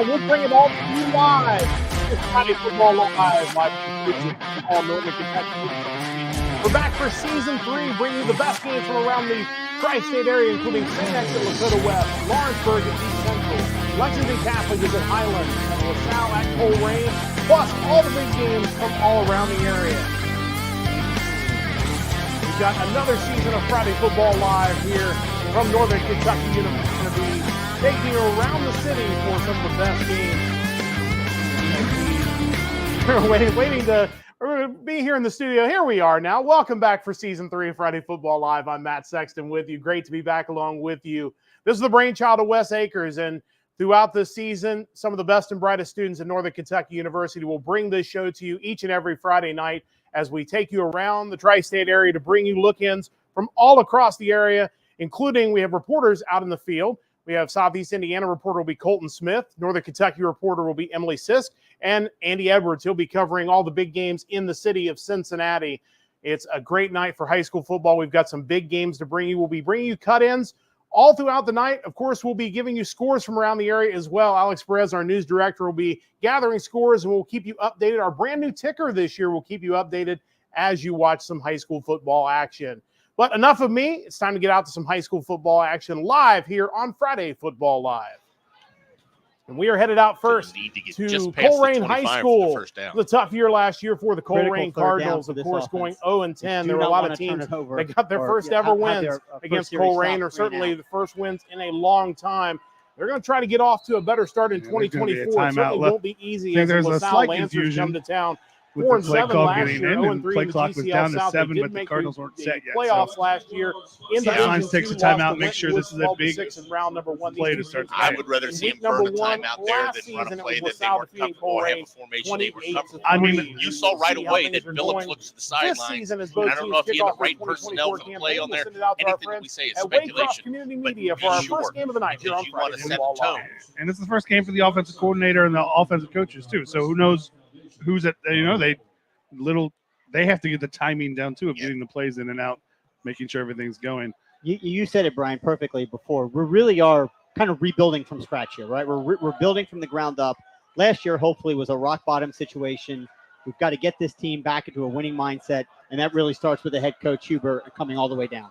We'll bring it all to you live. It's Friday Football Live from all Northern Kentucky. We're back for Season 3, bringing you the best games from around the Tri-State area, including St. X at Lakota West, Lawrenceburg at East Central, Lexington Catholic is at Highland, and LaSalle at Colerain, plus all the big games from all around the area. We've got another season of Friday Football Live here from Northern Kentucky University, taking you around the city for some of the best games. We're waiting to be here in the studio. Here we are now. Welcome back for Season 3 of Friday Football Live. I'm Matt Sexton with you. Great to be back along with you. This is the brainchild of Wes Akers, and throughout this season, some of the best and brightest students at Northern Kentucky University will bring this show to you each and every Friday night as we take you around the Tri-State area to bring you look-ins from all across the area, including we have reporters out in the field. We have Southeast Indiana reporter will be Colton Smith. Northern Kentucky reporter will be Emily Sisk. And Andy Edwards, he'll be covering all the big games in the city of Cincinnati. It's a great night for high school football. We've got some big games to bring you. We'll be bringing you cut-ins all throughout the night. Of course, we'll be giving you scores from around the area as well. Alex Perez, our news director, will be gathering scores, and we'll keep you updated. Our brand new ticker this year will keep you updated as you watch some high school football action. But enough of me. It's time to get out to some high school football action live here on Friday Football Live. And we are headed out first to Colerain High School. The tough year last year for the Colerain Cardinals, of course, going 0-10. There were a lot of teams that got their first ever wins against Colerain, or certainly the first wins in a long time. They're going to try to get off to a better start in 2024. It certainly won't be easy as the LaSalle Lancers come to town. 4-7 last year, 0-3 in the GCL South. They did make the playoffs last year. Sometimes takes a timeout, make sure this is a big play to start. I would rather see him burn a timeout there than run a play that they weren't comfortable or have a formation they were comfortable. I mean, you saw right away that Phillips looks to the sidelines. And I don't know if he had the right personnel for the play on there. Anything that we say is speculation. But be sure, because you want to set the tone. And it's the first game for the offensive coordinator and the offensive coaches, too. So who knows who's at, they have to get the timing down too of getting the plays in and out, making sure everything's going. You said it, Brian, perfectly before. We really are kind of rebuilding from scratch here, right? We're building from the ground up. Last year, hopefully, was a rock bottom situation. We've got to get this team back into a winning mindset, and that really starts with the head coach Huber coming all the way down.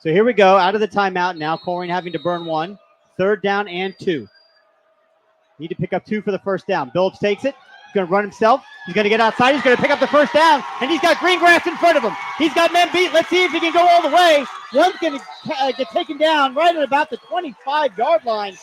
So here we go, out of the timeout now. Colerain having to burn one. 3rd down and 2. Need to pick up 2 for the first down. Billups takes it. Going to run himself. He's going to get outside. He's going to pick up the first down, and he's got Greengrass in front of him. He's got men beat. Let's see if he can go all the way. One's going to get taken down right at about the 25-yard line.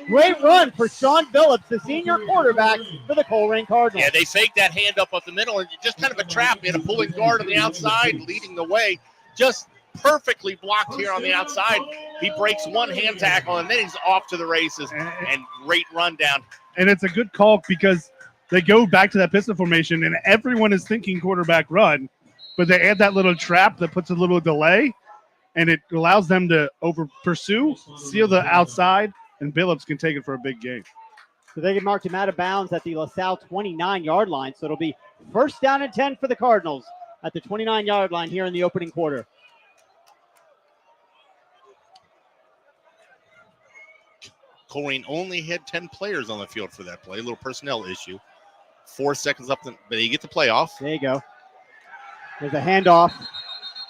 Great run for Sean Billups, the senior quarterback for the Colerain Cardinals. Yeah, they faked that hand up the middle, and just kind of a trap. He had a pulling guard on the outside, leading the way. Just perfectly blocked here on the outside. He breaks one hand tackle, and then he's off to the races. And great run down. And it's a good call because they go back to that pistol formation, and everyone is thinking quarterback run, but they add that little trap that puts a little delay, and it allows them to pursue, seal the outside, and Billups can take it for a big gain. So they can mark him out of bounds at the LaSalle 29-yard line. So it'll be 1st down and 10 for the Cardinals at the 29-yard line here in the opening quarter. Colerain only had 10 players on the field for that play. A little personnel issue. 4 seconds up, but you get the playoff. There you go. There's a handoff.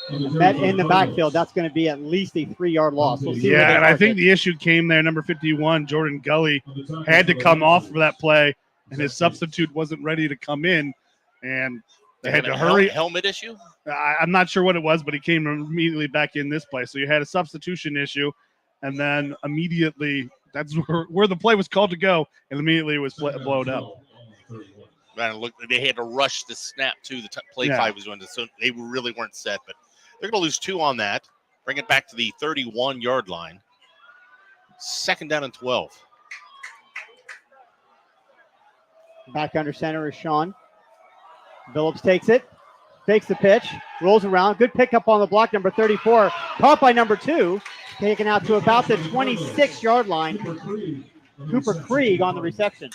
Met in the backfield. That's going to be at least a 3-yard loss. We'll see. Yeah, and I think the issue came there. Number 51, Jordan Gully, had to come off for that play, and his substitute wasn't ready to come in, and they had to hurry. Helmet issue? I'm not sure what it was, but he came immediately back in this play. So you had a substitution issue, and then immediately that's where the play was called to go, and immediately it was blown up. They had to rush the snap to the play 5 was doing this, so they really weren't set. But they're going to lose 2 on that. Bring it back to the 31-yard line. 2nd down and 12. Back under center is Sean. Billups takes it, fakes the pitch, rolls around. Good pickup on the block, number 34. Caught by number 2. Taken out to about the 26-yard line. Cooper Krieg on the reception.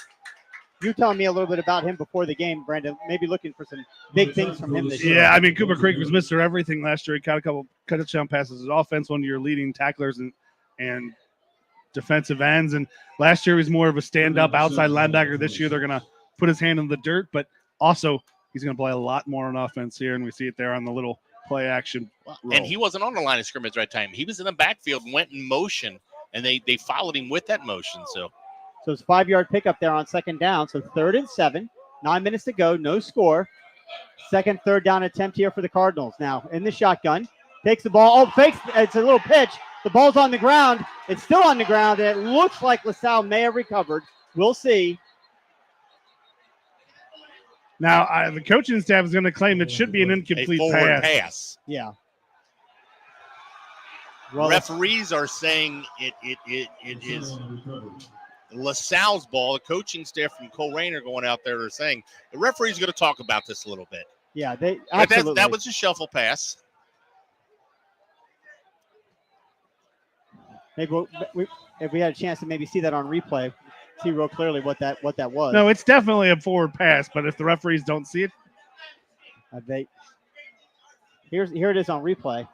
You tell me a little bit about him before the game, Brandon. Maybe looking for some big things from him this year. Yeah, I mean, Cooper Krieg was Mr. Everything last year. He caught a couple touchdown passes. His offense, one of your leading tacklers, and defensive ends. And last year he was more of a stand-up outside linebacker. This year they're going to put his hand in the dirt, but also he's going to play a lot more on offense here, and we see it there on the little play action roll. And he wasn't on the line of scrimmage right time. He was in the backfield and went in motion, and they followed him with that motion. So it's a 5-yard pickup there on second down. So 3rd and 7, 9 minutes to go, no score. Second, third down attempt here for the Cardinals. Now in the shotgun, takes the ball. Oh, fakes. It's a little pitch. The ball's on the ground. It's still on the ground, and it looks like LaSalle may have recovered. We'll see. Now, the coaching staff is going to claim it should be an incomplete pass. Yeah. Well, referees are saying it is LaSalle's ball. The coaching staff from Colerain are going out there and saying the referee's going to talk about this a little bit. Yeah, they absolutely. That was a shuffle pass. Maybe if we had a chance to maybe see that on replay, see real clearly what that was. No, it's definitely a forward pass, but if the referees don't see it, here it is on replay.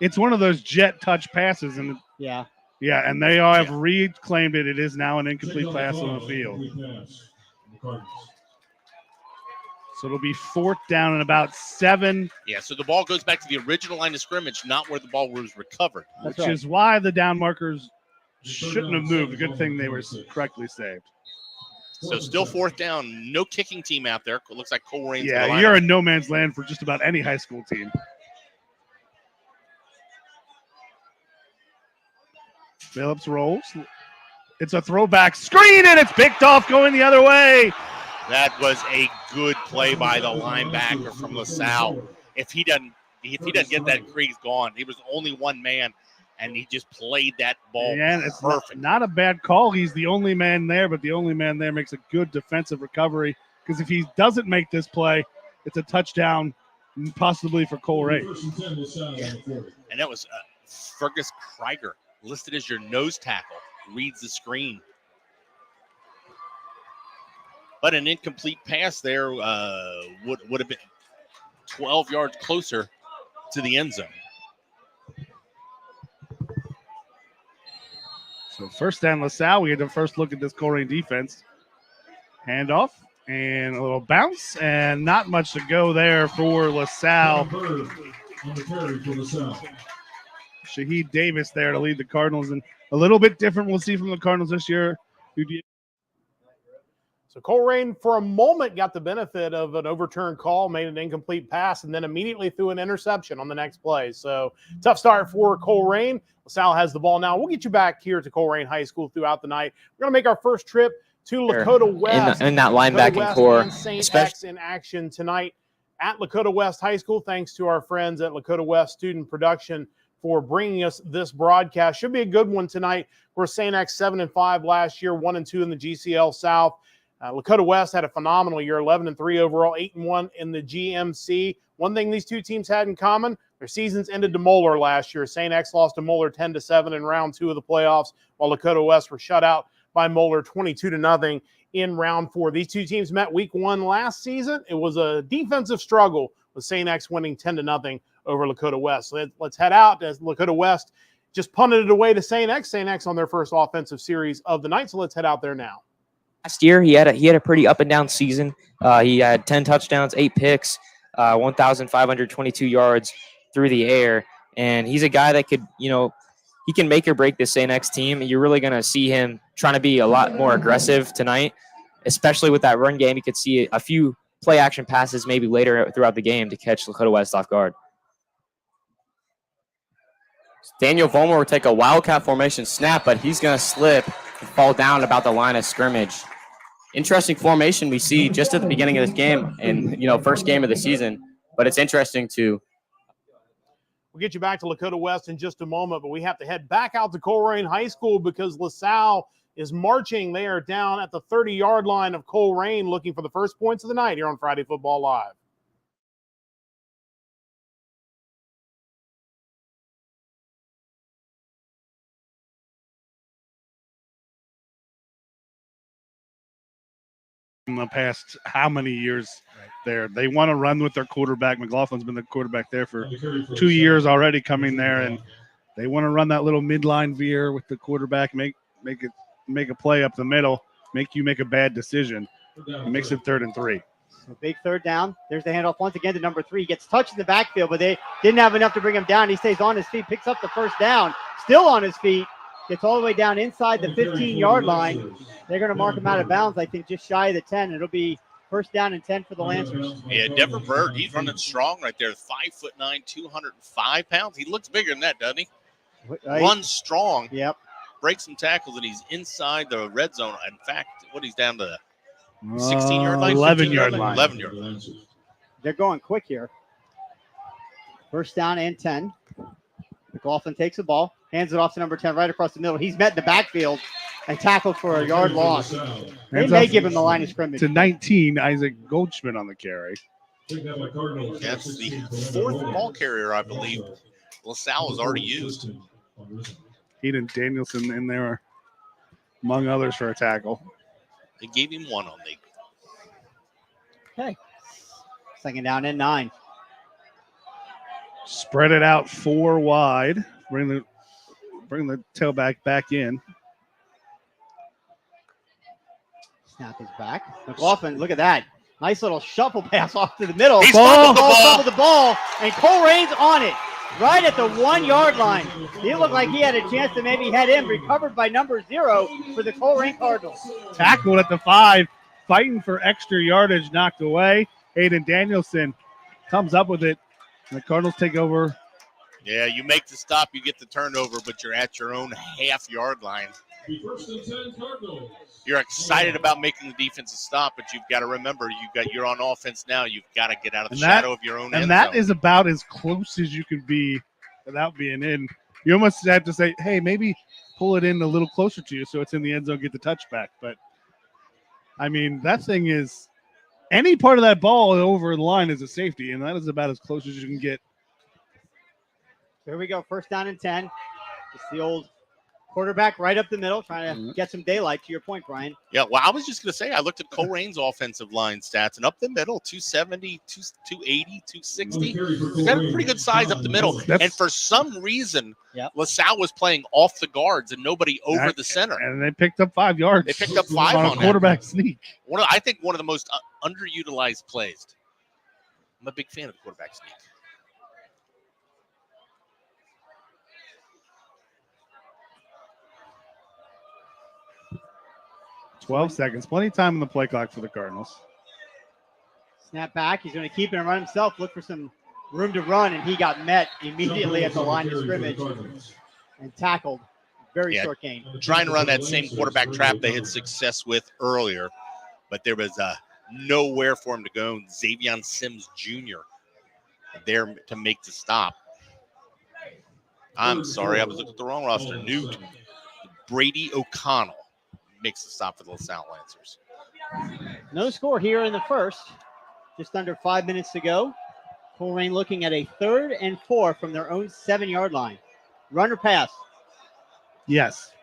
It's one of those jet touch passes, and yeah, and they all have reclaimed it. It is now an incomplete pass on the field. So it'll be 4th down and about 7. Yeah, so the ball goes back to the original line of scrimmage, not where the ball was recovered. Which is why the down markers shouldn't have moved. A good thing they were correctly saved. So still 4th down. No kicking team out there. It looks like Colerain's Yeah, you're in no man's land for just about any high school team. Phillips rolls. It's a throwback screen, and it's picked off going the other way. That was a good play by the linebacker from LaSalle. If he doesn't get that, he's gone. He was only one man, and he just played that ball perfect. Not a bad call. He's the only man there, but the only man there makes a good defensive recovery, because if he doesn't make this play, it's a touchdown possibly for Colerain. And that was Fergus Krieger, listed as your nose tackle, reads the screen. But an incomplete pass there would have been 12 yards closer to the end zone. So 1st down LaSalle. We get the first look at this Colerain defense. Handoff and a little bounce, and not much to go there for LaSalle. Shaheed Davis there to lead the Cardinals, and a little bit different we'll see from the Cardinals this year. So Colerain, for a moment, got the benefit of an overturned call, made an incomplete pass, and then immediately threw an interception on the next play. So tough start for Colerain. LaSalle has the ball now. We'll get you back here to Colerain High School throughout the night. We're going to make our first trip to Lakota West. In that linebacking core. St. X in action tonight at Lakota West High School. Thanks to our friends at Lakota West Student Production for bringing us this broadcast. Should be a good one tonight. We're St. X 7-5 last year, 1-2 in the GCL South. Lakota West had a phenomenal year, 11-3 overall, 8-1 in the GMC. One thing these two teams had in common, their seasons ended to Moeller last year. St. X lost to Moeller 10-7 in round 2 of the playoffs, while Lakota West were shut out by Moeller 22-0 in round 4. These two teams met week 1 last season. It was a defensive struggle with St. X winning 10-0 over Lakota West. So let's head out as Lakota West just punted it away to St. X. St. X on their first offensive series of the night. So let's head out there now. Last year, he had a pretty up and down season. He had 10 touchdowns, 8 picks, 1,522 yards through the air, and he's a guy that could, he can make or break this St. X team. You're really going to see him trying to be a lot more aggressive tonight, especially with that run game. You could see a few play action passes maybe later throughout the game to catch Lakota West off guard. Daniel Vollmer will take a wildcat formation snap, but he's going to slip and fall down about the line of scrimmage. Interesting formation we see just at the beginning of this game and, first game of the season, but it's interesting too. We'll get you back to Lakota West in just a moment, but we have to head back out to Colerain High School because LaSalle is marching. They are down at the 30-yard line of Colerain looking for the first points of the night here on Friday Football Live. In the past how many years there. They want to run with their quarterback. McLaughlin's been the quarterback there for 2 years already coming there, and They want to run that little midline veer with the quarterback, make a play up the middle, make you make a bad decision. It makes it 3rd and 3. So big third down. There's the handoff once again to number 3. He gets touched in the backfield, but they didn't have enough to bring him down. He stays on his feet, picks up the first down, still on his feet, gets all the way down inside the 15-yard line. They're going to mark him out of bounds, I think, just shy of the 10. It'll be first down and 10 for the Lancers. Yeah, Denver Bird, he's running strong right there. 5'9", 205 pounds. He looks bigger than that, doesn't he? Runs strong. Yep. Breaks some tackles, and he's inside the red zone. In fact, he's down to 16-yard line? 11-yard line. 11-yard line. They're going quick here. First down and 10. McLaughlin takes the ball, hands it off to number 10 right across the middle. He's met in the backfield and tackled for a yard loss. They may give him the line of scrimmage. To 19, Isaac Goldschmidt on the carry. That's the 4th ball carrier, I believe, LaSalle has already used. Hayden Danielson in there, among others, for a tackle. They gave him 1 on the. Okay. Second down and 9. Spread it out 4 wide. Bring the tailback back in. Snap is back. McLaughlin, look at that. Nice little shuffle pass off to the middle. He's fumbled the ball, and Cole Rain's on it. Right at the 1-yard line. He looked like he had a chance to maybe head in, recovered by number 0 for the Coleraine Cardinals. Tackled at the 5, fighting for extra yardage, knocked away. Hayden Danielson comes up with it. And the Cardinals take over. Yeah, you make the stop, you get the turnover, but you're at your own half-yard line. You're excited about making the defensive stop, but you've got to remember you're on offense now. You've got to get out of the shadow of your own end And that zone. is about as close as you can be without being in. You almost have to say, hey, maybe pull it in a little closer to you so it's in the end zone, get the touchback. But, I mean, that thing is any part of that ball over the line is a safety, and that is about as close as you can get. Here we go, first down and 10. It's the old quarterback right up the middle, trying to get some daylight, to your point, Brian. Yeah, well, I was just going to say, I looked at Colerane's offensive line stats, and up the middle, 270, 280, 260. They've got a pretty good size up the middle. And for some reason, LaSalle was playing off the guards and nobody over the center. And they picked up 5 yards. They picked up 5 on a quarterback sneak. I think one of the most underutilized plays. I'm a big fan of the quarterback sneak. 12 seconds. Plenty of time on the play clock for the Cardinals. Snap back. He's going to keep it and run himself. Look for some room to run, and he got met immediately at the line of scrimmage and tackled. Very short gain. Trying to run that same quarterback trap they had success with earlier, but there was nowhere for him to go. Xavier Sims Jr. there to make the stop. I'm sorry, I was looking at the wrong roster. Newt Brady O'Connell makes the stop for the LaSalle Lancers. No score here in the first. Just under 5 minutes to go. Coleraine looking at a 3rd and 4 from their own 7-yard line. Run or pass? Yes.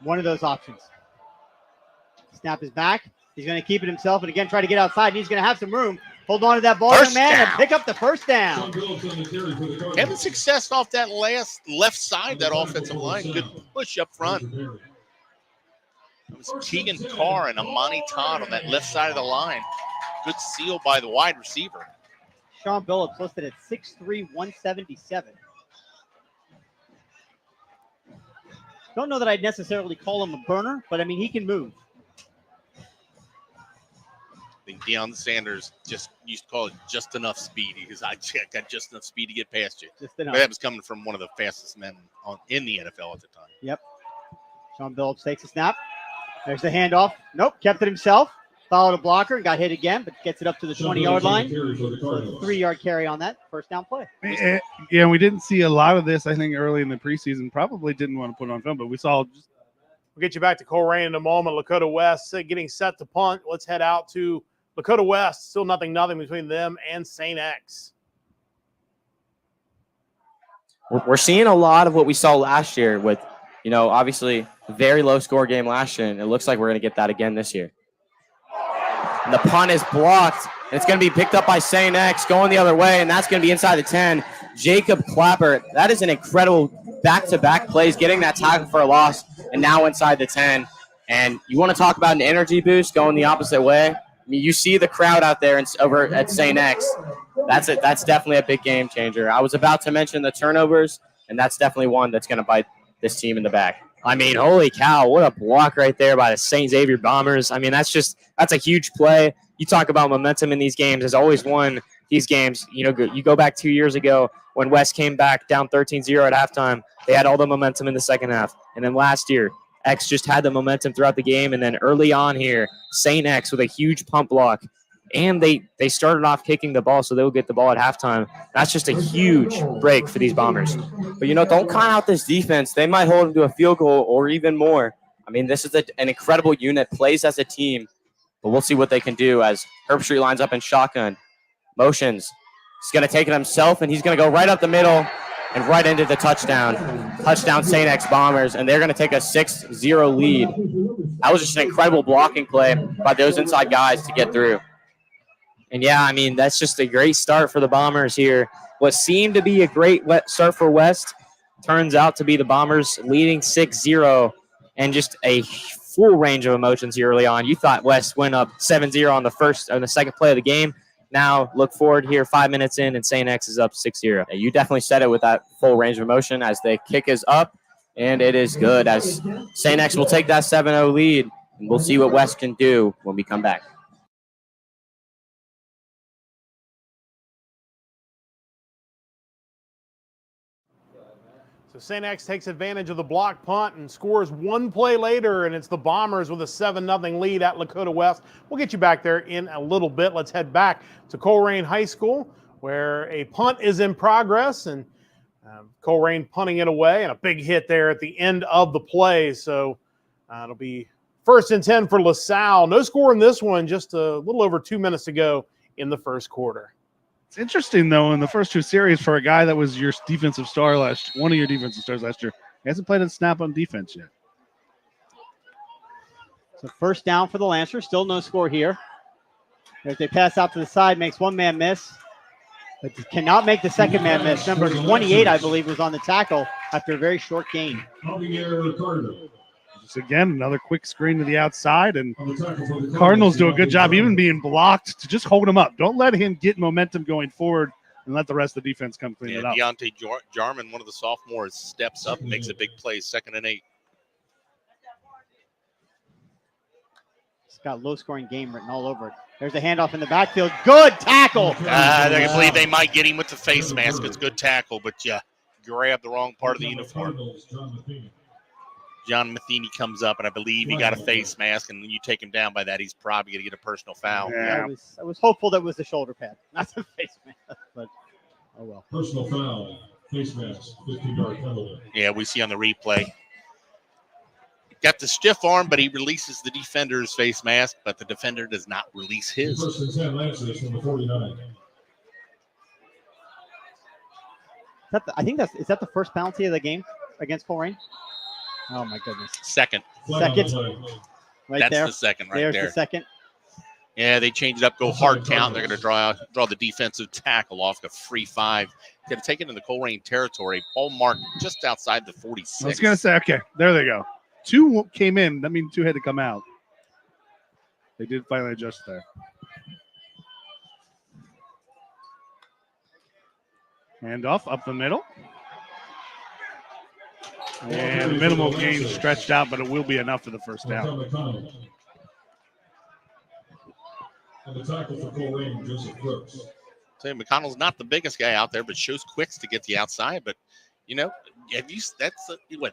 One of those options. Snap is back. He's going to keep it himself and again try to get outside. And he's going to have some room. Hold on to that ball, young man, and pick up the first down. Having success off that left side, that offensive line. Good push up front. It was Keegan Carr and Amani Todd on that left side of the line. Good seal by the wide receiver. Sean Billups listed at 6'3", 177. Don't know that I'd necessarily call him a burner, but I mean, he can move. I think Deion Sanders just used to call it just enough speed. Because I got just enough speed to get past you. Just enough. But that was coming from one of the fastest men in the NFL at the time. Yep. Sean Billups takes a snap. There's the handoff. Nope, kept it himself. Followed a blocker and got hit again, but gets it up to the 20-yard line. So 3-yard carry on that first down play. Yeah, we didn't see a lot of this, I think, early in the preseason. Probably didn't want to put it on film, but we saw. We'll get you back to Coleraine in a moment. Lakota West getting set to punt. Let's head out to Lakota West. Still 0-0 between them and St. X. We're seeing a lot of what we saw last year with, obviously a very low score game last year, and it looks like we're going to get that again this year. And the punt is blocked. And it's going to be picked up by St. X going the other way, and that's going to be inside the 10. Jacob Clapper, that is an incredible back-to-back plays, getting that tackle for a loss, and now inside the 10. And you want to talk about an energy boost going the opposite way? I mean, you see the crowd out there over at St. X. That's definitely a big game changer. I was about to mention the turnovers, and that's definitely one that's going to bite this team in the back. I mean, holy cow, what a block right there by the St. Xavier Bombers. I mean, that's a huge play. You talk about momentum in these games. Has always won these games. You know, you go back 2 years ago when West came back down 13-0 at halftime. They had all the momentum in the second half. And then last year, X just had the momentum throughout the game. And then early on here, St. X with a huge pump block. And they started off kicking the ball, so they'll get the ball at halftime. That's just a huge break for these Bombers. But, you know, don't count out this defense. They might hold them to a field goal or even more. I mean, this is an incredible unit, plays as a team. But we'll see what they can do as Herbstreit lines up in shotgun. Motions. He's going to take it himself, and he's going to go right up the middle and right into the touchdown. Touchdown St. X Bombers, and they're going to take a 6-0 lead. That was just an incredible blocking play by those inside guys to get through. And, yeah, I mean, that's just a great start for the Bombers here. What seemed to be a great start for West turns out to be the Bombers leading 6-0 and just a full range of emotions here early on. You thought West went up 7-0 on the second play of the game. Now look forward here 5 minutes in, and St. X is up 6-0. Yeah, you definitely said it with that full range of emotion as the kick is up, and it is good as St. X will take that 7-0 lead, and we'll see what West can do when we come back. So St. X takes advantage of the block punt and scores one play later, and it's the Bombers with a 7-0 lead at Lakota West. We'll get you back there in a little bit. Let's head back to Colerain High School, where a punt is in progress, and Colerain punting it away, and a big hit there at the end of the play. So it'll be 1st and 10 for LaSalle. No score in this one, just a little over 2 minutes to go in the first quarter. It's interesting, though, in the first two series for a guy that was your defensive star one of your defensive stars last year. He hasn't played a snap on defense yet. So first down for the Lancers. Still no score here. As they pass out to the side, makes one man miss, but cannot make the second man miss. Number 28, I believe, was on the tackle after a very short gain. Just again, another quick screen to the outside, and Cardinals do a good job even being blocked to just hold him up. Don't let him get momentum going forward and let the rest of the defense come clean it up. Deontay Jarman, one of the sophomores, steps up and makes a big play, 2nd and 8. It's got low-scoring game written all over it. There's a handoff in the backfield. Good tackle. I believe they might get him with the face mask. It's good tackle, but yeah, grab the wrong part of the uniform. John Matheny comes up, and I believe he got a face mask, and when you take him down by that, he's probably going to get a personal foul. Yeah. I was hopeful that was the shoulder pad, not the face mask, but oh well. Personal foul, face mask, 15-yard penalty. Yeah, we see on the replay. Got the stiff arm, but he releases the defender's face mask, but the defender does not release his. 1st and 10 Lancers from the 49. Is that the first penalty of the game against Colerain? Oh my goodness. Second. Right That's there. the second right There's there. the second. Yeah, they change it up, go hard count. They're going to draw the defensive tackle off a free 5. Going to take it in the Colerain territory. Ball marked just outside the 46. I was going to say, okay, there they go. 2 came in. That means 2 had to come out. They did finally adjust there. Handoff up the middle. And minimal gain stretched out, but it will be enough for the first down. And the tackle for Colerain, Joseph Brooks. Say McConnell's not the biggest guy out there, but shows quicks to get the outside. But you know, that's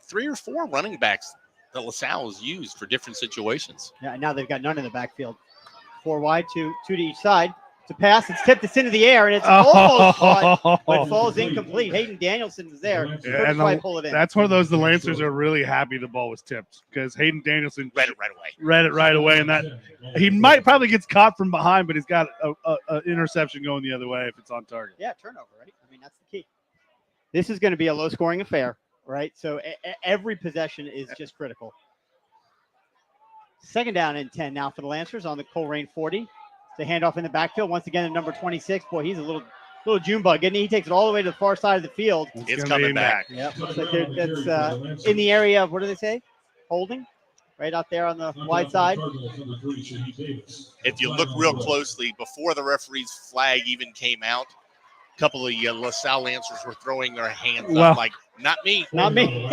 3 or 4 running backs that LaSalle has used for different situations. Yeah, now they've got none in the backfield. 4 wide, 2 to each side. It's a pass. It's tipped. It's into the air, and it's almost caught, but falls incomplete. Hayden Danielson is there. Yeah, and pull it in. That's one of those. The Lancers are really happy the ball was tipped because Hayden Danielson Read it right away, and that he might probably gets caught from behind, but he's got a interception going the other way if it's on target. Yeah, turnover, right? I mean, that's the key. This is going to be a low-scoring affair, right? So every possession is just critical. 2nd down and 10 now for the Lancers on the Colerain 40. The handoff in the backfield. Once again, the number 26. Boy, he's a little Little June bug, and he takes it all the way to the far side of the field. It's gonna be coming back. Yep. Looks like that's in the area of, what do they say? Holding? Right out there on the wide side. If you look real closely, before the referee's flag even came out, a couple of LaSalle Lancers were throwing their hands up like, not me. Not me.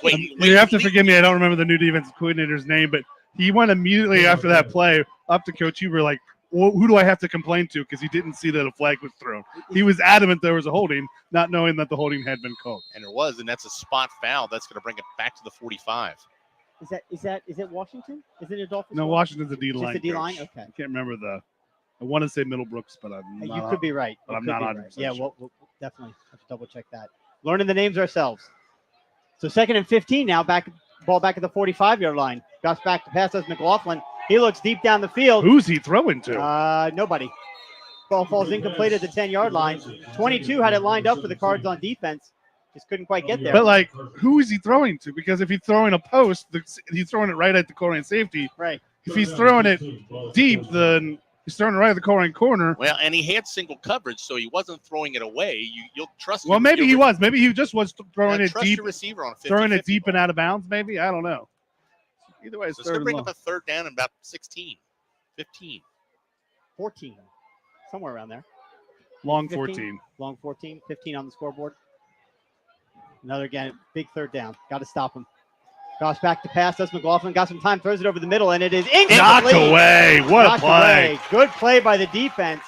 Wait, You have to forgive me. I don't remember the new defensive coordinator's name, but he went immediately after that play up to Coach Huber like, well, who do I have to complain to? Because he didn't see that a flag was thrown. He was adamant there was a holding, not knowing that the holding had been called. And it was, and that's a spot foul. That's going to bring it back to the 45. Is it Washington? Is it a Dolphins? No, Washington's a D-line. Just a D-line? coach. Okay. I can't remember I want to say Middlebrooks, but I'm not. You could be right. But You I'm could not be 100% right. Yeah, sure. we'll definitely have to double check that. Learning the names ourselves. So 2nd and 15 now, ball back at the 45-yard line. Drops back to pass as McLaughlin. He looks deep down the field. Who's he throwing to? Nobody. Ball falls incomplete at the 10-yard line. 22 had it lined up for the Cards on defense. Just couldn't quite get there. But, like, who is he throwing to? Because if he's throwing a post, he's throwing it right at the Colerain safety. Right. If he's throwing it deep, then he's throwing it right at the Colerain corner. Well, and he had single coverage, so he wasn't throwing it away. You'll trust. Well, maybe he was. Maybe he just was throwing it trust deep. your receiver on a 50, Throwing it deep and out of bounds, maybe? I don't know. Either way, it's So it's going to third bring and up a third down in about 16, 15. 14. Somewhere around there. long 15. 14. Long 14. 15 on the scoreboard. Another, again, big third down. Got to stop him. Drops back to pass. That's McLaughlin. Got some time. Throws it over the middle, and it is incomplete. Knocked away. What a Knocked play. away. Good play by the defense.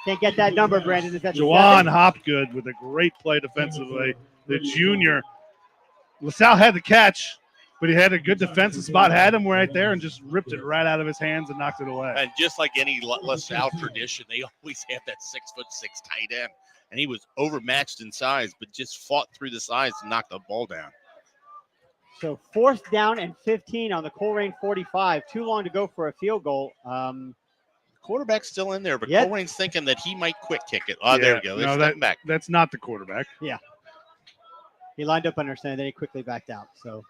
Can't get that number, Brandon. Is that Juwan Hopgood with a great play defensively. The junior. LaSalle had the catch, but he had a good defensive spot, had him right there, and just ripped it right out of his hands and knocked it away. And just like any LaSalle tradition, they always have that 6'6" tight end. And he was overmatched in size, but just fought through the size to knock the ball down. So 4th down and 15 on the Colerain 45. Too long to go for a field goal. Quarterback's still in there, but Yep. Colerain's thinking that he might quick kick it. Oh, there we go. They're No, stepping back. that's not the quarterback. He lined up under center, then he quickly backed out. So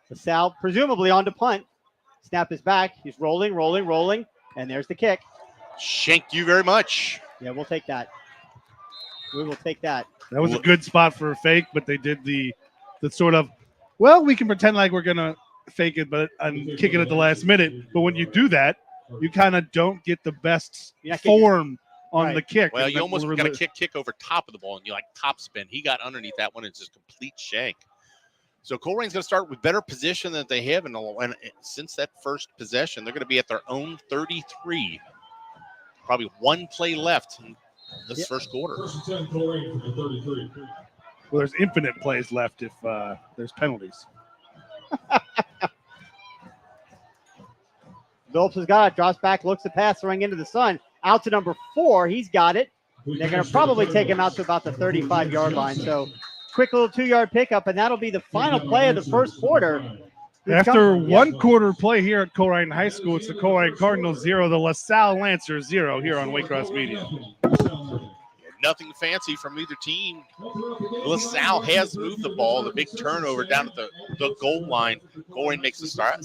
LaSalle presumably on to punt. Snap is back. He's rolling, and there's the kick. Thank you very much. Yeah, we'll take that. We will take that. That was a good spot for a fake, but they did the sort of, well, we can pretend like we're going to fake it and kick it at the last minute. But when you do that, you kind of don't get the best You're not getting- form on Right. the kick. Well, And you that almost was got a really- kick over top of the ball, and you like top spin. He got underneath that one. It's just complete shank. So Colerain's going to start with better position than they have, and since that first possession, they're going to be at their own 33. Probably one play left in this first quarter. First and 10, Colerain from the 33. Well, there's infinite plays left if there's penalties. Phillips has got it. Drops back, looks to pass, throwing into the sun. Out to number 4. He's got it. They're going to probably take him out to about the 35-yard line. So quick little 2-yard pickup, and that'll be the final play of the first quarter. After one quarter play here at Colerain High School, it's the Colerain Cardinals 0, the LaSalle Lancers 0 here on Waycross Media. Nothing fancy from either team. LaSalle has moved the ball. The big turnover down at the goal line. Colerain makes a stop.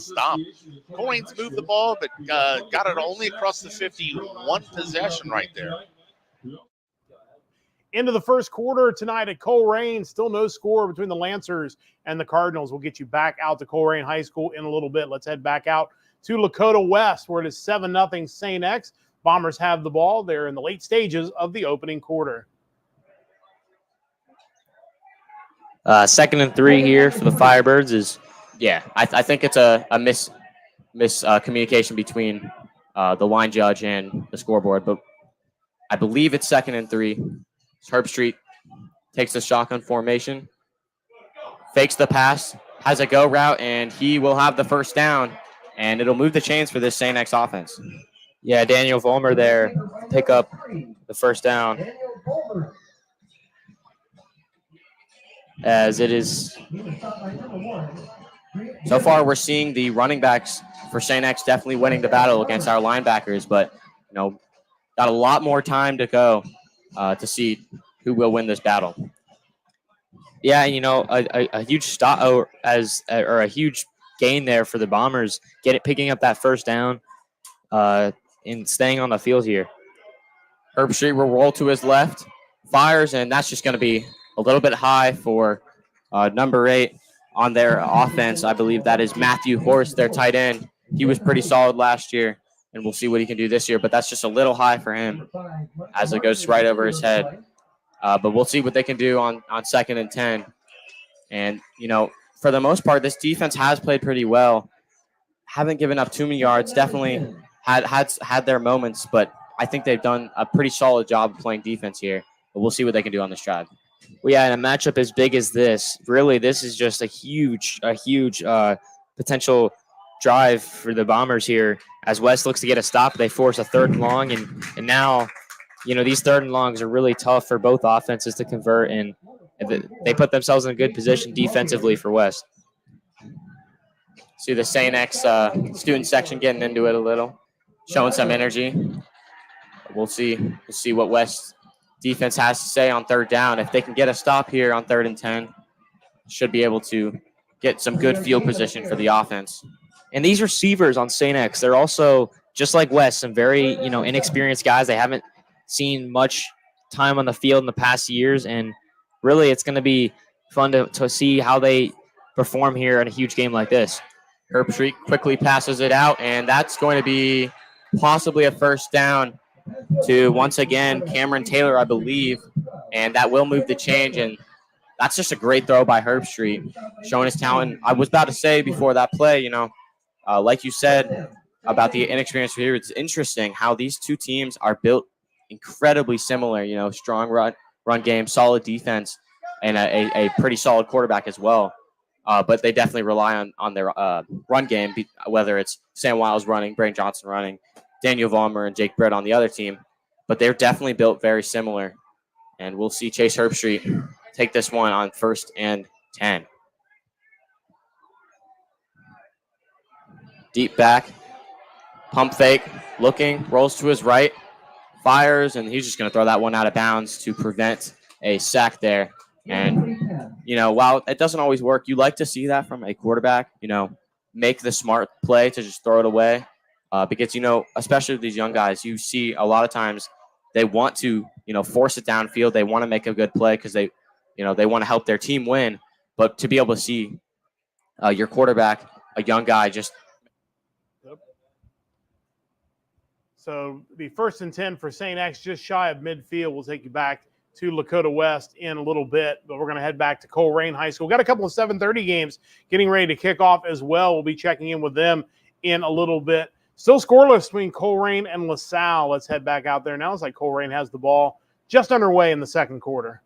Colerain's moved the ball, but got it only across the 50. One possession right there. Into the first quarter tonight at Colerain. Still no score between the Lancers and the Cardinals. We'll get you back out to Colerain High School in a little bit. Let's head back out to Lakota West, where it is 7-0 St. X. Bombers have the ball. They're in the late stages of the opening quarter. 2nd and 3 here for the Firebirds is, I think it's a miscommunication between the line judge and the scoreboard, but I believe it's 2nd and 3. Herb Street takes the shotgun formation, fakes the pass, has a go route, and he will have the first down, and it'll move the chains for this St. X offense. Yeah, Daniel Vollmer there, pick up the first down. As it is, so far we're seeing the running backs for St. X definitely winning the battle against our linebackers, but got a lot more time to go to see who will win this battle. Yeah, a huge stop or a huge gain there for the Bombers, picking up that first down and staying on the field here. Herb Street will roll to his left, fires, and that's just going to be a little bit high for number 8 on their offense. I believe that is Matthew Horst, their tight end. He was pretty solid last year, and we'll see what he can do this year, but that's just a little high for him as it goes right over his head. But we'll see what they can do on 2nd and 10. And, for the most part, this defense has played pretty well. Haven't given up too many yards, definitely had their moments, but I think they've done a pretty solid job of playing defense here. But we'll see what they can do on this drive. Well, yeah, in a matchup as big as this, really, this is just a huge potential drive for the Bombers here. As Wes looks to get a stop, they force a 3rd and long, and now, these 3rd and longs are really tough for both offenses to convert, and they put themselves in a good position defensively for Wes. See the St. X student section getting into it a little, showing some energy. We'll see what Wes defense has to say on 3rd down. If they can get a stop here on 3rd and 10, should be able to get some good field position for the offense. And these receivers on St. X, they're also, just like Wes, some very, inexperienced guys. They haven't seen much time on the field in the past years, and really it's going to be fun to see how they perform here in a huge game like this. Herbstreit quickly passes it out, and that's going to be possibly a 1st down to, once again, Cameron Taylor, I believe, and that will move the change, and that's just a great throw by Herbstreit, showing his talent. I was about to say before that play, like you said about the inexperienced receiver, it's interesting how these two teams are built incredibly similar, strong run game, solid defense, and a pretty solid quarterback as well. But they definitely rely on their run game, whether it's Sam Wiles running, Brain Johnson running, Daniel Vollmer and Jake Brett on the other team. But they're definitely built very similar. And we'll see Chase Herbstreit take this one on 1st and 10. Deep back, pump fake, looking, rolls to his right, fires, and he's just going to throw that one out of bounds to prevent a sack there. And, while it doesn't always work, you like to see that from a quarterback, make the smart play to just throw it away. Because, especially with these young guys, you see a lot of times they want to, force it downfield. They want to make a good play because they want to help their team win. But to be able to see your quarterback, a young guy, just. So the 1st and 10 for St. X, just shy of midfield. We'll take you back to Lakota West in a little bit, but we're going to head back to Colerain High School. Got a couple of 7:30 games getting ready to kick off as well. We'll be checking in with them in a little bit. Still scoreless between Colerain and LaSalle. Let's head back out there now. It's like Colerain has the ball just underway in the 2nd quarter.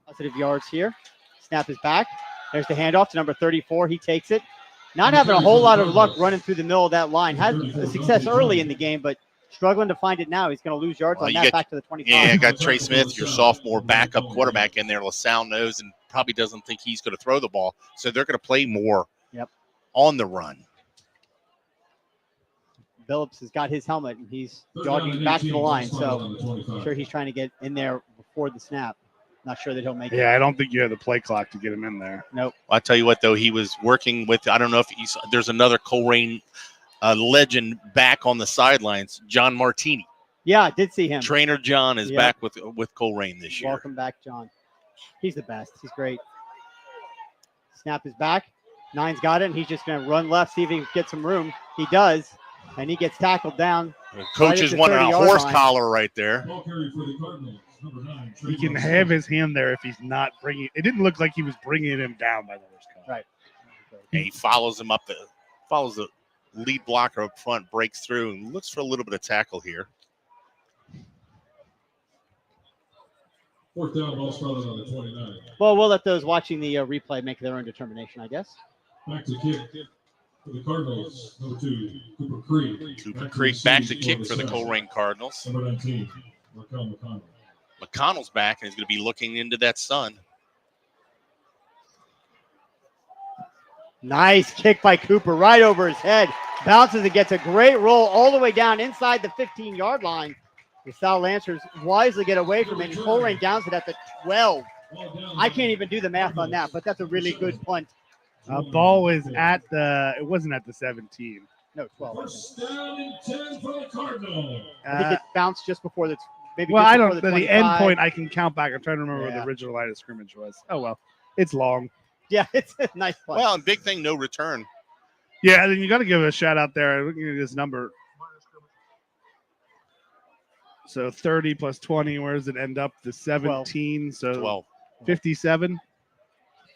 Positive yards here. Snap is back. There's the handoff to number 34. He takes it. Not having a whole lot of luck running through the middle of that line. Had success early in the game, but struggling to find it now. He's going to lose yards on that back to the 25. Yeah, you got Trey Smith, your sophomore backup quarterback in there. LaSalle knows and probably doesn't think he's going to throw the ball, so they're going to play more on the run. Phillips has got his helmet, and he's jogging back to the line, so I'm sure he's trying to get in there before the snap. Not sure that he'll make it. Yeah, I don't think you have the play clock to get him in there. Nope. Well, I tell you what, though, he was working with, I don't know if there's another Colerain legend back on the sidelines, John Martini. Yeah, I did see him. Trainer John is back with Colerain this year. Welcome back, John. He's the best. He's great. Snap is back. Nine's got it, and he's just going to run left, see if he can get some room. He does, and he gets tackled down. Coach is wanting a horse collar right there. He can have his hand there if he's not bringing – it didn't look like he was bringing him down by the horse collar. Right. And he follows him up, follows the lead blocker up front, breaks through, and looks for a little bit of tackle here. 4th down, ball started on the 29. Well, we'll let those watching the replay make their own determination, I guess. Back to kick for the Cardinals, number 2, Cooper Creek. Cooper Creek back to kick for the Colerain Cardinals. Number 19, Raquel McConnell. McConnell's back, and he's going to be looking into that sun. Nice kick by Cooper right over his head. Bounces and gets a great roll all the way down inside the 15-yard line. The South Lancers wisely get away from it, and Colerain downs it at the 12. I can't even do the math on that, but that's a really good punt. Ball was at it wasn't at the 17. No, 12. First down and 10 for the Cardinals. I think it bounced just before the maybe Well, just I before don't. The end 25. point I can count back. I'm trying to remember what Yeah. the original line of scrimmage was. Oh well, it's long. Yeah, it's a nice play. Well, and big thing, no return. Yeah, and then you got to give a shout out there. Looking at this number. So 30 plus 20, where does it end up? The 17, so 12. 57.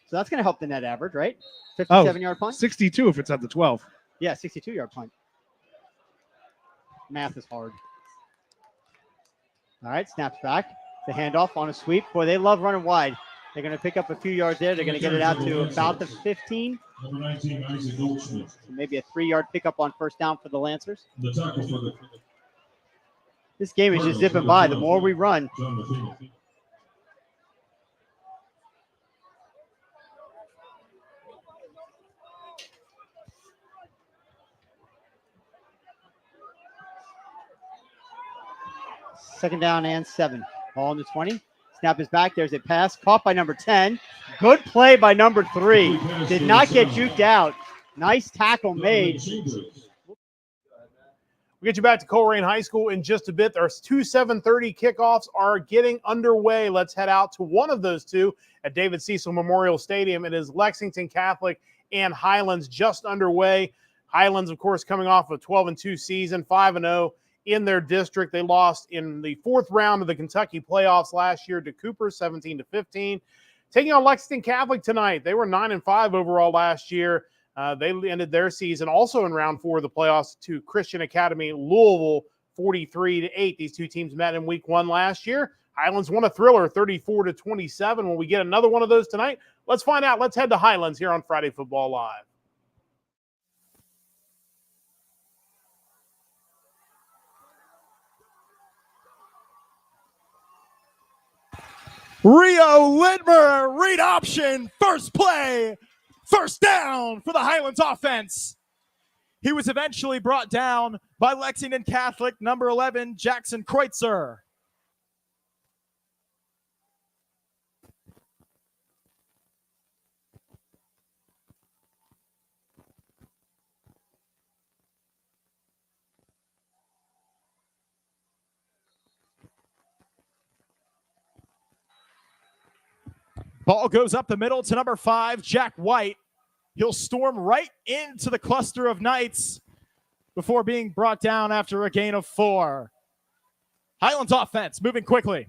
So that's going to help the net average, right? Oh, 57-yard punt? 62 if it's at the 12. Yeah, 62-yard punt. Math is hard. All right, snaps back. The handoff on a sweep. Boy, they love running wide. They're going to pick up a few yards there. They're going to get it out to about the 15. Number 19, Isaac Goldschmidt. So maybe a 3-yard pickup on first down for the Lancers. The tackle for the This game is just zipping by. The more we run, John Matheny. second down and 7. Ball in the 20. Snap is back. There's a pass caught by number 10. Good play by number 3. Did not get juked out. Nice tackle made. We'll get you back to Coleraine High School in just a bit. Our two 7:30 kickoffs are getting underway. Let's head out to one of those two at David Cecil Memorial Stadium. It is Lexington Catholic and Highlands just underway. Highlands, of course, coming off a 12-2 season, 5-0 in their district. They lost in the 4th round of the Kentucky playoffs last year to Cooper, 17-15. Taking on Lexington Catholic tonight. They were 9-5 overall last year. They ended their season also in round 4 of the playoffs to Christian Academy Louisville, 43-8. These two teams met in week 1 last year. Highlands won a thriller, 34-27. Will we get another one of those tonight? Let's find out. Let's head to Highlands here on Friday Football Live. Rio Lidmer, read option, first play, first down for the Highlands offense. He was eventually brought down by Lexington Catholic, number 11, Jackson Kreutzer. Ball goes up the middle to number 5, Jack White. He'll storm right into the cluster of Knights before being brought down after a gain of 4. Highlands offense moving quickly.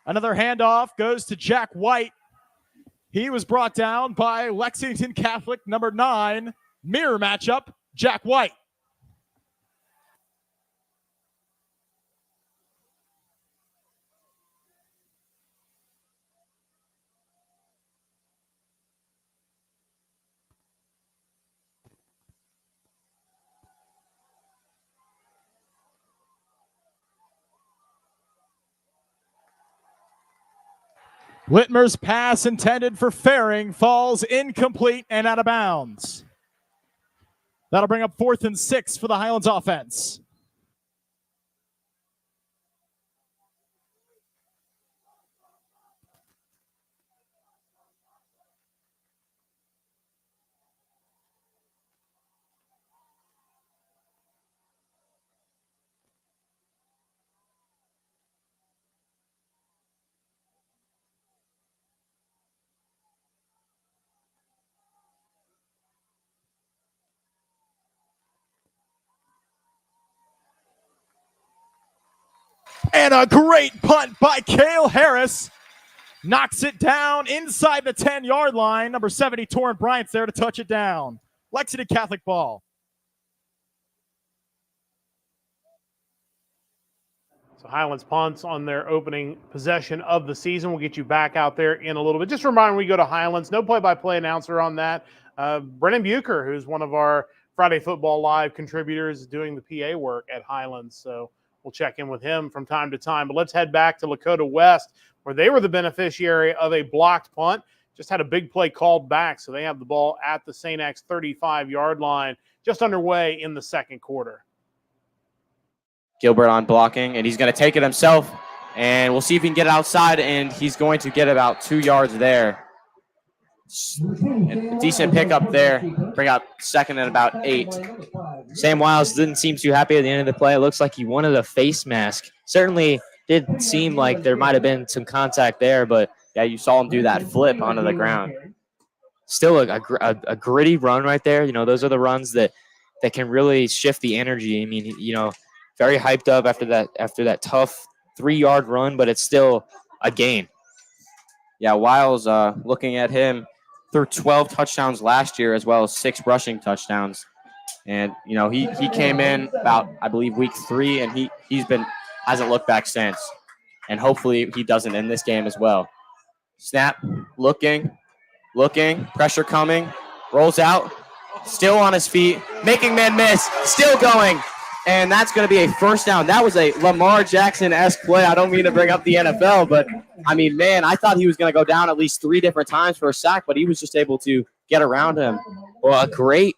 Another handoff goes to Jack White. He was brought down by Lexington Catholic, number 9. Mirror matchup, Jack White. Litmer's pass intended for Faring falls incomplete and out of bounds. That'll bring up 4th and 6 for the Highlands offense. And a great punt by Cale Harris. Knocks it down inside the 10-yard line. Number 70, Torrent Bryant's there to touch it down. Lexington Catholic ball. So Highlands punts on their opening possession of the season. We'll get you back out there in a little bit. Just a reminder, when we go to Highlands, no play-by-play announcer on that. Brennan Bucher, who's one of our Friday Football Live contributors, doing the PA work at Highlands. So we'll check in with him from time to time. But let's head back to Lakota West, where they were the beneficiary of a blocked punt. Just had a big play called back, so they have the ball at the St. X 35-yard line, just underway in the second quarter. Gilbert on blocking, and he's going to take it himself. And we'll see if he can get it outside, and he's going to get about 2 yards there. A decent pickup there. Bring up second and about 8. Sam Wiles didn't seem too happy at the end of the play. It looks like he wanted a face mask. Certainly did seem like there might have been some contact there, but Yeah, you saw him do that flip onto the ground. still a gritty run right there. You know, those are the runs that can really shift the energy. I mean, you know, very hyped up after that tough 3-yard run, but it's still a gain. Yeah, Wiles, looking at him, threw 12 touchdowns last year as well as 6 rushing touchdowns. And, you know, he came in about, I believe, week 3, and hasn't looked back since. And hopefully he doesn't in this game as well. Snap, looking, pressure coming, rolls out, still on his feet, making man miss, still going. And that's going to be a first down. That was a Lamar Jackson-esque play. I don't mean to bring up the NFL, but, I mean, man, I thought he was going to go down at least 3 different times for a sack, but he was just able to get around him. Well, a great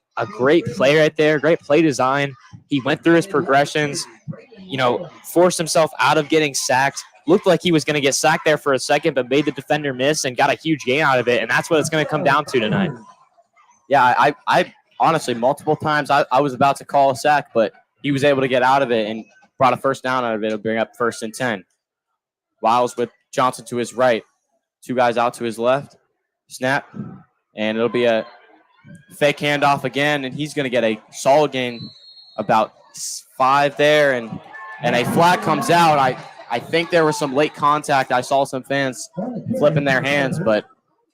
play right there, great play design. He went through his progressions, you know, forced himself out of getting sacked. Looked like he was going to get sacked there for a second, but made the defender miss and got a huge gain out of it, and that's what it's going to come down to tonight. Yeah, I honestly, multiple times I was about to call a sack, but he was able to get out of it and brought a first down out of it. It'll bring up 1st and 10. Wiles with Johnson to his right. 2 guys out to his left. Snap. And it'll be a fake handoff again, and he's going to get a solid gain, about 5 there, and a flag comes out. I think there was some late contact. I saw some fans flipping their hands, but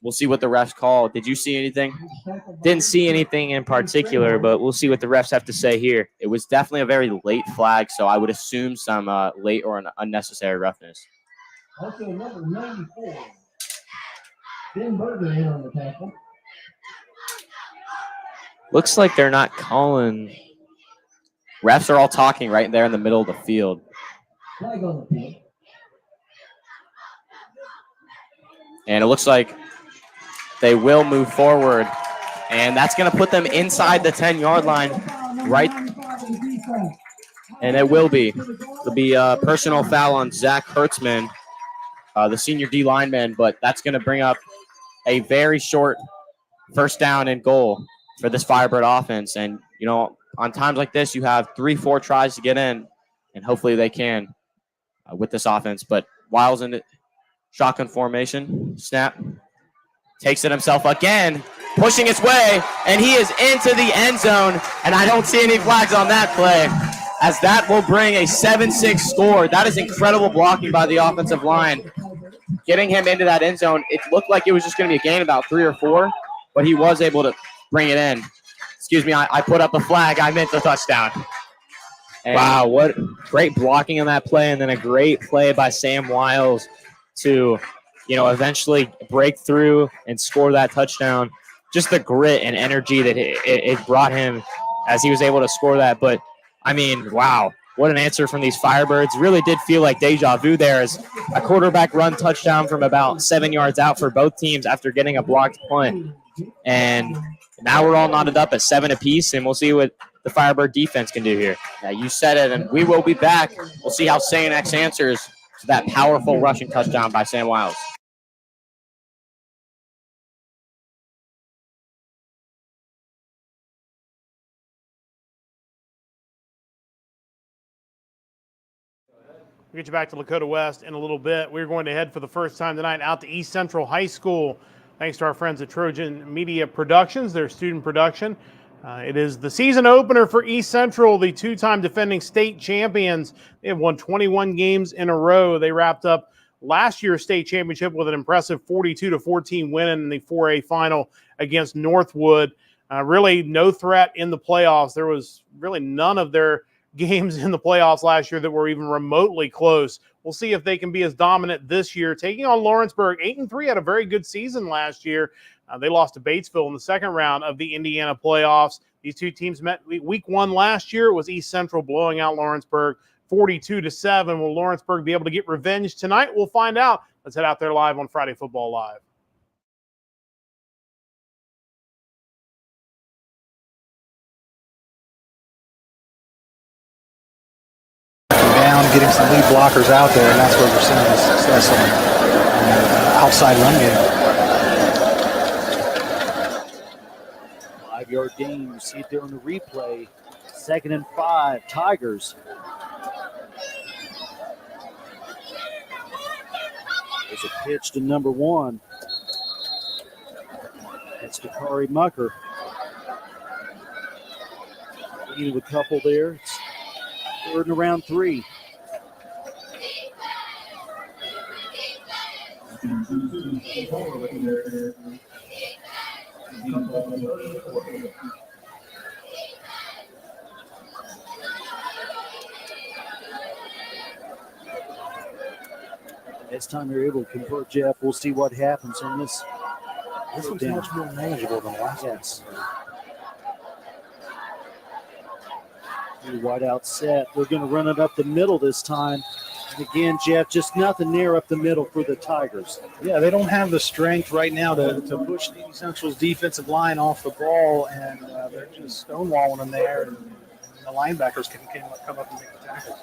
we'll see what the refs call. Did you see anything? Didn't see anything in particular, but we'll see what the refs have to say here. It was definitely a very late flag, so I would assume some late or an unnecessary roughness. Also, number 94, Ben Berger in on the tackle. Looks like they're not calling. Refs are all talking right there in the middle of the field. Flag on the field. And it looks like they will move forward, and that's going to put them inside the 10-yard line, right? And it will be. It'll be a personal foul on Zach Hertzman, the senior D lineman, but that's going to bring up a very short first down and goal for this Firebird offense. And, you know, on times like this, you have 3-4 tries to get in, and hopefully they can with this offense. But Wiles in it, shotgun formation, snap, takes it himself again, pushing his way, and he is into the end zone, and I don't see any flags on that play, as that will bring a 7-6 score. That is incredible blocking by the offensive line. Getting him into that end zone, it looked like it was just going to be a gain about 3 or 4, but he was able to bring it in. Excuse me, I put up a flag. I meant the touchdown. And wow, what great blocking on that play, and then a great play by Sam Wiles to, you know, eventually break through and score that touchdown. Just the grit and energy that it brought him as he was able to score that. But, I mean, wow, what an answer from these Firebirds. Really did feel like deja vu there, as a quarterback run touchdown from about 7 yards out for both teams after getting a blocked punt. And now we're all knotted up at 7 apiece, and we'll see what the Firebird defense can do here. Yeah, you said it, and we will be back. We'll see how St. X answers to that powerful rushing touchdown by Sam Wiles. We'll get you back to Lakota West in a little bit. We're going to head for the first time tonight out to East Central High School, thanks to our friends at Trojan Media Productions, their student production. It is the season opener for East Central, the 2-time defending state champions. They have won 21 games in a row. They wrapped up last year's state championship with an impressive 42-14 win in the 4A final against Northwood. Really no threat in the playoffs. There was really none of their games in the playoffs last year that were even remotely close. We'll see if they can be as dominant this year. Taking on Lawrenceburg, 8-3, had a very good season last year. They lost to Batesville in the second round of the Indiana playoffs. These two teams met week 1 last year. It was East Central blowing out Lawrenceburg 42-7. Will Lawrenceburg be able to get revenge tonight? We'll find out. Let's head out there live on Friday Football Live. getting some lead blockers out there, and that's where we're seeing the success on the outside run game. 5-yard gain. You see it there on the replay. 2nd and 5, Tigers. There's a pitch to number 1. That's Dakari Mucker. Gain of a couple there. It's 3rd and around 3. Next time you're able to convert, Jeff, we'll see what happens on this. This one's much more manageable than the last one. Yes. Wide out set. They're going to run it up the middle this time. And again, Jeff, just nothing there up the middle for the Tigers. Yeah, they don't have the strength right now to push the Central's defensive line off the ball, and they're just stonewalling them there, and the linebackers can come up and make the tackles.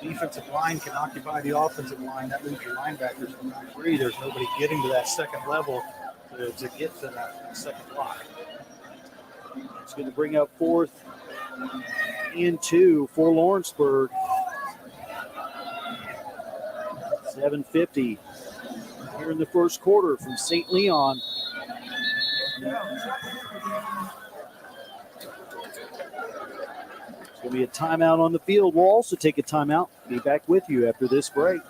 The defensive line can occupy the offensive line. That leaves your linebackers free. There's nobody getting to that second level to get to that second block. It's going to bring up 4th and 2 for Lawrenceburg. 7:50 here in the first quarter from St. Leon. It's going to be a timeout on the field. We'll also take a timeout. Be back with you after this break.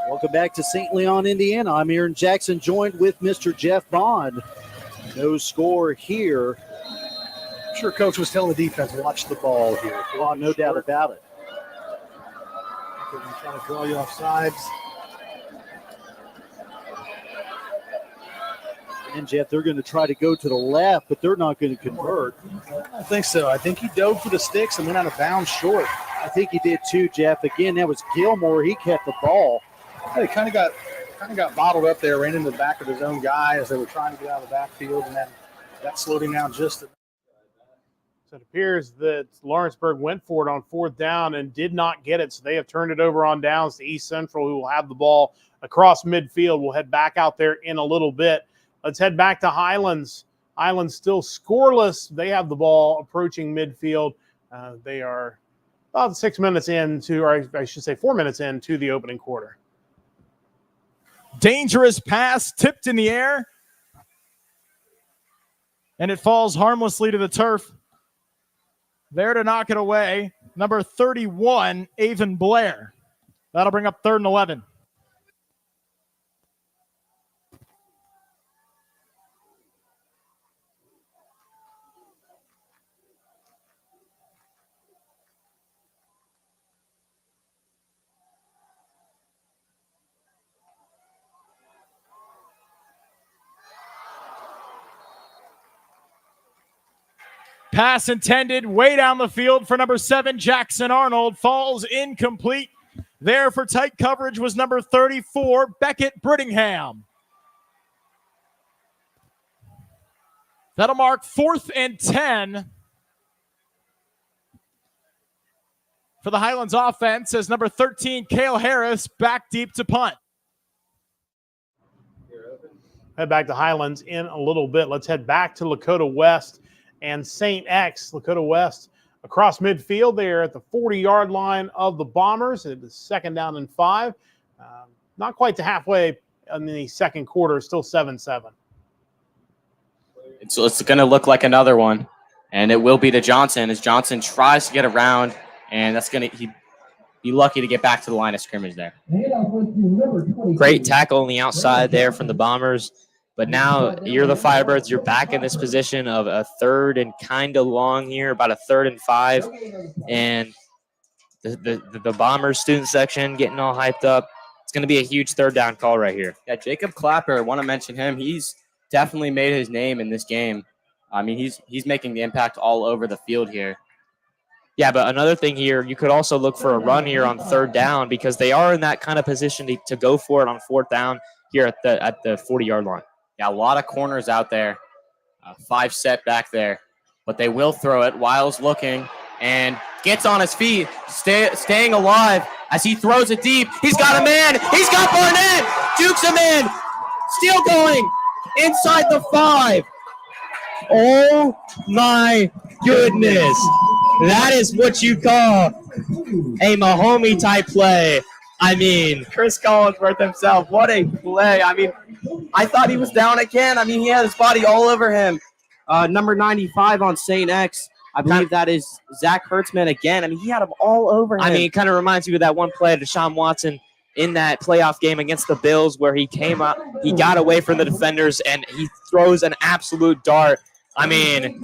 Welcome back to St. Leon, Indiana. I'm Aaron Jackson, joined with Mr. Jeff Bond. No score here. I'm sure Coach was telling the defense, watch the ball here. Oh, no doubt about it. They're trying to draw you off sides. And, Jeff, they're going to try to go to the left, but they're not going to convert. I don't think so. I think he dove for the sticks and went out of bounds short. I think he did too, Jeff. Again, that was Gilmore. He kept the ball. Yeah, he kind of got bottled up there, ran into the back of his own guy as they were trying to get out of the backfield, and then that slowed him down just a So it appears that Lawrenceburg went for it on 4th down and did not get it. So they have turned it over on downs to East Central, who will have the ball across midfield. We'll head back out there in a little bit. Let's head back to Highlands. Highlands still scoreless. They have the ball approaching midfield. They are about 6 minutes into, or I should say 4 minutes into the opening quarter. Dangerous pass tipped in the air. And it falls harmlessly to the turf. There to knock it away, number 31, Avon Blair. That'll bring up 3rd and 11. Pass intended way down the field for number 7, Jackson Arnold. Falls incomplete. There for tight coverage was number 34, Beckett Brittingham. That'll mark 4th and 10 for the Highlands offense as number 13, Cale Harris, back deep to punt. Head back to Highlands in a little bit. Let's head back to Lakota West and St. X. Lakota West across midfield there at the 40-yard line of the Bombers. It is 2nd down and 5. Not quite to halfway in the second quarter, still 7-7. It's going to look like another one, and it will be to Johnson as Johnson tries to get around, and that's going to he'd be lucky to get back to the line of scrimmage there. Great tackle on the outside there from the Bombers. But now you're the Firebirds. You're back in this position of a 3rd and kind of long here, about a 3rd and 5. And the Bombers student section getting all hyped up. It's going to be a huge 3rd down call right here. Yeah, Jacob Clapper, I want to mention him. He's definitely made his name in this game. I mean, he's making the impact all over the field here. Yeah, but another thing here, you could also look for a run here on 3rd down because they are in that kind of position to go for it on 4th down here at the 40-yard line. Yeah, a lot of corners out there. 5 set back there. But they will throw it. Wiles looking and gets on his feet, staying alive as he throws it deep. He's got a man. He's got Barnett. Jukes him in. Still going inside the 5. Oh, my goodness. That is what you call a Mahomie type play. I mean, Chris Collinsworth himself, what a play. I mean, I thought he was down again. I mean, he had his body all over him. Number 95 on St. X. I believe that is Zach Hertzman again. I mean, he had him all over him. I mean, it kind of reminds me of that one play to Deshaun Watson in that playoff game against the Bills where he came up, he got away from the defenders, and he throws an absolute dart. I mean,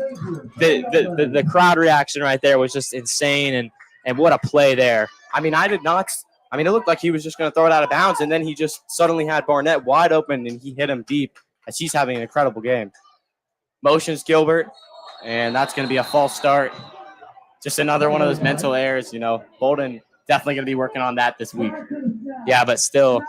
the crowd reaction right there was just insane, and what a play there. I mean, it looked like he was just going to throw it out of bounds, and then he just suddenly had Barnett wide open, and he hit him deep as he's having an incredible game. Motions Gilbert, and that's going to be a false start. Just another one of those mental errors, Bolden definitely going to be working on that this week. Yeah, but still,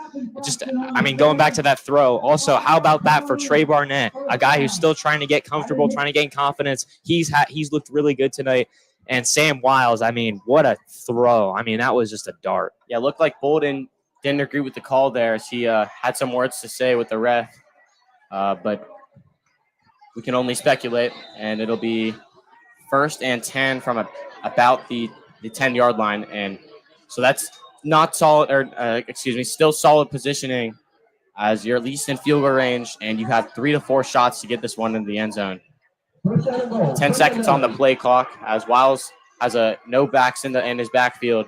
going back to that throw, also, how about that for Trey Barnett, a guy who's still trying to get comfortable, trying to gain confidence. He's looked really good tonight. And Sam Wiles, I mean, what a throw. I mean, that was just a dart. Yeah, it looked like Bolden didn't agree with the call there as he had some words to say with the ref. But we can only speculate, and it'll be 1st and 10 from about the 10-yard line. And so that's not solid, still solid positioning as you're at least in field goal range, and you have 3 to 4 shots to get this one into the end zone. 10 seconds on the play clock as Wiles has no backs in his backfield.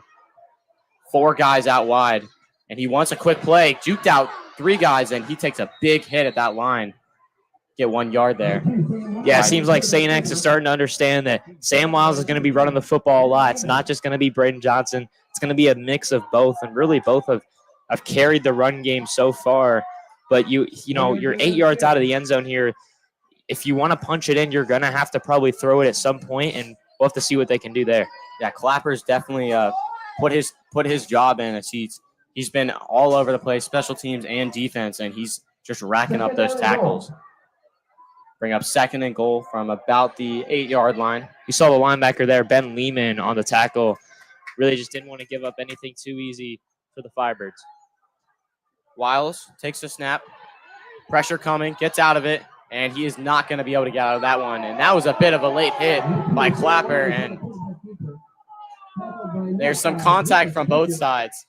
4 guys out wide, and he wants a quick play. Juked out 3 guys, and he takes a big hit at that line. Get 1 yard there. Yeah, it seems like St. X is starting to understand that Sam Wiles is going to be running the football a lot. It's not just going to be Braden Johnson. It's going to be a mix of both, and really both have carried the run game so far. But you're 8 yards out of the end zone here. If you want to punch it in, you're going to have to probably throw it at some point, and we'll have to see what they can do there. Yeah, Clapper's definitely put his job in as he's been all over the place, special teams and defense, and he's just racking up those tackles. Bring up 2nd and goal from about the 8-yard line. You saw the linebacker there, Ben Lehman, on the tackle. Really just didn't want to give up anything too easy for the Firebirds. Wiles takes the snap. Pressure coming, gets out of it, and he is not going to be able to get out of that one. And that was a bit of a late hit by Clapper, and there's some contact from both sides.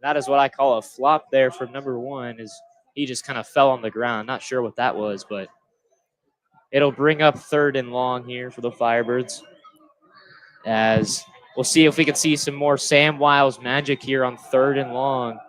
That is what I call a flop there from number 1, is he just kind of fell on the ground. Not sure what that was, but it'll bring up 3rd and long here for the Firebirds, as we'll see if we can see some more Sam Wiles magic here on 3rd and long.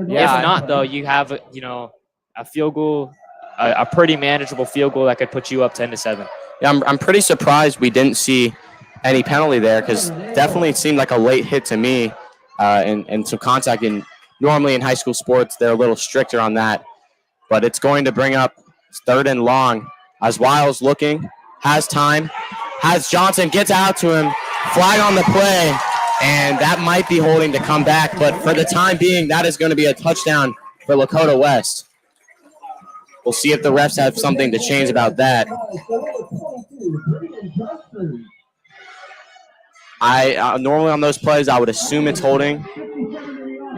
Yeah, if not, though, you have a field goal, a pretty manageable field goal that could put you up 10-7. Yeah, I'm pretty surprised we didn't see any penalty there, because definitely it seemed like a late hit to me, and some contact. And normally in high school sports they're a little stricter on that, but it's going to bring up 3rd and long as Wiles looking, has time, has Johnson, gets out to him, flag on the play, and that might be holding to come back. But for the time being, that is going to be a touchdown for Lakota West. We'll see if the refs have something to change about that. I normally on those plays, I would assume it's holding,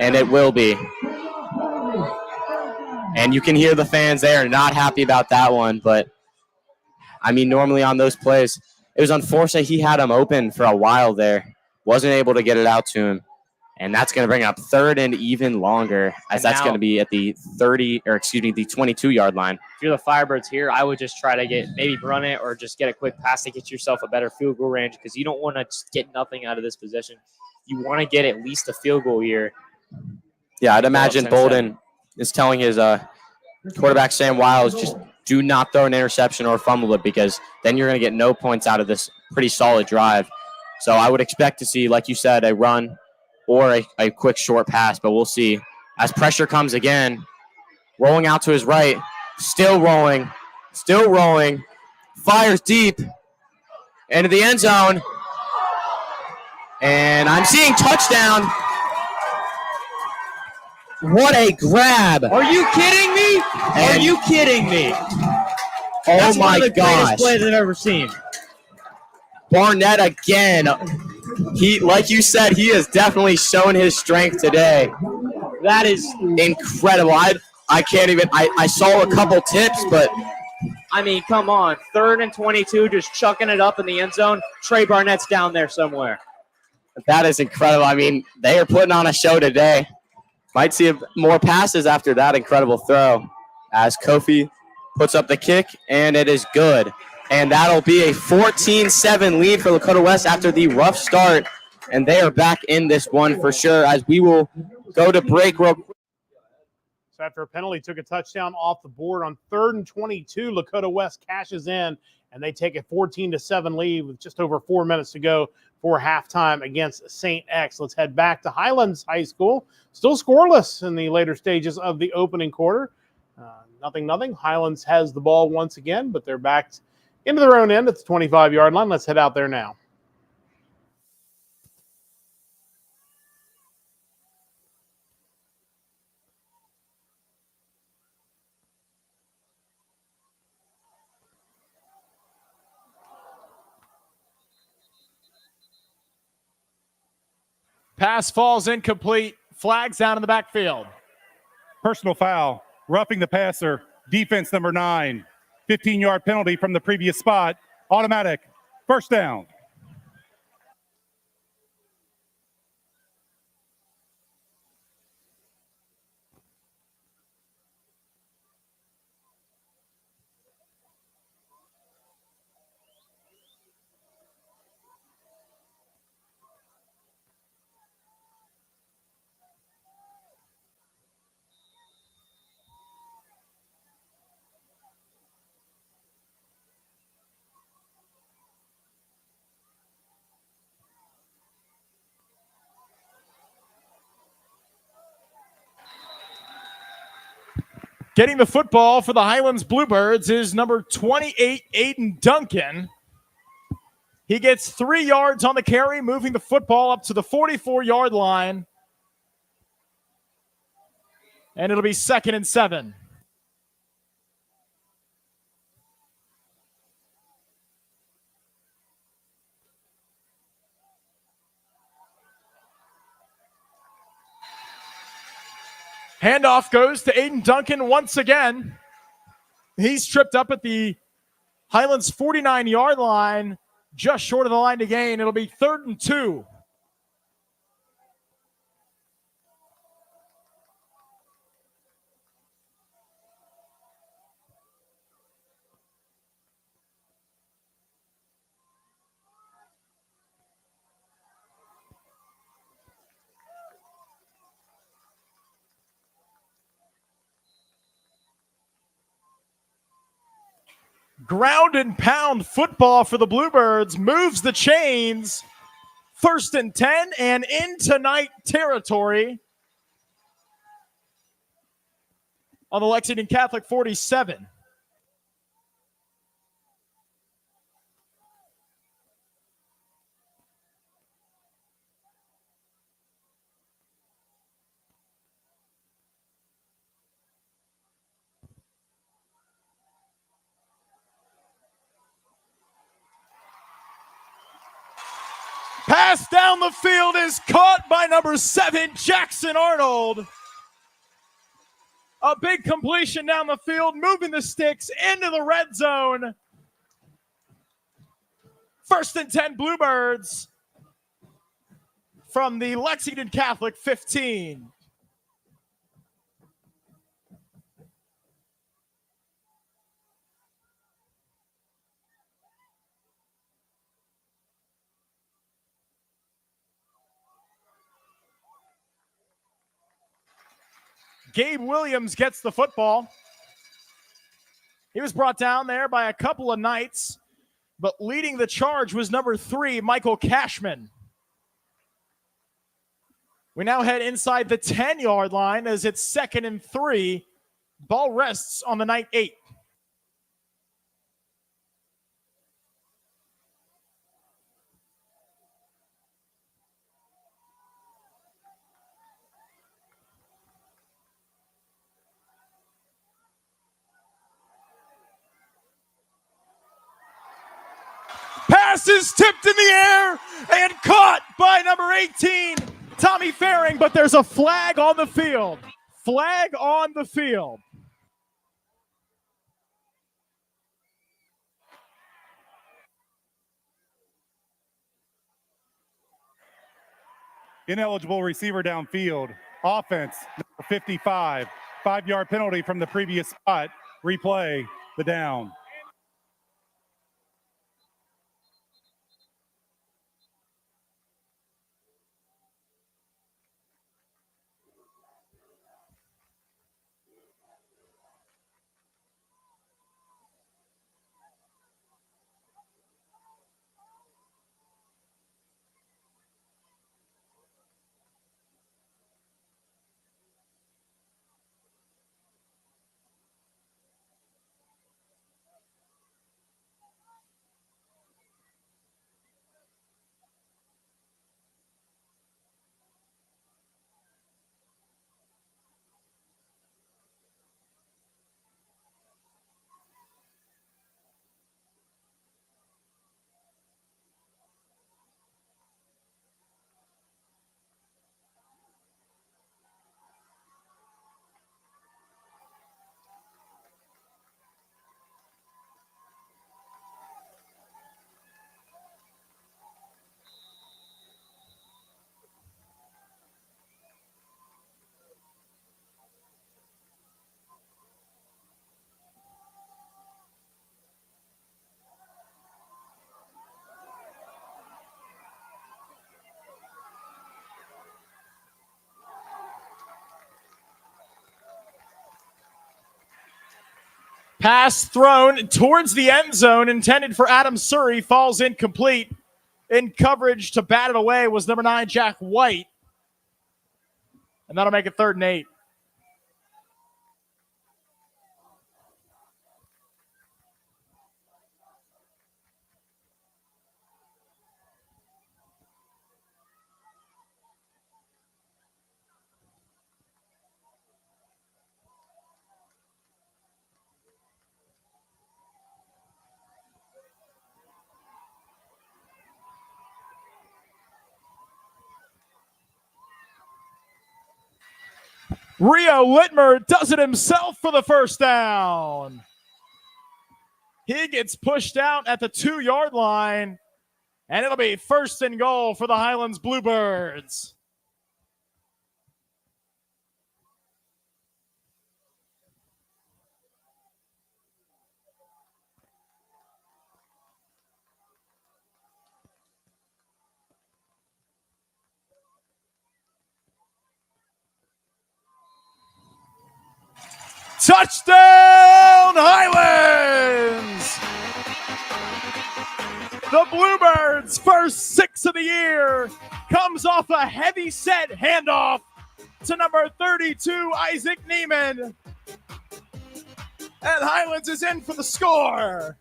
and it will be. And you can hear the fans there not happy about that one. But, I mean, normally on those plays, It was unfortunate he had him open for a while there. Wasn't able to get it out to him. And that's going to bring up third and even longer, as that's going to be at the the 22-yard line. If you're the Firebirds here, I would just try to maybe run it or just get a quick pass to get yourself a better field goal range, because you don't want to just get nothing out of this possession. You want to get at least a field goal here. Yeah, I'd imagine Bolden is telling his quarterback, Sam Wiles, just do not throw an interception or fumble it, because then you're going to get no points out of this pretty solid drive. So I would expect to see, like you said, a run or a quick short pass, but we'll see. As pressure comes again, rolling out to his right, still rolling, fires deep into the end zone, and I'm seeing touchdown. What a grab. Are you kidding me? Are you kidding me? Oh my gosh. Greatest plays I've ever seen. Barnett again. He, like you said, he has definitely shown his strength today. That is incredible. I can't even, I saw a couple tips, but I mean, come on. 3rd and 22, just chucking it up in the end zone. Trey Barnett's down there somewhere. that is incredible. I mean, they are putting on a show today. Might see more passes after that incredible throw as Kofi puts up the kick, and it is good. And that'll be a 14-7 lead for Lakota West after the rough start. And they are back in this one for sure, as we will go to break real quick. So after a penalty took a touchdown off the board on 3rd and 22, Lakota West cashes in, and they take a 14-7 lead with just over 4 minutes to go for halftime against St. X. Let's head back to Highlands High School. Still scoreless in the later stages of the opening quarter. Nothing. Highlands has the ball once again, but they're backed into their own end at the 25-yard line. Let's head out there now. Pass falls incomplete. Flags down in the backfield. Personal foul, roughing the passer, defense number 9. 15-yard penalty from the previous spot. Automatic. First down. Getting the football for the Highlands Bluebirds is number 28, Aiden Duncan. He gets 3 yards on the carry, moving the football up to the 44-yard line. And it'll be 2nd and 7. Handoff goes to Aiden Duncan once again. He's tripped up at the Highlands 49-yard line, just short of the line to gain. It'll be 3rd and 2. Ground and pound football for the Bluebirds, moves the chains. 1st and 10 and into night territory on the Lexington Catholic 47. Pass down the field is caught by number 7, Jackson Arnold. A big completion down the field, moving the sticks into the red zone. First and 10 Bluebirds from the Lexington Catholic 15. Gabe Williams gets the football. He was brought down there by a couple of Knights, but leading the charge was number 3, Michael Cashman. We now head inside the 10-yard line as it's 2nd and 3. Ball rests on the Knight 8. Pass is tipped in the air and caught by number 18, Tommy Faring, but there's a flag on the field. Flag on the field. Ineligible receiver downfield. Offense, number 55. 5-yard penalty from the previous spot. Replay the down. Pass thrown towards the end zone, intended for Adam Surrey, falls incomplete. In coverage to bat it away was number 9, Jack White. And that'll make it 3rd and 8. Rio Littmer does it himself for the first down. He gets pushed out at the 2-yard line, and it'll be 1st and goal for the Highlands Bluebirds. Touchdown, Highlands! The Bluebirds' first 6 of the year comes off a heavy-set handoff to number 32, Isaac Neiman. And Highlands is in for the score.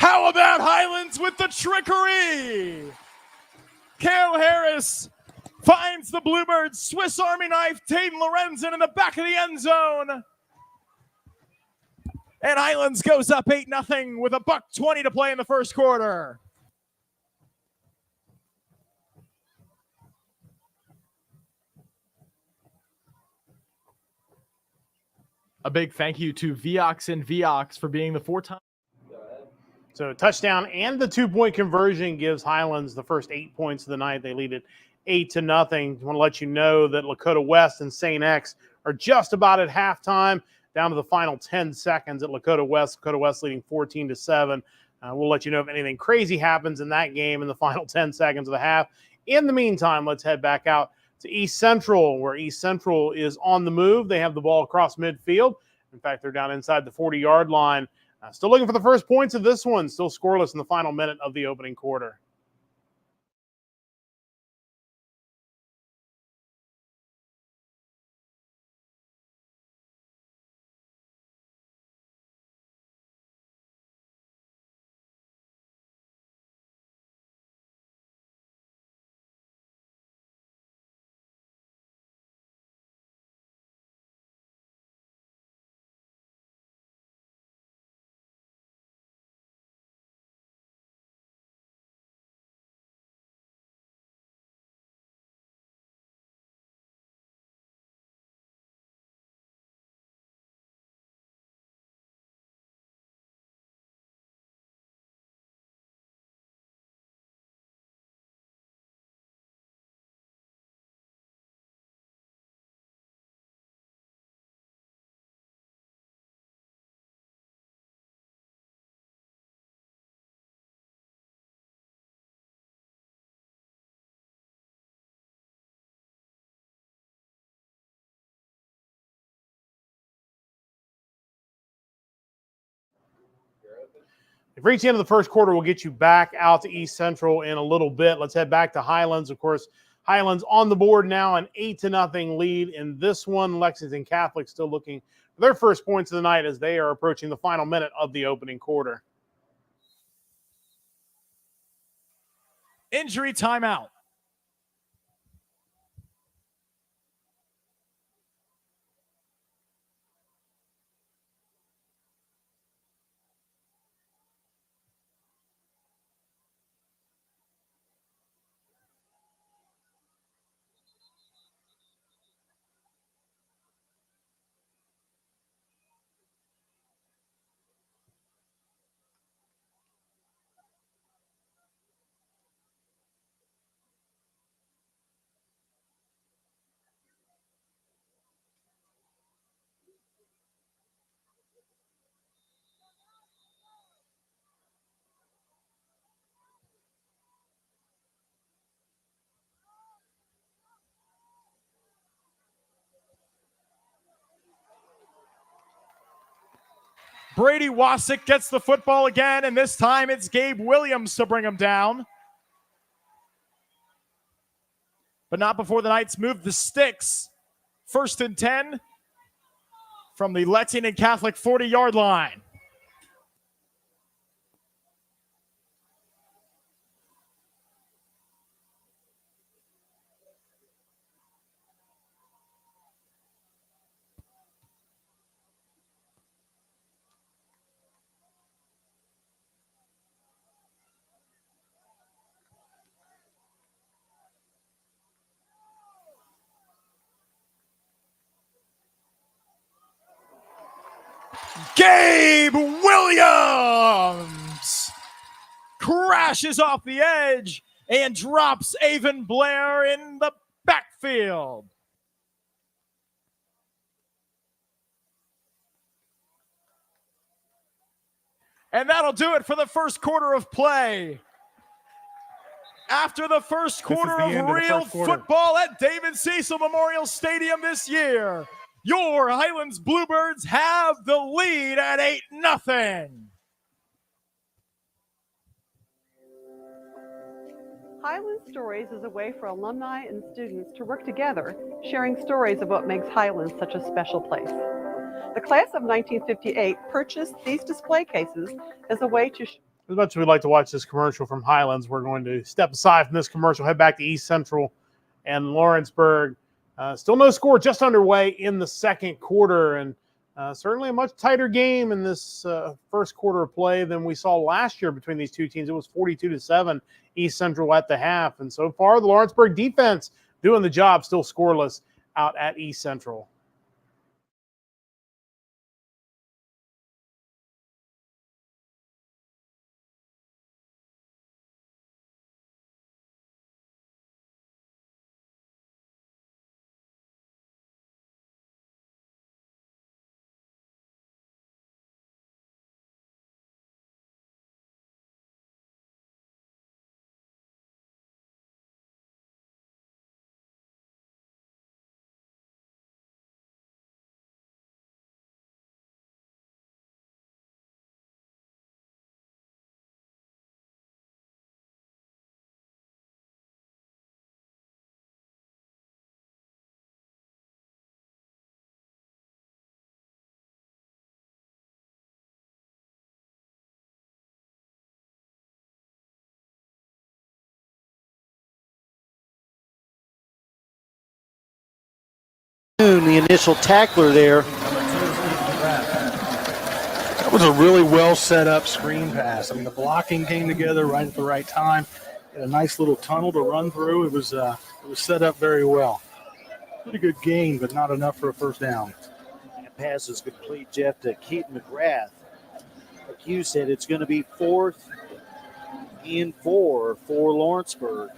How about Highlands with the trickery? Kale Harris finds the Bluebirds Swiss Army knife. Taden Lorenzen in the back of the end zone. And Highlands goes up 8-0 with $1:20 to play in the first quarter. A big thank you to Viox and Viox for being the 4-time. So touchdown and the 2-point conversion gives Highlands the first 8 points of the night. They lead it 8-0. I want to let you know that Lakota West and St. X are just about at halftime, down to the final 10 seconds at Lakota West. Lakota West leading 14-7. We'll let you know if anything crazy happens in that game in the final 10 seconds of the half. In the meantime, let's head back out to East Central, where East Central is on the move. They have the ball across midfield. In fact, they're down inside the 40-yard line. Still looking for the first points of this one. Still scoreless in the final minute of the opening quarter. If we reach the end of the first quarter, we'll get you back out to East Central in a little bit. Let's head back to Highlands. Of course, Highlands on the board now, an 8-0 lead in this one. Lexington Catholic still looking for their first points of the night as they are approaching the final minute of the opening quarter. Injury timeout. Brady Wasik gets the football again, and this time it's Gabe Williams to bring him down. But not before the Knights move the sticks. 1st and 10 from the Lexington Catholic 40-yard line. Gabe Williams crashes off the edge and drops Avon Blair in the backfield. And that'll do it for the first quarter of play. After the first quarter of real football at David Cecil Memorial Stadium this year, your Highlands Bluebirds have the lead at 8-0. Highland Stories is a way for alumni and students to work together, sharing stories of what makes Highlands such a special place. The class of 1958 purchased these display cases as a way to as much as we'd like to watch this commercial from Highlands, we're going to step aside from this commercial, head back to East Central and Lawrenceburg. Still no score, just underway in the second quarter, and certainly a much tighter game in this first quarter of play than we saw last year between these two teams. It was 42-7 East Central at the half, and so far the Lawrenceburg defense doing the job, still scoreless out at East Central. The initial tackler there. That was a really well set up screen pass. I mean, the blocking came together right at the right time. Had a nice little tunnel to run through. It was set up very well. Pretty good gain, but not enough for a first down. That pass is complete, Jeff, to Keaton McGrath. Like you said, it's going to be 4th and 4 for Lawrenceburg.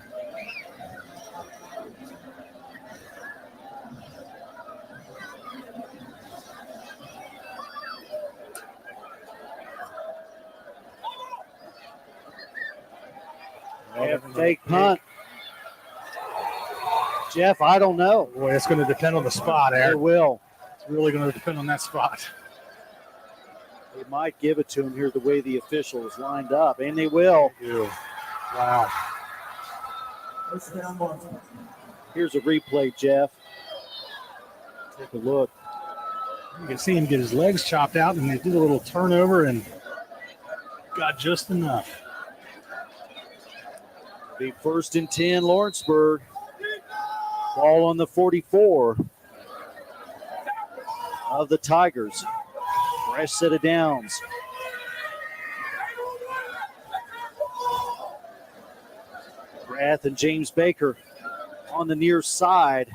Fake punt. Jeff, I don't know. Boy, it's going to depend on the spot, Aaron. It will. It's really going to depend on that spot. They might give it to him here the way the official is lined up, and they will. Wow. Here's a replay, Jeff. Take a look. You can see him get his legs chopped out, and they did a little turnover and got just enough. Be 1st and 10, Lawrenceburg. Ball on the 44 of the Tigers. Fresh set of downs. Grath and James Baker on the near side.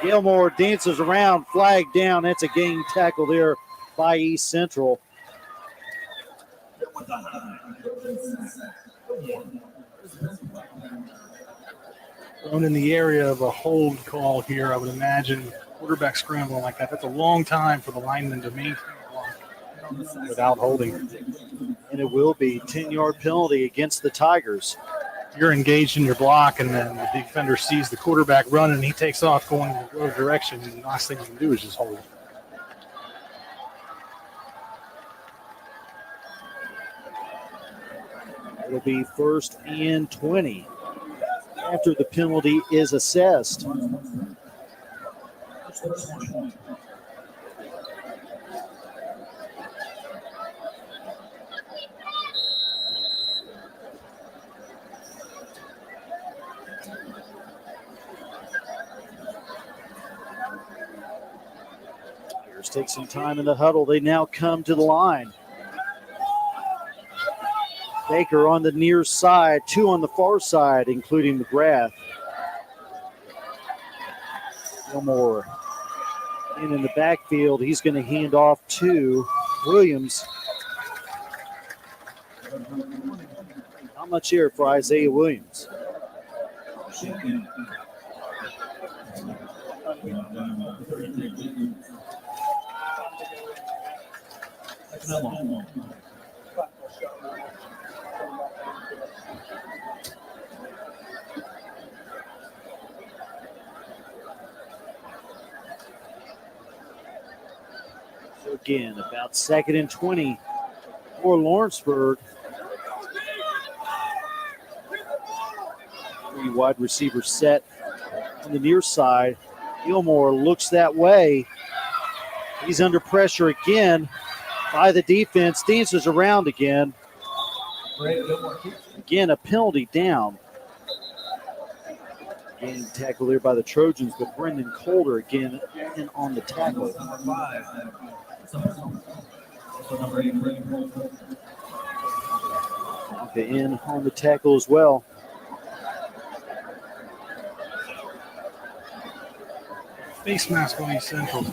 Gilmore dances around, flag down. That's a game tackle there by East Central. Thrown in the area of a hold call here, I would imagine. Quarterback scrambling like that. That's a long time for the lineman to maintain a block without holding. And it will be 10-yard penalty against the Tigers. You're engaged in your block, and then the defender sees the quarterback running, and he takes off going in the other direction, and the last thing you can do is just hold. It'll be 1st and 20 after the penalty is assessed. Tigers take some time in the huddle. They now come to the line. Baker on the near side, 2 on the far side, including McGrath. Gilmore in the backfield. He's going to hand off to Williams. Not much here for Isaiah Williams. Again, about 2nd and 20 for Lawrenceburg. 3 wide receivers set on the near side. Gilmore looks that way. He's under pressure again by the defense. Dances around again. Again, a penalty down. Getting tackled here by the Trojans, but Brendan Colder again in on the tackle. The in on the tackle as well. Face mask on East Central.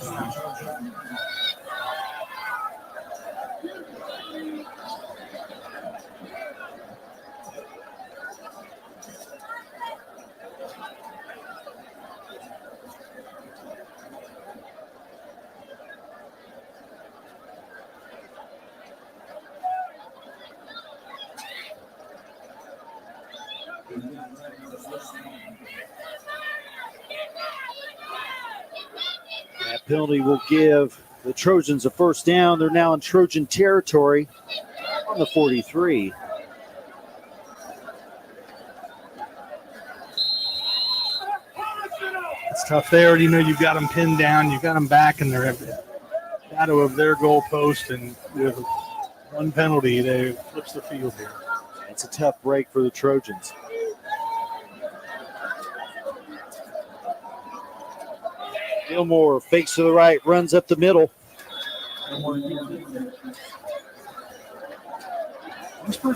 That penalty will give the Trojans a first down. They're now in Trojan territory on the 43. It's tough there. You know, you've got them pinned down. You've got them back in their shadow of their goal post, and with one penalty, they flips the field here. It's a tough break for the Trojans. Gilmore fakes to the right, runs up the middle. Lawrenceburg's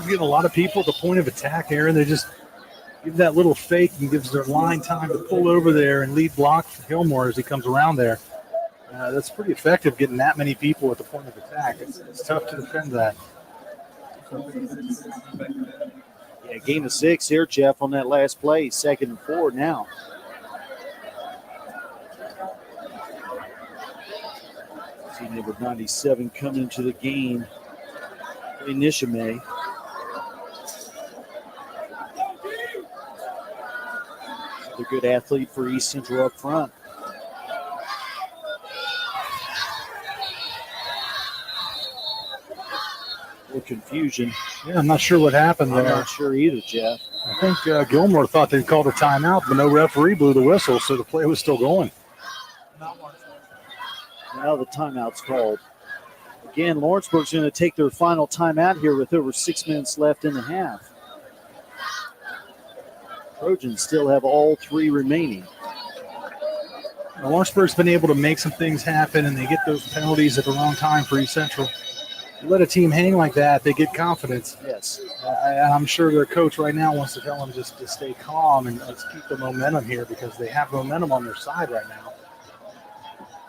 getting a lot of people at the point of attack, Aaron. They just give that little fake and gives their line time to pull over there and lead block for Gilmore as he comes around there. That's pretty effective, getting that many people at the point of attack. It's tough to defend that. Yeah, gain of 6 here, Jeff, on that last play. 2nd and 4 now. Team number 97 coming into the game. Nishime. Another good athlete for East Central up front. A little confusion. Yeah, I'm not sure what happened there. I'm not sure either, Jeff. I think Gilmore thought they'd called a timeout, but no referee blew the whistle, so the play was still going. Now the timeout's called. Again, Lawrenceburg's going to take their final timeout here with over 6 minutes left in the half. Trojans still have all 3 remaining. Now, Lawrenceburg's been able to make some things happen, and they get those penalties at the wrong time for East Central. You let a team hang like that, they get confidence. Yes. I'm sure their coach right now wants to tell them just to stay calm and let's keep the momentum here because they have momentum on their side right now.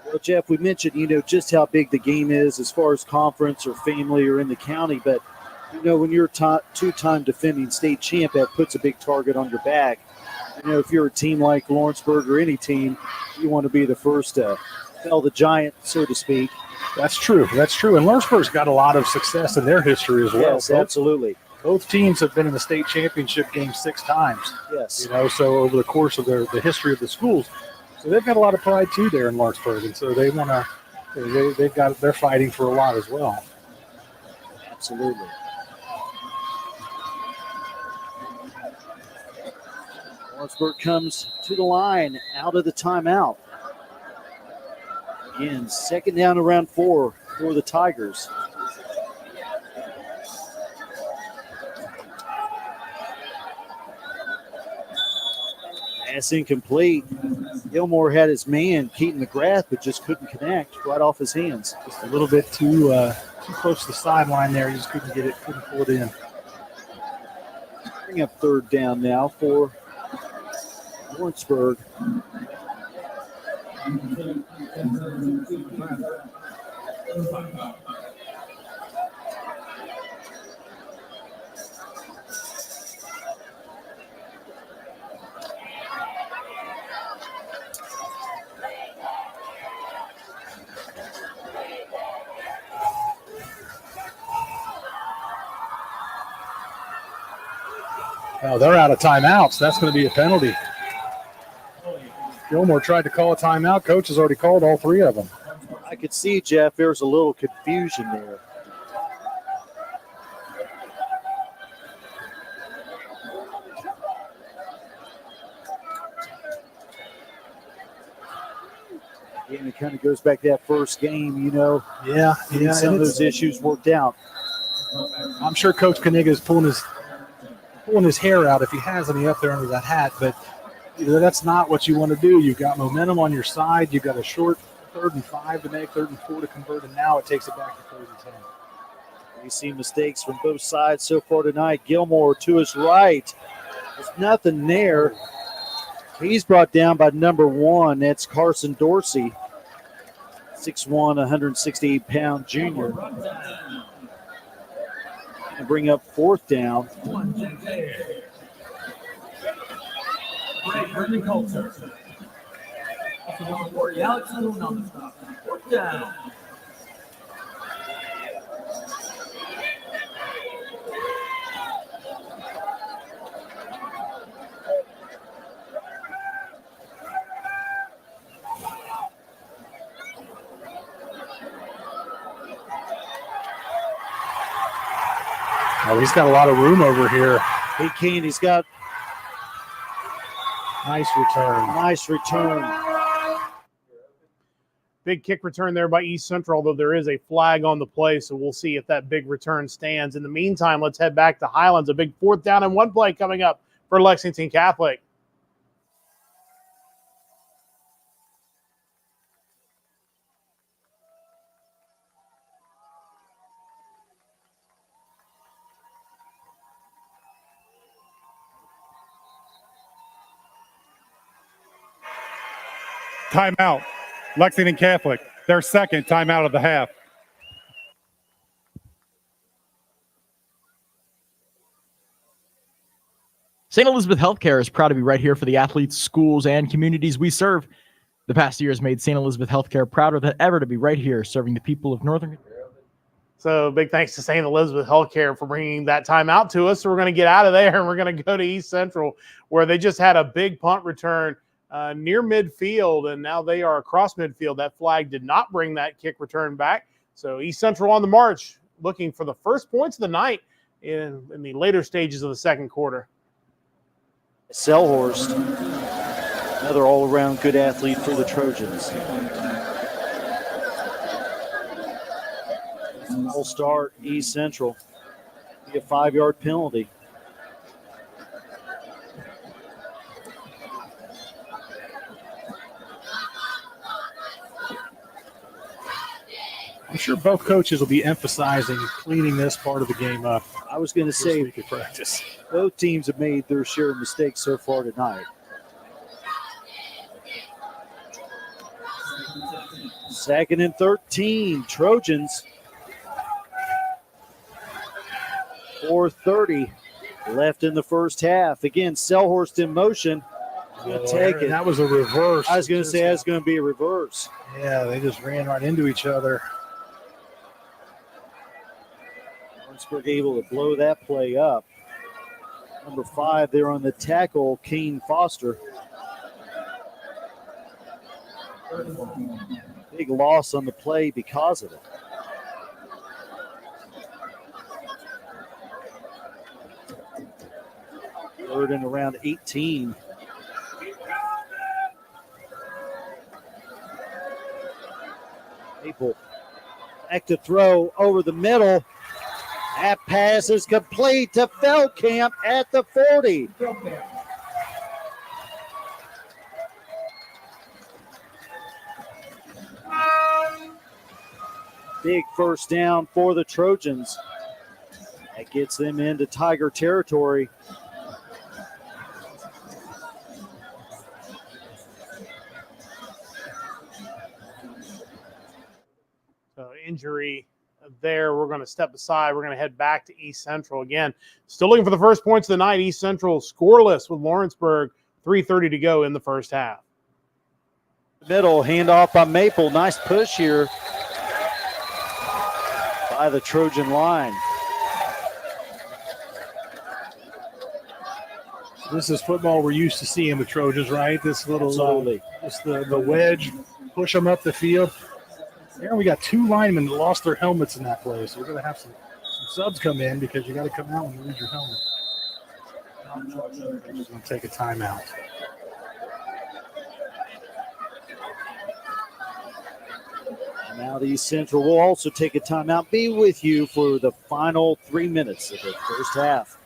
Well, Jeff, we mentioned, just how big the game is as far as conference or family or in the county. But, when you're two-time defending state champ, that puts a big target on your back. If you're a team like Lawrenceburg or any team, you want to be the first to fell the giant, so to speak. That's true. And Lawrenceburg's got a lot of success in their history as well. Yes, absolutely. Both teams have been in the state championship game 6 times. Yes. So over the course of the history of the schools. So they've got a lot of pride too there in Lawrenceburg, and so they want to. They're fighting for a lot as well. Absolutely. Lawrenceburg comes to the line out of the timeout. Again, 2nd down around 4 for the Tigers. Pass incomplete. Gilmore had his man, Keaton McGrath, but just couldn't connect right off his hands. Just a little bit too close to the sideline there. He just couldn't pull it in. Bring up 3rd down now for Lawrenceburg. Now they're out of timeouts. That's going to be a penalty. Gilmore tried to call a timeout. Coach has already called all 3 of them. I could see, Jeff, there's a little confusion there. And it kind of goes back to that first game, Yeah. some of those issues worked out. I'm sure Coach Kaniga is pulling his hair out if he has any up there under that hat, but that's not what you want to do. You've got momentum on your side. You've got a short 3rd and 5 to make, 3rd and 4 to convert, and now it takes it back to 3rd and 10. We see mistakes from both sides so far tonight. Gilmore to his right. There's nothing there. He's brought down by number 1. That's Carson Dorsey, 6'1", 168-pound junior. And bring up 4th down. Oh, he's got a lot of room over here. He can't. He's got Nice return. nice return. Big kick return there by East Central, although there is a flag on the play, so we'll see if that big return stands. In the meantime, let's head back to Highlands. A big 4th down and 1 play coming up for Lexington Catholic. Timeout. Lexington Catholic, their 2nd timeout of the half. St. Elizabeth Healthcare is proud to be right here for the athletes, schools, and communities we serve. The past year has made St. Elizabeth Healthcare prouder than ever to be right here serving the people of Northern. So big thanks to St. Elizabeth Healthcare for bringing that time out to us. So we're going to get out of there and we're going to go to East Central, where they just had a big punt return near midfield, and now they are across midfield. That flag did not bring that kick return back. So East Central on the march, looking for the first points of the night in the later stages of the 2nd quarter. Selhorst, another all-around good athlete for the Trojans. Full start, East Central. Be a 5-yard penalty. I'm sure both coaches will be emphasizing cleaning this part of the game up. I was going to This say, week of practice. both teams have made their share of mistakes so far tonight. 2nd and 13, Trojans. 4:30 left in the first half. Again, Selhorst in motion. Good take it. That was a reverse. I was going to say that's going to be a reverse. Yeah, they just ran right into each other. Lawrenceburg able to blow that play up. Number 5 there on the tackle, Kane Foster. Big loss on the play because of it. Third and around 18. Maple back to throw over the middle. That pass is complete to Feldkamp at the 40. Big first down for the Trojans. That gets them into Tiger territory. So injury there. We're going to step aside. We're going to head back to East Central again. Still looking for the first points of the night. East Central scoreless with Lawrenceburg. 3:30 to go in the first half. Middle handoff by Maple. Nice push here by the Trojan line. This is football we're used to seeing the Trojans, right? This little, just the wedge, push them up the field. There we got 2 linemen that lost their helmets in that play, so we're going to have some subs come in because you got to come out when you lose your helmet. We're just going to take a timeout. Now the East Central will also take a timeout. Be with you for the final 3 minutes of the first half.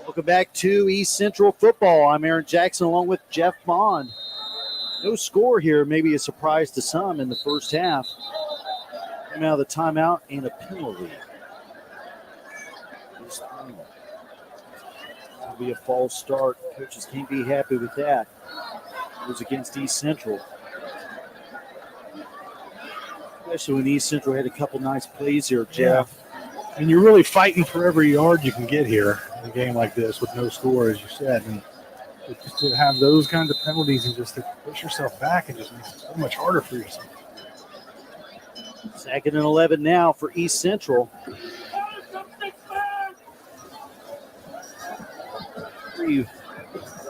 Welcome back to East Central football. I'm Aaron Jackson along with Jeff Bond. No score here, maybe a surprise to some in the first half. Came out of the timeout and a penalty. It'll be a false start. Coaches can't be happy with that. It was against East Central. Especially when East Central had a couple nice plays here, Jeff. And you're really fighting for every yard you can get here in a game like this with no score, as you said. And just to have those kinds of penalties and just to push yourself back, it just makes it so much harder for yourself. 2nd and 11 now for East Central. 3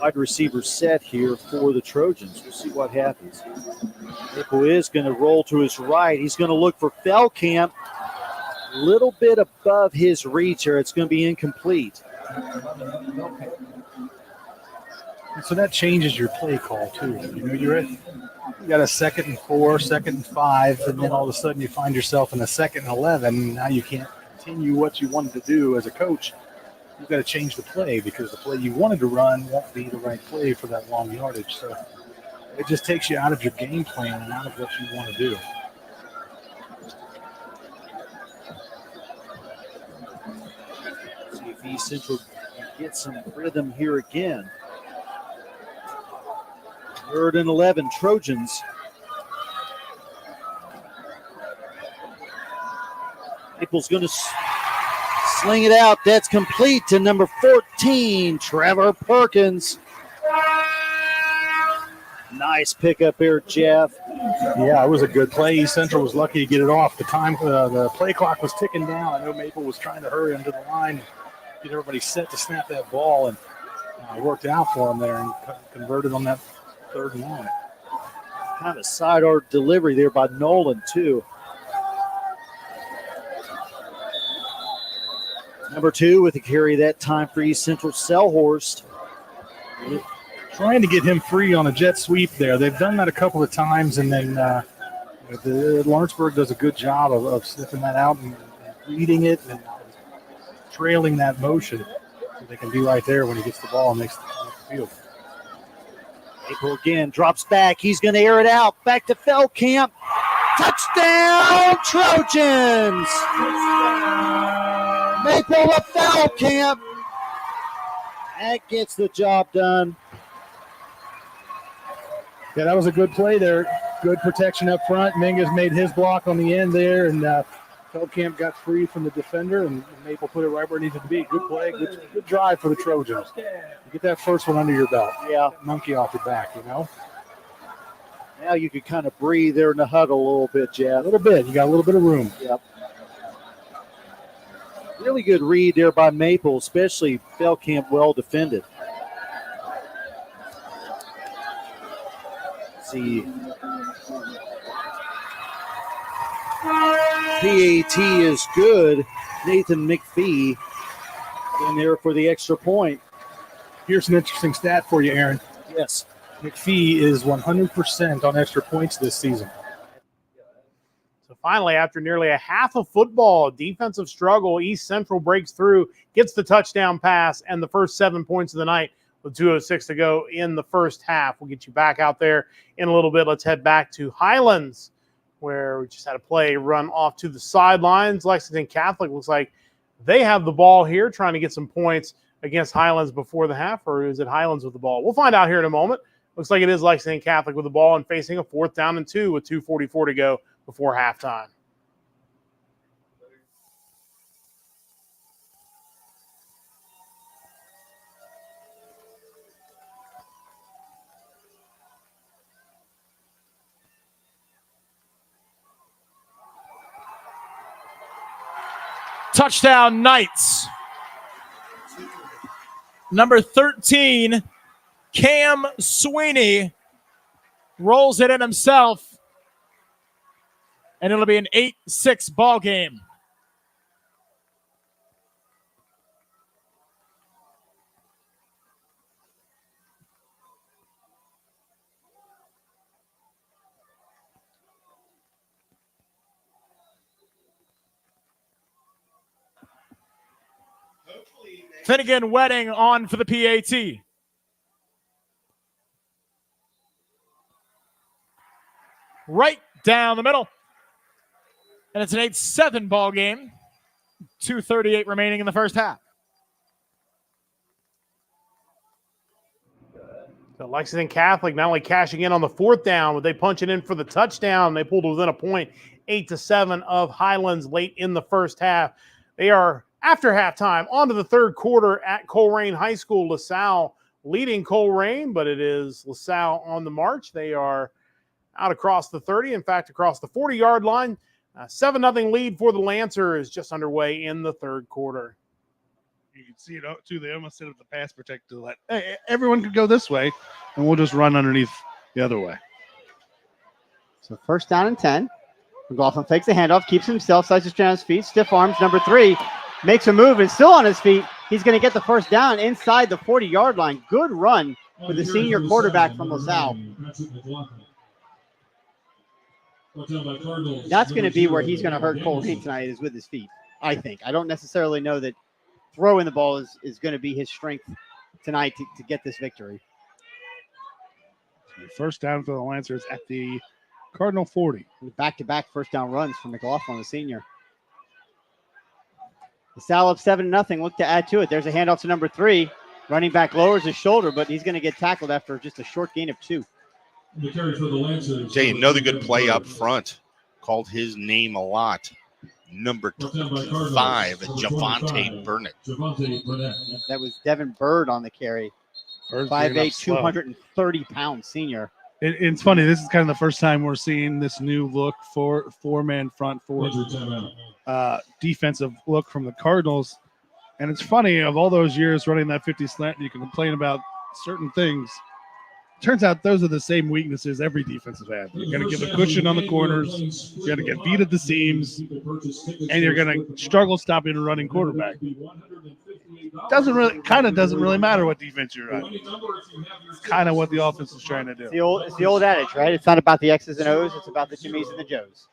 wide receivers set here for the Trojans. We'll see what happens. Maple is going to roll to his right. He's going to look for Feldkamp. A little bit above his reach here. It's going to be incomplete. And so that changes your play call, too. You know, you got a 2nd and 4, 2nd and 5, and then all of a sudden you find yourself in a 2nd and 11. Now you can't continue what you wanted to do as a coach. You've got to change the play because the play you wanted to run won't be the right play for that long yardage. So it just takes you out of your game plan and out of what you want to do. See if East Central can get some rhythm here again. 3rd and 11, Trojans. Maple's going to sling it out. That's complete to number 14, Trevor Perkins. Nice pickup here, Jeff. Yeah, it was a good play. East Central was lucky to get it off. The play clock was ticking down. I know Maple was trying to hurry under the line, get everybody set to snap that ball, and it worked out for them there and converted on that 3rd and 1. Kind of side arc delivery there by Nolan, too. Number 2 with a carry that time for East Central, Selhorst. Trying to get him free on a jet sweep there. They've done that a couple of times, and then Lawrenceburg does a good job of sniffing that out and reading it and trailing that motion so they can be right there when he gets the ball and makes the field. Maple again drops back. He's going to air it out. Back to Feldkamp. Touchdown, Trojans! Maple up Feldkamp. That gets the job done. Yeah, that was a good play there. Good protection up front. Mingus made his block on the end there, and Feldkamp got free from the defender, and Maple put it right where it needed to be. Good play, good drive for the Trojans. You get that first one under your belt. Yeah. Monkey off your back, you know? Now you can kind of breathe there in the huddle a little bit, Jeff. A little bit. You got a little bit of room. Yep. Really good read there by Maple, especially Feldkamp, well defended. Let's see. PAT is good. Nathan McPhee in there for the extra point. Here's an interesting stat for you, Aaron. Yes. McPhee is 100% on extra points this season. So finally, after nearly a half of football, defensive struggle, East Central breaks through, gets the touchdown pass, and the first 7 points of the night with 2:06 to go in the first half. We'll get you back out there in a little bit. Let's head back to Highlands, where we just had a play run off to the sidelines. Lexington Catholic looks like they have the ball here, trying to get some points against Highlands before the half, or is it Highlands with the ball? We'll find out here in a moment. Looks like it is Lexington Catholic with the ball and facing a 4th down and 2 with 2:44 to go before halftime. Touchdown Knights. Number 13, Cam Sweeney rolls it in himself, and it'll be an 8-6 ball game. Finnegan Wedding on for the PAT. Right down the middle. And it's an 8-7 ball game. 2:38 remaining in the first half. So Lexington Catholic not only cashing in on the 4th down, but they punch it in for the touchdown. They pulled within a point, 8-7 of Highlands late in the first half. They are, after halftime, on to the 3rd quarter at Colerain High School. LaSalle leading Colerain, but it is LaSalle on the march. They are out across the 30, in fact, across the 40-yard line. 7-0 lead for the Lancers just underway in the 3rd quarter. You can see it too. They almost set up the pass protector to let everyone could go this way, and we'll just run underneath the other way. So 1st down and 10. McLaughlin fakes the handoff, keeps himself, slices down his feet, stiff arms. Number 3 makes a move and still on his feet. He's going to get the 1st down inside the 40-yard line. Good run for the senior quarterback from LaSalle. That's going to be where he's going to hurt Colerain tonight, is with his feet, I think. I don't necessarily know that throwing the ball is going to be his strength tonight to get this victory. 1st down for the Lancers at the Cardinal 40. Back-to-back 1st down runs for McLaughlin, the senior. LaSalle up 7-0. Look to add to it. There's a handoff to number 3. Running back lowers his shoulder, but he's going to get tackled after just a short gain of 2. Jay, another good play up front. Called his name a lot. Number 25, Javante Burnett. That was Devin Bird on the carry. 5'8", 230 pound senior. It's funny. This is kind of the first time we're seeing this new look for 4-man front four defensive look from the Cardinals. And it's funny, of all those years running that 50 slant, you can complain about certain things. Turns out those are the same weaknesses every defense has had. You're going to give a cushion on the corners. You're going to get beat at the seams, and you're going to struggle stopping a running quarterback. Doesn't really matter what defense you're on. It's kind of what the offense is trying to do. It's the old adage, right? It's not about the X's and O's. It's about the Jimmys and the Joes.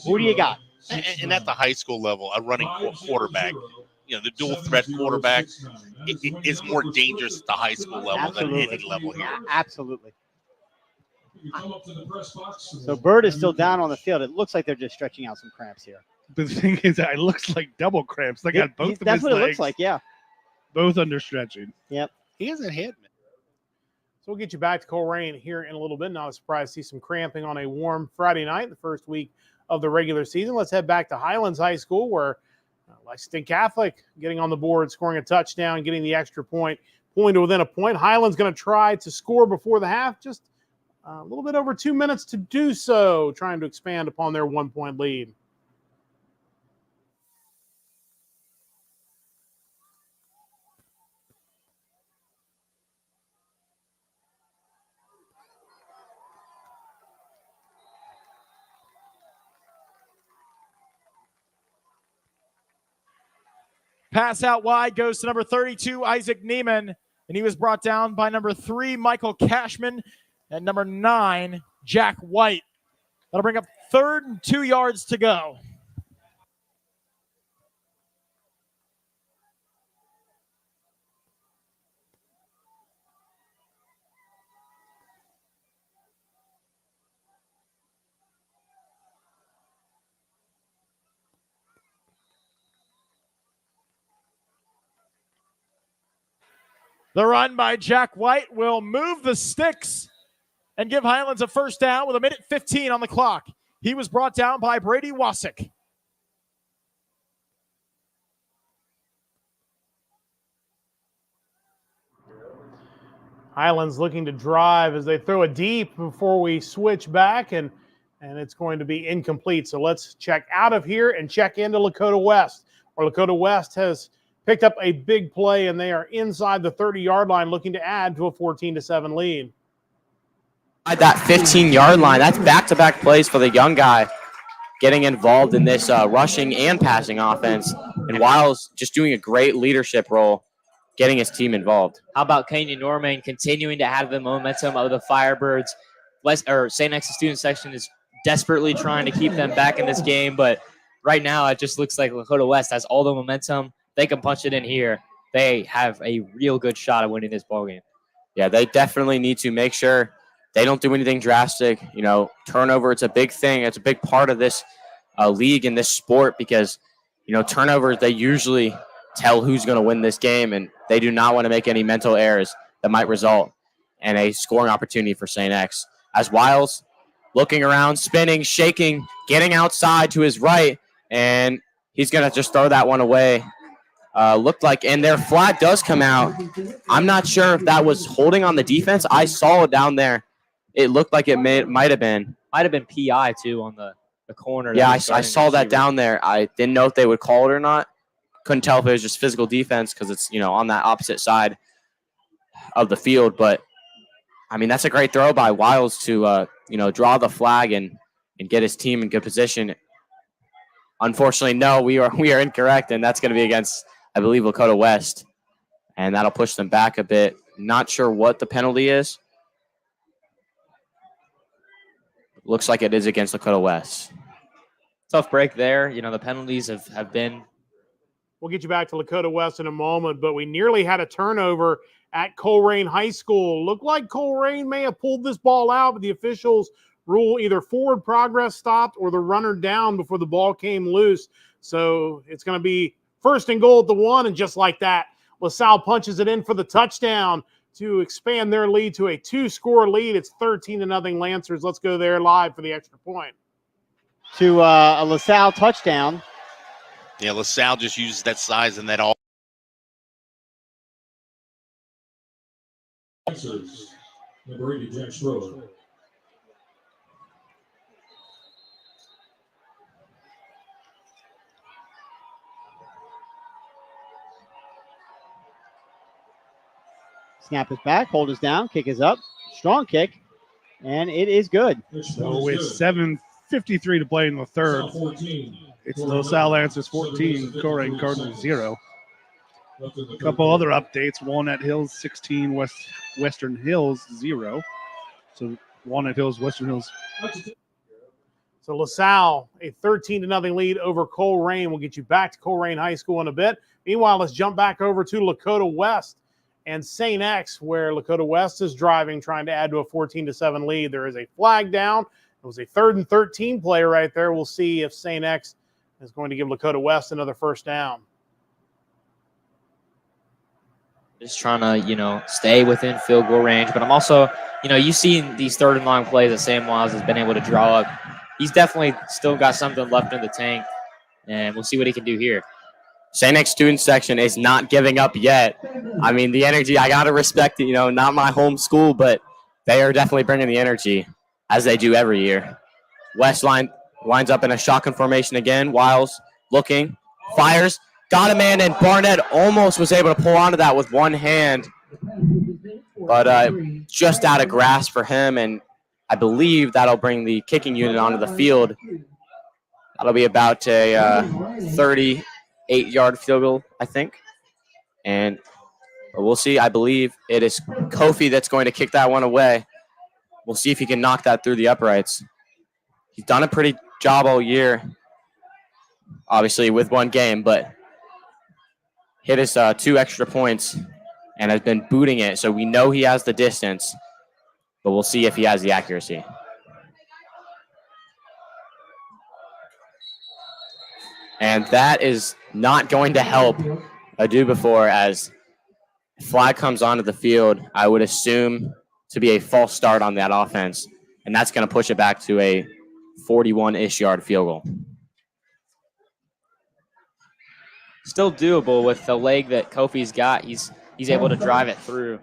Who do you got? And at the high school level, a running quarterback, the dual threat quarterback is more dangerous at the high school level than any level here. Yeah, absolutely. So Bird is still down on the field. It looks like they're just stretching out some cramps here. The thing is, it looks like double cramps. They got both of his legs. That's what it looks like, yeah. Both under stretching. Yep. He hasn't hit me. So we'll get you back to Colerain here in a little bit. Not surprised to see some cramping on a warm Friday night, the first week of the regular season. Let's head back to Highlands High School, where Lexington Catholic getting on the board, scoring a touchdown, getting the extra point, pulling to within a point. Highlands going to try to score before the half, just a little bit over 2 minutes to do so, trying to expand upon their 1-point lead. Pass out wide goes to number 32, Isaac Neiman, and he was brought down by number 3, Michael Cashman, and number 9, Jack White. That'll bring up 3rd and 2 yards to go. The run by Jack White will move the sticks and give Highlands a first down with 1:15 on the clock. He was brought down by Brady Wasick. Highlands looking to drive as they throw it deep before we switch back, and it's going to be incomplete. So let's check out of here and check into Lakota West, where Lakota West has picked up a big play, and they are inside the 30-yard line looking to add to a 14-7 lead. At that 15-yard line, that's back-to-back plays for the young guy getting involved in this rushing and passing offense, and Wiles just doing a great leadership role, getting his team involved. How about Kenyon Norman continuing to have the momentum of the Firebirds? St. X's student section is desperately trying to keep them back in this game, but right now it just looks like Lakota West has all the momentum. They can punch it in here. They have a real good shot at winning this ballgame. Yeah, they definitely need to make sure they don't do anything drastic. You know, turnover, it's a big thing. It's a big part of this league and this sport because, you know, turnovers, they usually tell who's going to win this game, and they do not want to make any mental errors that might result in a scoring opportunity for St. X. As Wiles looking around, spinning, shaking, getting outside to his right, and he's going to just throw that one away. Looked like, and their flag does come out. I'm not sure if that was holding on the defense. I saw it down there. It looked like it might have been. Might have been PI, too, on the corner. Yeah, I saw that down there. I didn't know if they would call it or not. Couldn't tell if it was just physical defense because it's, you know, on that opposite side of the field. But, I mean, that's a great throw by Wiles to, you know, draw the flag and get his team in good position. Unfortunately, no, we are incorrect, and that's going to be against, I believe, Lakota West. And that'll push them back a bit. Not sure what the penalty is. Looks like it is against Lakota West. Tough break there. You know, the penalties have been. We'll get you back to Lakota West in a moment, but we nearly had a turnover at Colerain High School. Looked like Colerain may have pulled this ball out, but the officials rule either forward progress stopped or the runner down before the ball came loose. So it's going to be first and goal at the 1, and just like that, LaSalle punches it in for the touchdown to expand their lead to a 2-score lead. It's 13-0 Lancers. Let's go there live for the extra point. To a LaSalle touchdown. Yeah, LaSalle just uses that size and that all. Number 80, Jack Schroeder. Snap is back, hold is down, kick is up. Strong kick, and it is good. So with 7:53 to play in the third, it's LaSalle Lancers 14, Colerain Cardinals 0. A couple other updates. Walnut Hills 16, Western Hills 0. So Walnut Hills, Western Hills. So LaSalle, a 13-0 lead over Colerain. We'll get you back to Colerain High School in a bit. Meanwhile, let's jump back over to Lakota West and St. X, where Lakota West is driving, trying to add to a 14-7 lead. There is a flag down. It was a 3rd and 13 play right there. We'll see if St. X is going to give Lakota West another first down. Just trying to, you know, stay within field goal range. But I'm also, you know, you've seen these 3rd and long plays that Sam Wiles has been able to draw up. He's definitely still got something left in the tank, and we'll see what he can do here. St. X student section is not giving up yet. I mean, the energy, I got to respect it, you know, not my home school, but they are definitely bringing the energy as they do every year. West lines up in a shotgun formation again. Wiles looking, fires, got a man, and Barnett almost was able to pull onto that with one hand, but just out of grasp for him, and I believe that'll bring the kicking unit onto the field. That'll be about a 38-yard field goal, I think. And we'll see. I believe it is Kofi that's going to kick that one away. We'll see if he can knock that through the uprights. He's done a pretty job all year, obviously with one game, but hit his 2 extra points and has been booting it. So we know he has the distance, but we'll see if he has the accuracy. And that is not going to help Adu before, as Flag comes onto the field, I would assume to be a false start on that offense, and that's going to push it back to a 41-ish yard field goal. Still doable with the leg that Kofi's got. He's able to drive it through.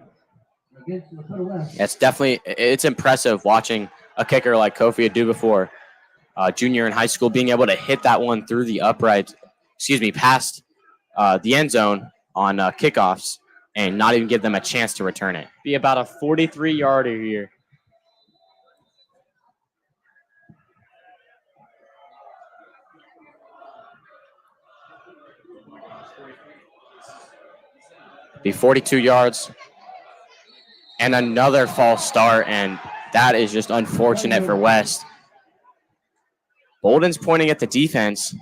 It's impressive watching a kicker like Kofi Adubafor, junior in high school, being able to hit that one through the past the end zone on kickoffs and not even give them a chance to return it. Be about a 43-yarder here. Be 42 yards and another false start, and that is just unfortunate for West. Bolden's pointing at the defense.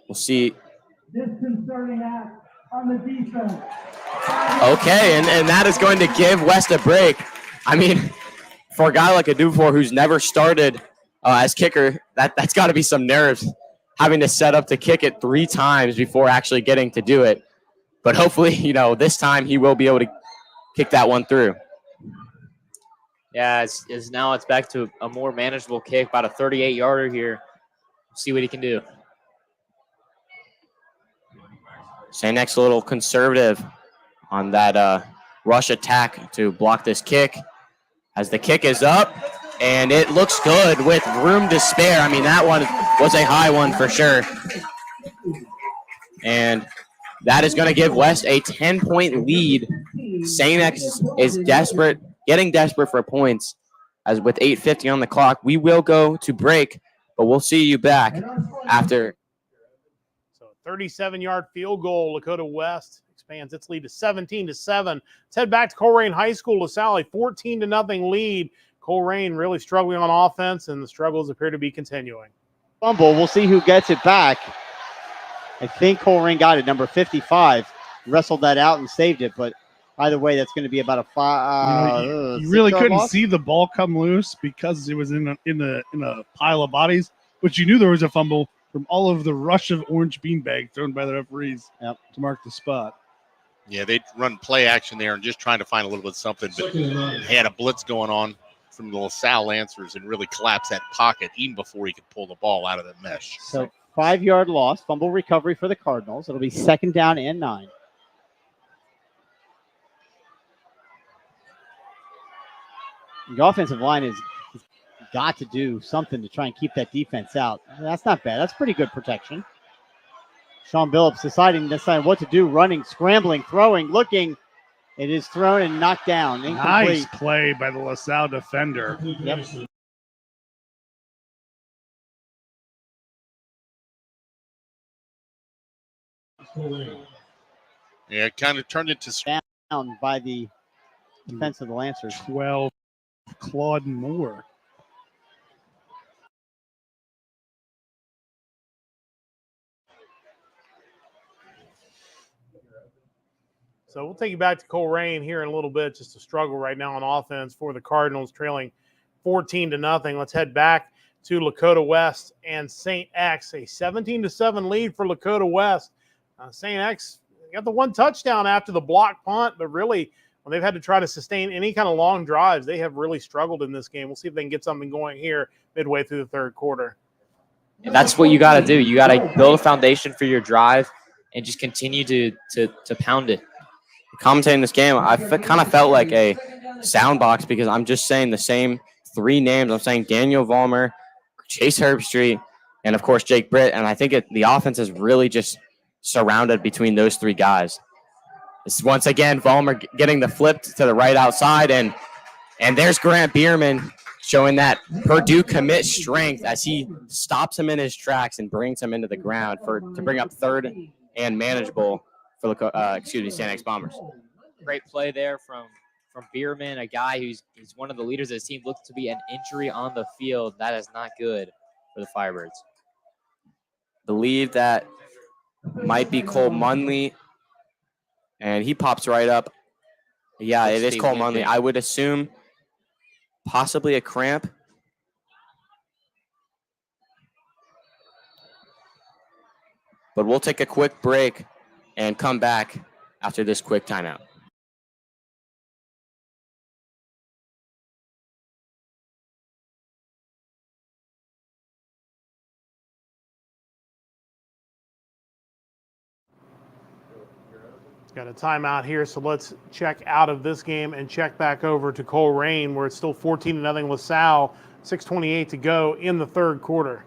We'll see. Disconcerting act on the defense. Okay, and that is going to give West a break. I mean, for a guy like Adubafor who's never started as kicker, that's got to be some nerves, having to set up to kick it 3 times before actually getting to do it. But hopefully, this time he will be able to kick that one through. Yeah, now it's back to a more manageable kick, about a 38-yarder here. See what he can do. St. X a little conservative on that rush attack to block this kick. As the kick is up, and it looks good with room to spare. I mean, that one was a high one for sure. And that is going to give West a 10-point lead. St. X is desperate, getting desperate for points. As with 8:50 on the clock, we will go to break, but we'll see you back after. So 37-yard field goal. Lakota West expands its lead to 17-7. Let's head back to Colerain High School. LaSalle, 14-0 lead. Colerain really struggling on offense, and the struggles appear to be continuing. Fumble. We'll see who gets it back. I think Colerain got it, number 55. Wrestled that out and saved it, but either way, that's going to be about a 5. You really couldn't loss. see the ball come loose because it was in a pile of bodies, but you knew there was a fumble from all of the rush of orange beanbag thrown by the referees to mark the spot. Yeah, they run play action there and just trying to find a little bit of something, but they had a blitz going on from the LaSalle Lancers and really collapsed that pocket even before he could pull the ball out of the mesh. So 5-yard loss, fumble recovery for the Cardinals. It'll be 2nd down and 9. The offensive line has got to do something to try and keep that defense out. That's not bad. That's pretty good protection. Sean Billups deciding what to do, running, scrambling, throwing, looking. It is thrown and knocked down. Incomplete. Nice play by the LaSalle defender. Yep. Yeah, it kind of turned into down by the defense of the Lancers. 12, Claude Moore. So we'll take you back to Colerain here in a little bit. Just a struggle right now on offense for the Cardinals, trailing 14-0. Let's head back to Lakota West and St. X, a 17-7 lead for Lakota West. St. X got the 1 touchdown after the block punt, but really when they've had to try to sustain any kind of long drives, they have really struggled in this game. We'll see if they can get something going here midway through the 3rd quarter. And that's what you got to do. You got to build a foundation for your drive and just continue to pound it. Commentating this game, I kind of felt like a sound box because I'm just saying the same 3 names. I'm saying Daniel Vollmer, Chase Herbstreit, and of course Jake Britt. And I think the offense is really just surrounded between those 3 guys. This once again, Vollmer getting the flip to the right outside, and there's Grant Bierman showing that Purdue commit strength as he stops him in his tracks and brings him into the ground to bring up 3rd and manageable for the St. X Bombers. Great play there from Bierman, a guy he's one of the leaders of his team. Looks to be an injury on the field. That is not good for the Firebirds. Believe that might be Cole Munley, and he pops right up. Yeah, it is Cole Munley. I would assume possibly a cramp. But we'll take a quick break and come back after this quick timeout. Got a timeout here, so let's check out of this game and check back over to Coleraine, where it's still 14-0 LaSalle, 6:28 to go in the third quarter.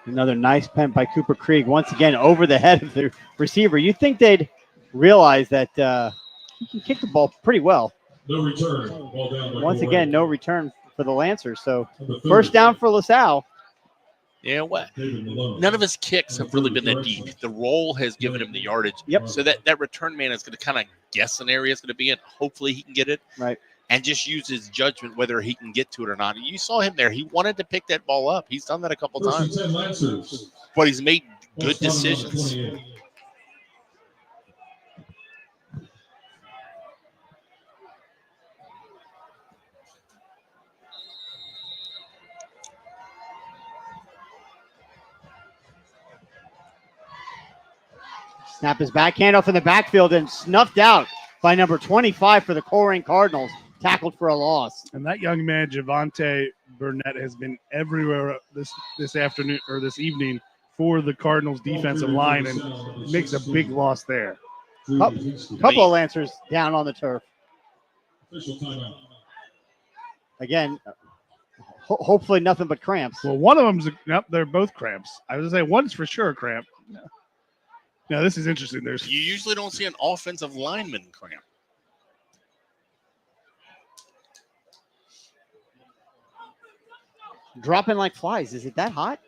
Another nice punt by Cooper Krieg, once again over the head of the receiver. You'd think they'd realize that he can kick the ball pretty well. No return. Ball down by Once Coleraine. again, no return for the Lancers. So first down for LaSalle. Yeah, what? None of his kicks have really been that deep. The roll has given him the yardage. Yep. So that return man is going to kind of guess an area it's going to be in. Hopefully he can get it. Right. And just use his judgment whether he can get to it or not. You saw him there. He wanted to pick that ball up. He's done that a couple times. But he's made good decisions. Snap his back handoff in the backfield and snuffed out by number 25 for the Coleraine Cardinals. Tackled for a loss. And that young man, Javante Burnett, has been everywhere this afternoon or this evening for the Cardinals defensive line and makes a big loss there. Couple of Lancers down on the turf. Again, hopefully nothing but cramps. Well, one of them's nope, they're both cramps. I was gonna say one's for sure a cramp. Now this is interesting. You usually don't see an offensive lineman cramp. Dropping like flies. Is it that hot?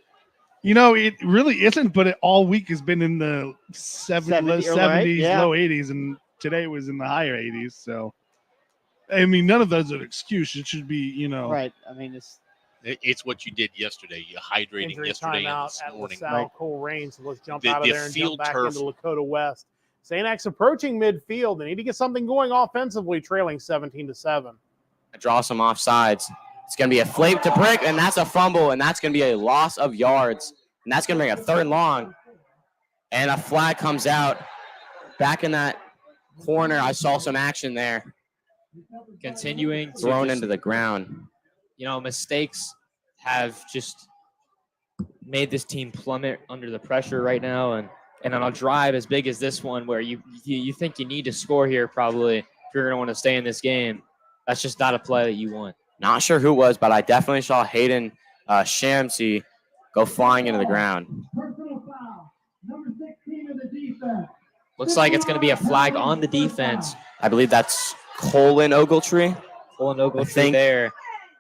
You know, it really isn't, but it all week has been in the 70s, low 80s, and today it was in the higher 80s. So, I mean, none of those are an excuse. It should be, you know. Right. I mean, it's what you did yesterday. You hydrating Injury yesterday and timeout this at morning. LaSalle Coleraine. So let's jump The- out of the there and field jump back turf. into Lakota West. St. X approaching midfield. They need to get something going offensively, trailing 17-7. Draw some offsides. It's going to be a flake to brick, and that's a fumble, and that's going to be a loss of yards. And that's going to bring a third and long. And a flag comes out. Back in that corner, I saw some action there. Continuing to Thrown just, into the ground. you know, mistakes have just made this team plummet under the pressure right now. And on a drive as big as this one, where you think you need to score here probably if you're going to want to stay in this game, that's just not a play that you want. Not sure who it was, but I definitely saw Hayden Shamsi go flying into the ground. Looks like it's going to be a flag on the defense. I believe that's Colin Ogletree. Colin Ogletree there.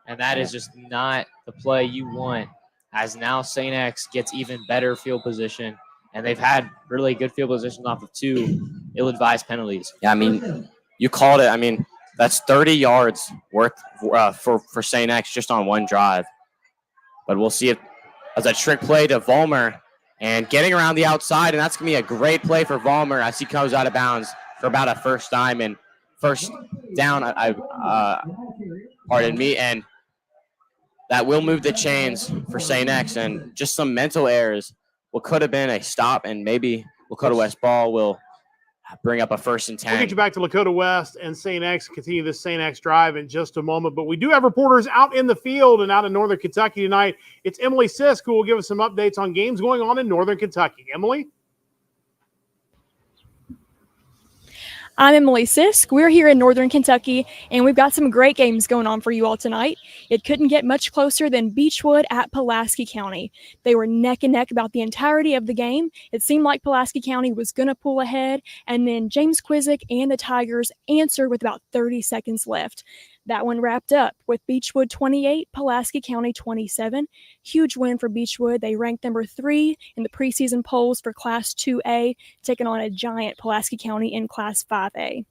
And that is just not the play you want, as now St. X gets even better field position. And they've had really good field position off of two ill-advised penalties. Yeah, I mean, you called it. I mean, that's 30 yards worth for St. X just on one drive. But we'll see if as a trick play to Vollmer and getting around the outside, and that's going to be a great play for Vollmer as he comes out of bounds for about a first time and first down. Pardon me, and that will move the chains for St. X, and just some mental errors. What could have been a stop, and maybe Lakota West ball will bring up a 1st and 10. We'll get you back to Lakota West and St. X, continue this St. X drive in just a moment. But we do have reporters out in the field and out in Northern Kentucky tonight. It's Emily Sisk who will give us some updates on games going on in Northern Kentucky. Emily? I'm Emily Sisk. We're here in Northern Kentucky, and we've got some great games going on for you all tonight. It couldn't get much closer than Beechwood at Pulaski County. They were neck and neck about the entirety of the game. It seemed like Pulaski County was going to pull ahead, and then James Quizzick and the Tigers answered with about 30 seconds left. That one wrapped up with Beechwood 28, Pulaski County 27. Huge win for Beechwood. They ranked number 3 in the preseason polls for Class 2A, taking on a giant Pulaski County in Class 5A.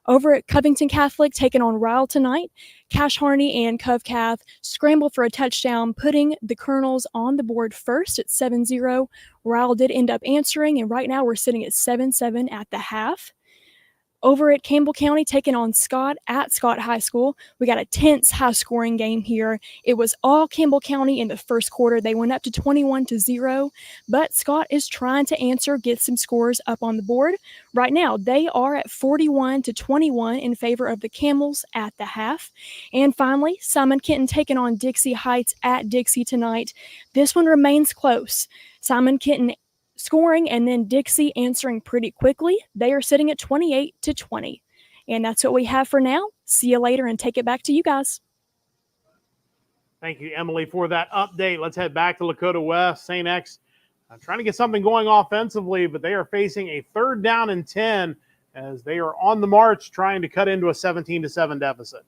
Over at Covington Catholic, taking on Ryle tonight, Cash Harney and Cov Cath scrambled for a touchdown, putting the Colonels on the board first at 7-0. Ryle did end up answering, and right now we're sitting at 7-7 at the half. Over at Campbell County, taking on Scott at Scott High School. We got a tense, high-scoring game here. It was all Campbell County in the first quarter. They went up to 21-0, but Scott is trying to answer, get some scores up on the board. Right now, they are at 41-21 in favor of the Camels at the half. And finally, Simon Kenton taking on Dixie Heights at Dixie tonight. This one remains close. Simon Kenton scoring and then Dixie answering pretty quickly. They are sitting at 28-20. And that's what we have for now. See you later and take it back to you guys. Thank you, Emily, for that update. Let's head back to Lakota West. St. X trying to get something going offensively, but they are facing a 3rd down and 10 as they are on the march trying to cut into a 17-7 deficit.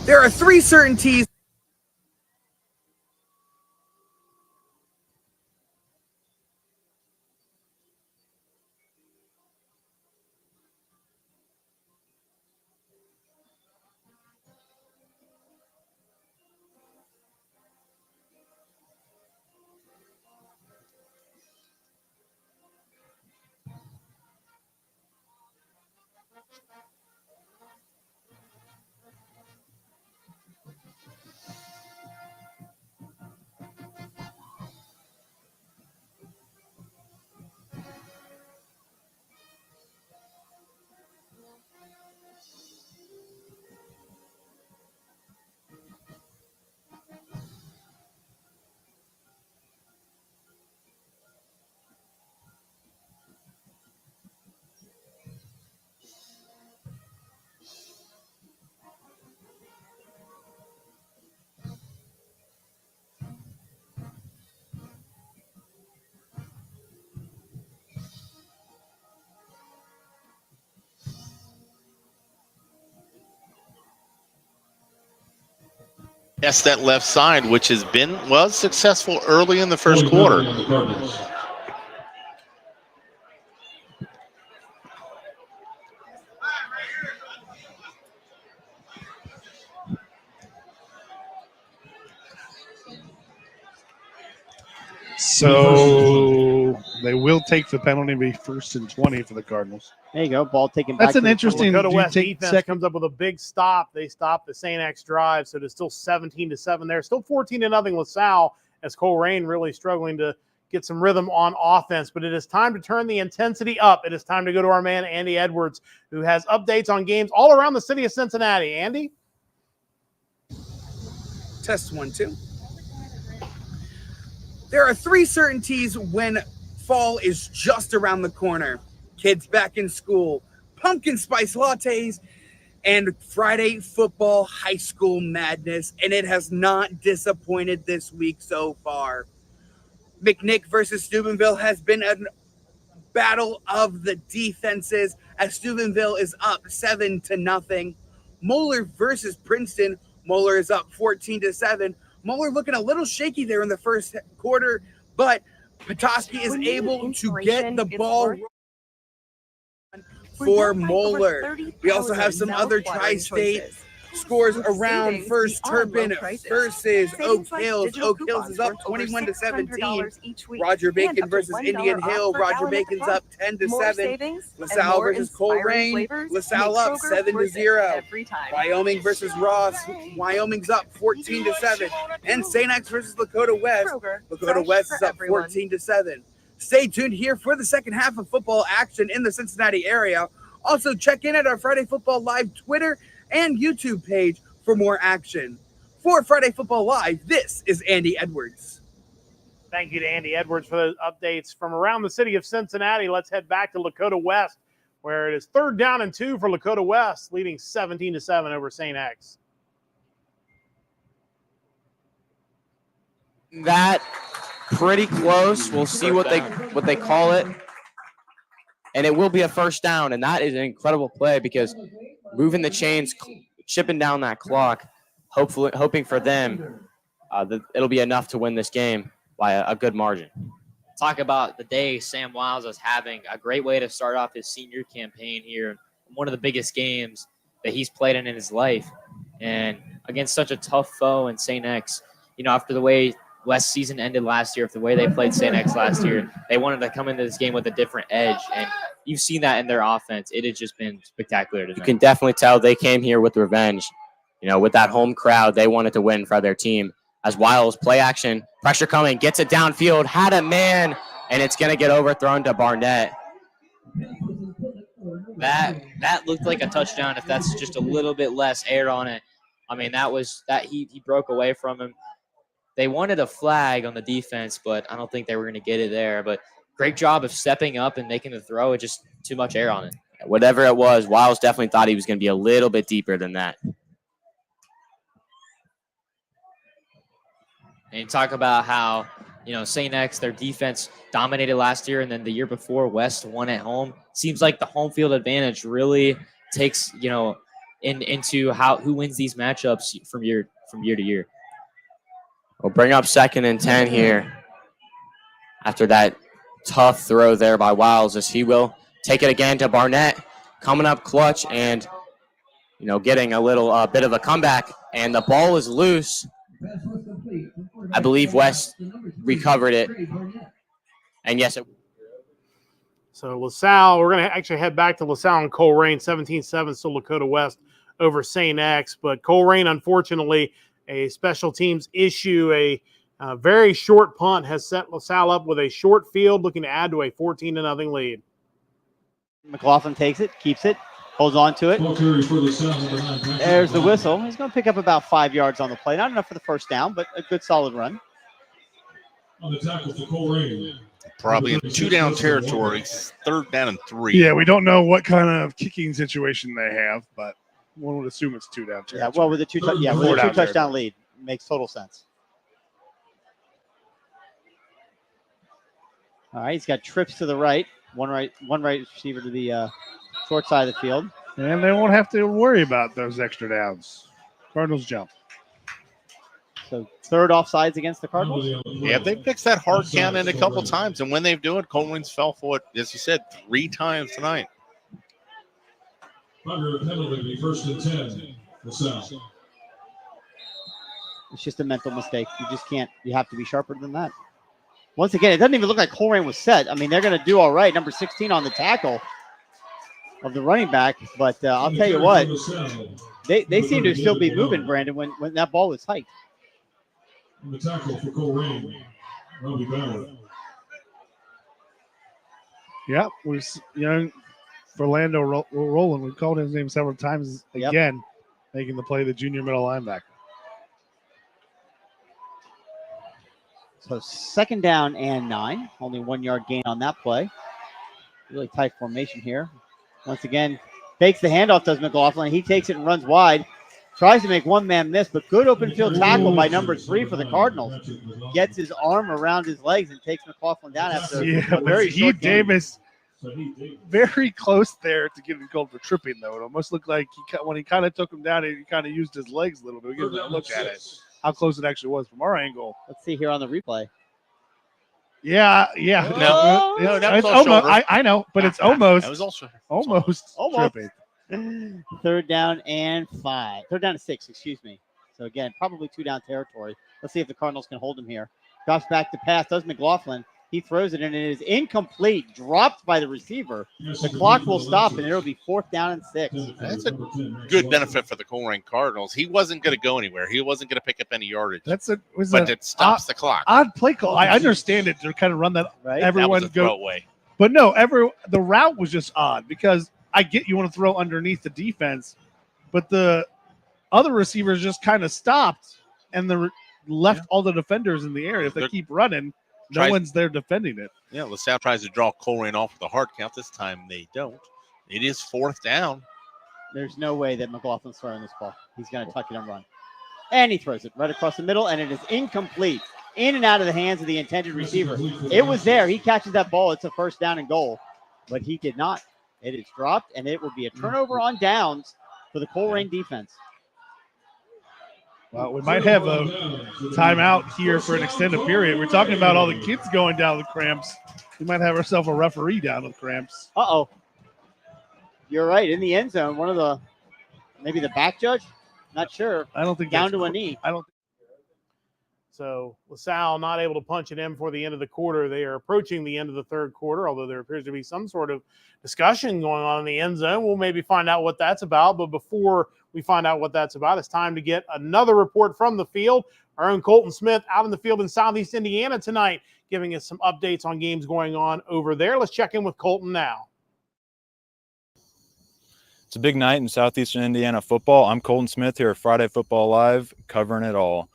There are 3 certainties. Yes, that left side, which was successful early in the first quarter. So they will take the penalty and be 1st and 20 for the Cardinals. There you go. Ball taken back. That's an interesting. Dakota West defense comes up with a big stop. They stop the St. X drive, so it's still 17-7 there. Still 14-0 LaSalle as Coleraine really struggling to get some rhythm on offense. But it is time to turn the intensity up. It is time to go to our man, Andy Edwards, who has updates on games all around the city of Cincinnati. Andy? Test 1, 2. There are 3 certainties when fall is just around the corner. Kids back in school, pumpkin spice lattes, and Friday football high school madness. And it has not disappointed this week so far. McNick versus Steubenville has been a battle of the defenses as Steubenville is up 7-0. Moeller versus Princeton. Moeller is up 14-7. Moeller looking a little shaky there in the first quarter, but Petoskey is able to get the ball for Moeller. We also have some other tri-state scores around. First, Turpin versus Oak Hills. Oak Hills is up 21-17. Roger Bacon versus Indian Hill. Roger Bacon's up 10-7. LaSalle versus Coleraine. LaSalle up 7-0. Wyoming versus Ross. Wyoming's up 14-7. And St. X versus Lakota West. Lakota West is up 14-7. Stay tuned here for the second half of football action in the Cincinnati area. Also, check in at our Friday Football Live Twitter and YouTube page for more action. For Friday Football Live, this is Andy Edwards. Thank you to Andy Edwards for those updates from around the city of Cincinnati. Let's head back to Lakota West, where it is 3rd down and 2 for Lakota West, leading 17-7 over St. That pretty close. We'll see what they call it. And it will be a first down, and that is an incredible play because moving the chains, chipping down that clock, hoping for them that it'll be enough to win this game by a good margin. Talk about the day Sam Wiles is having. A great way to start off his senior campaign here. One of the biggest games that he's played in his life. And against such a tough foe in St. X, after the way West season ended last year, after the way they played St. X last year, they wanted to come into this game with a different edge. And you've seen that in their offense. It has just been spectacular tonight. You can definitely tell they came here with revenge. With that home crowd, they wanted to win for their team. As Wiles, play action, pressure coming, gets it downfield, had a man, and it's going to get overthrown to Barnett. That looked like a touchdown if that's just a little bit less air on it. I mean, he broke away from him. They wanted a flag on the defense, but I don't think they were going to get it there. But great job of stepping up and making the throw. It just too much air on it. Whatever it was, Wiles definitely thought he was going to be a little bit deeper than that. And you talk about how, St. X, their defense dominated last year, and then the year before, West won at home. Seems like the home field advantage really takes, into who wins these matchups from year to year. We'll bring up 2nd and 10 here after that tough throw there by Wiles, as he will take it again to Barnett, coming up clutch and, getting a little bit of a comeback, and the ball is loose. I believe West recovered it. And yes, So LaSalle, we're going to actually head back to LaSalle and Colerain, 17-7, still Lakota West over St. X. But Colerain, unfortunately, a special teams issue, a very short punt has set LaSalle up with a short field, looking to add to a 14-0 lead. McLaughlin takes it, keeps it, holds on to it. There's the whistle. He's going to pick up about 5 yards on the play. Not enough for the first down, but a good solid run. On the tackle for Colerain. Probably in 2-down territory, 3rd down and 3. Yeah, we don't know what kind of kicking situation they have, but one would assume it's 2-down territory. Yeah, well, with a two-touchdown lead, makes total sense. All right, he's got trips to the right, one right receiver to the short side of the field. And they won't have to worry about those extra downs. Cardinals jump. So 3rd offsides against the Cardinals? Yeah, they fixed that hard count in a couple times, and when they've done it, Colerain's fell for it, as you said, 3 times tonight. Under a penalty, 1st and 10, LaSalle. It's just a mental mistake. You just can't. You have to be sharper than that. Once again, it doesn't even look like Colerain was set. I mean, they're going to do all right. Number 16 on the tackle of the running back. But I'll tell you what, they seem to still be moving, Brandon, when that ball was hiked. On the tackle for Colerain, Robbie Bauer. Yeah, Orlando Rowland. We've called his name several times again, making the play the junior middle linebacker. So 2nd down and 9. Only 1 yard gain on that play. Really tight formation here. Once again, fakes the handoff, does McLaughlin. He takes it and runs wide. Tries to make one man miss, but good open field tackle by number 3 for the Cardinals. Gets his arm around his legs and takes McLaughlin down after a very short game. Davis very close there to getting called for tripping, though. It almost looked like when he kind of took him down, he kind of used his legs a little bit. We get a look at it, how close it actually was from our angle. Let's see here on the replay. Yeah. No, it's almost. I know, but it's almost. That was also almost. Tripping. 3rd down and 5. 3rd down and 6, excuse me. So again, probably 2-down territory. Let's see if the Cardinals can hold him here. Drops back to pass. Does McLaughlin. He throws it, and it is incomplete. Dropped by the receiver. The clock will stop, and it'll be 4th down and 6. That's a good benefit for the Colerain Cardinals. He wasn't going to go anywhere. He wasn't going to pick up any yardage. But it stops the clock. Odd play call. I understand it to kind of run that. Right. Everyone that was a throw away. But no, the route was just odd because I get you want to throw underneath the defense, but the other receivers just kind of stopped and left all the defenders in the air. If they keep running, no one's there defending it. Yeah, LaSalle tries to draw Colerain off with a hard count. This time they don't. It is 4th down. There's no way that McLaughlin's throwing this ball. He's going to tuck it and run. And he throws it right across the middle, and it is incomplete. in and out of the hands of the intended receiver. It was there. He catches that ball. It's a first down and goal, but he did not. It is dropped, and it will be a turnover on downs for the Coleraine defense. Well, we might have a timeout here for an extended period. We're talking about all the kids going down with cramps. We might have ourselves a referee down with cramps. Uh-oh. You're right. In the end zone, maybe the back judge? Not sure. I don't think down to a knee. I don't. So LaSalle not able to punch it in for the end of the quarter. They are approaching the end of the third quarter, although there appears to be some sort of discussion going on in the end zone. We'll maybe find out what that's about. But before we find out what that's about, it's time to get another report from the field. Our own Colton Smith out in the field in Southeast Indiana tonight, giving us some updates on games going on over there. Let's check in with Colton now. It's a big night in Southeastern Indiana football. I'm Colton Smith here at Friday Football Live, covering it all.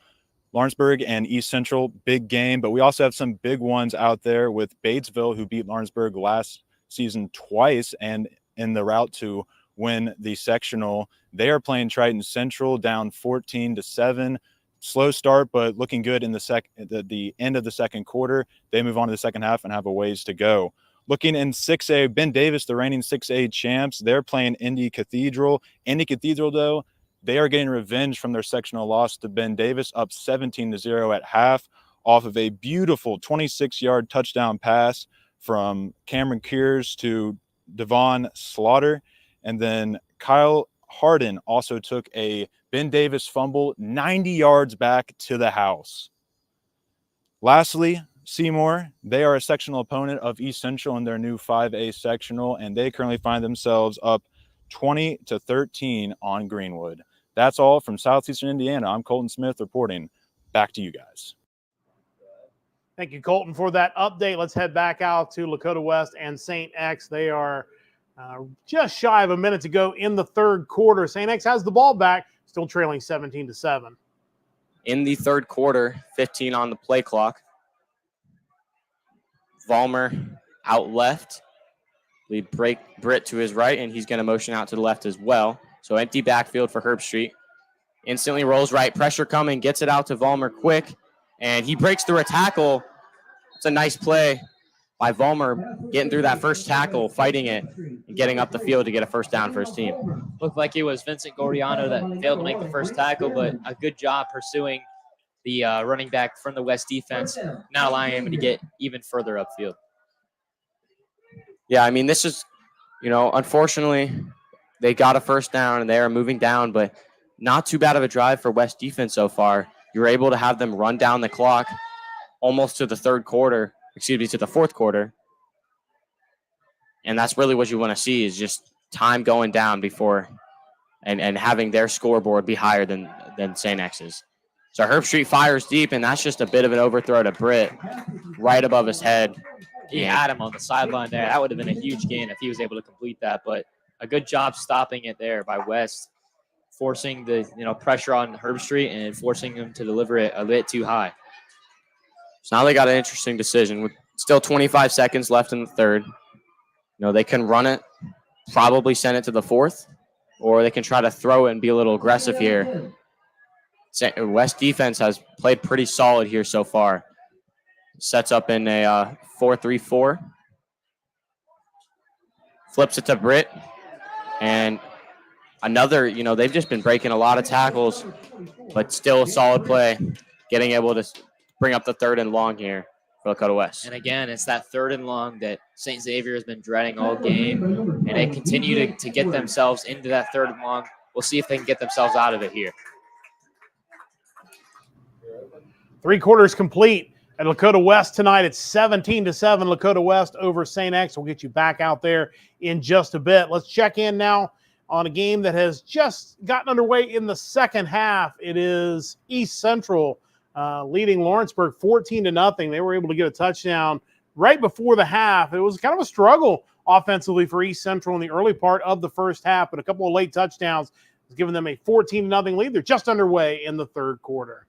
Lawrenceburg and East Central, big game, but we also have some big ones out there with Batesville, who beat Lawrenceburg last season twice and in the route to win the sectional. They are playing Triton Central down 14-7. Slow start, but looking good in the end of the second quarter. They move on to the second half and have a ways to go. Looking in 6A, Ben Davis, the reigning 6A champs, they're playing Indy Cathedral. Indy Cathedral, though, they are getting revenge from their sectional loss to Ben Davis, up 17-0 at half off of a beautiful 26-yard touchdown pass from Cameron Kears to Devon Slaughter. And then Kyle Harden also took a Ben Davis fumble 90 yards back to the house. Lastly, Seymour, they are a sectional opponent of East Central in their new 5A sectional, and they currently find themselves up 20-13 on Greenwood. That's all from Southeastern Indiana. I'm Colton Smith reporting. Back to you guys. Thank you, Colton, for that update. Let's head back out to Lakota West and St. X. They are just shy of a minute to go in the third quarter. St. X has the ball back, still trailing 17-7. In the third quarter, 15 on the play clock. Vollmer out left. We break Britt to his right, and he's going to motion out to the left as well. So empty backfield for Herbstreit. Instantly rolls right. Pressure coming. Gets it out to Vollmer quick. And he breaks through a tackle. It's a nice play by Vollmer, getting through that first tackle, fighting it, and getting up the field to get a first down for his team. Looked like it was Vincent Gordiano that failed to make the first tackle, but a good job pursuing the running back from the West defense, not allowing him to get even further upfield. Yeah, I mean, this is, unfortunately, they got a first down and they are moving down, but not too bad of a drive for West defense so far. You're able to have them run down the clock almost to the to the fourth quarter. And that's really what you want to see, is just time going down before and having their scoreboard be higher than St. X's. So Herbstreit fires deep, and that's just a bit of an overthrow to Britt right above his head. He had him on the sideline there. That would have been a huge gain if he was able to complete that, but a good job stopping it there by West, forcing the pressure on Herbstreit and forcing him to deliver it a bit too high. So now they got an interesting decision with still 25 seconds left in the third. They can run it, probably send it to the fourth, or they can try to throw it and be a little aggressive here. West defense has played pretty solid here so far. Sets up in a 4-3-4. Flips it to Britt. And another, they've just been breaking a lot of tackles, but still a solid play, getting able to bring up the third and long here for Lakota West. And again, it's that third and long that St. Xavier has been dreading all game, and they continue to get themselves into that third and long. We'll see if they can get themselves out of it here. 3 quarters complete at Lakota West tonight. It's 17-7 Lakota West over St. X. We'll get you back out there in just a bit. Let's check in now on a game that has just gotten underway in the second half. It is East Central leading Lawrenceburg 14-0. They were able to get a touchdown right before the half. It was kind of a struggle offensively for East Central in the early part of the first half, but a couple of late touchdowns has given them a 14-0 lead. They're just underway in the third quarter.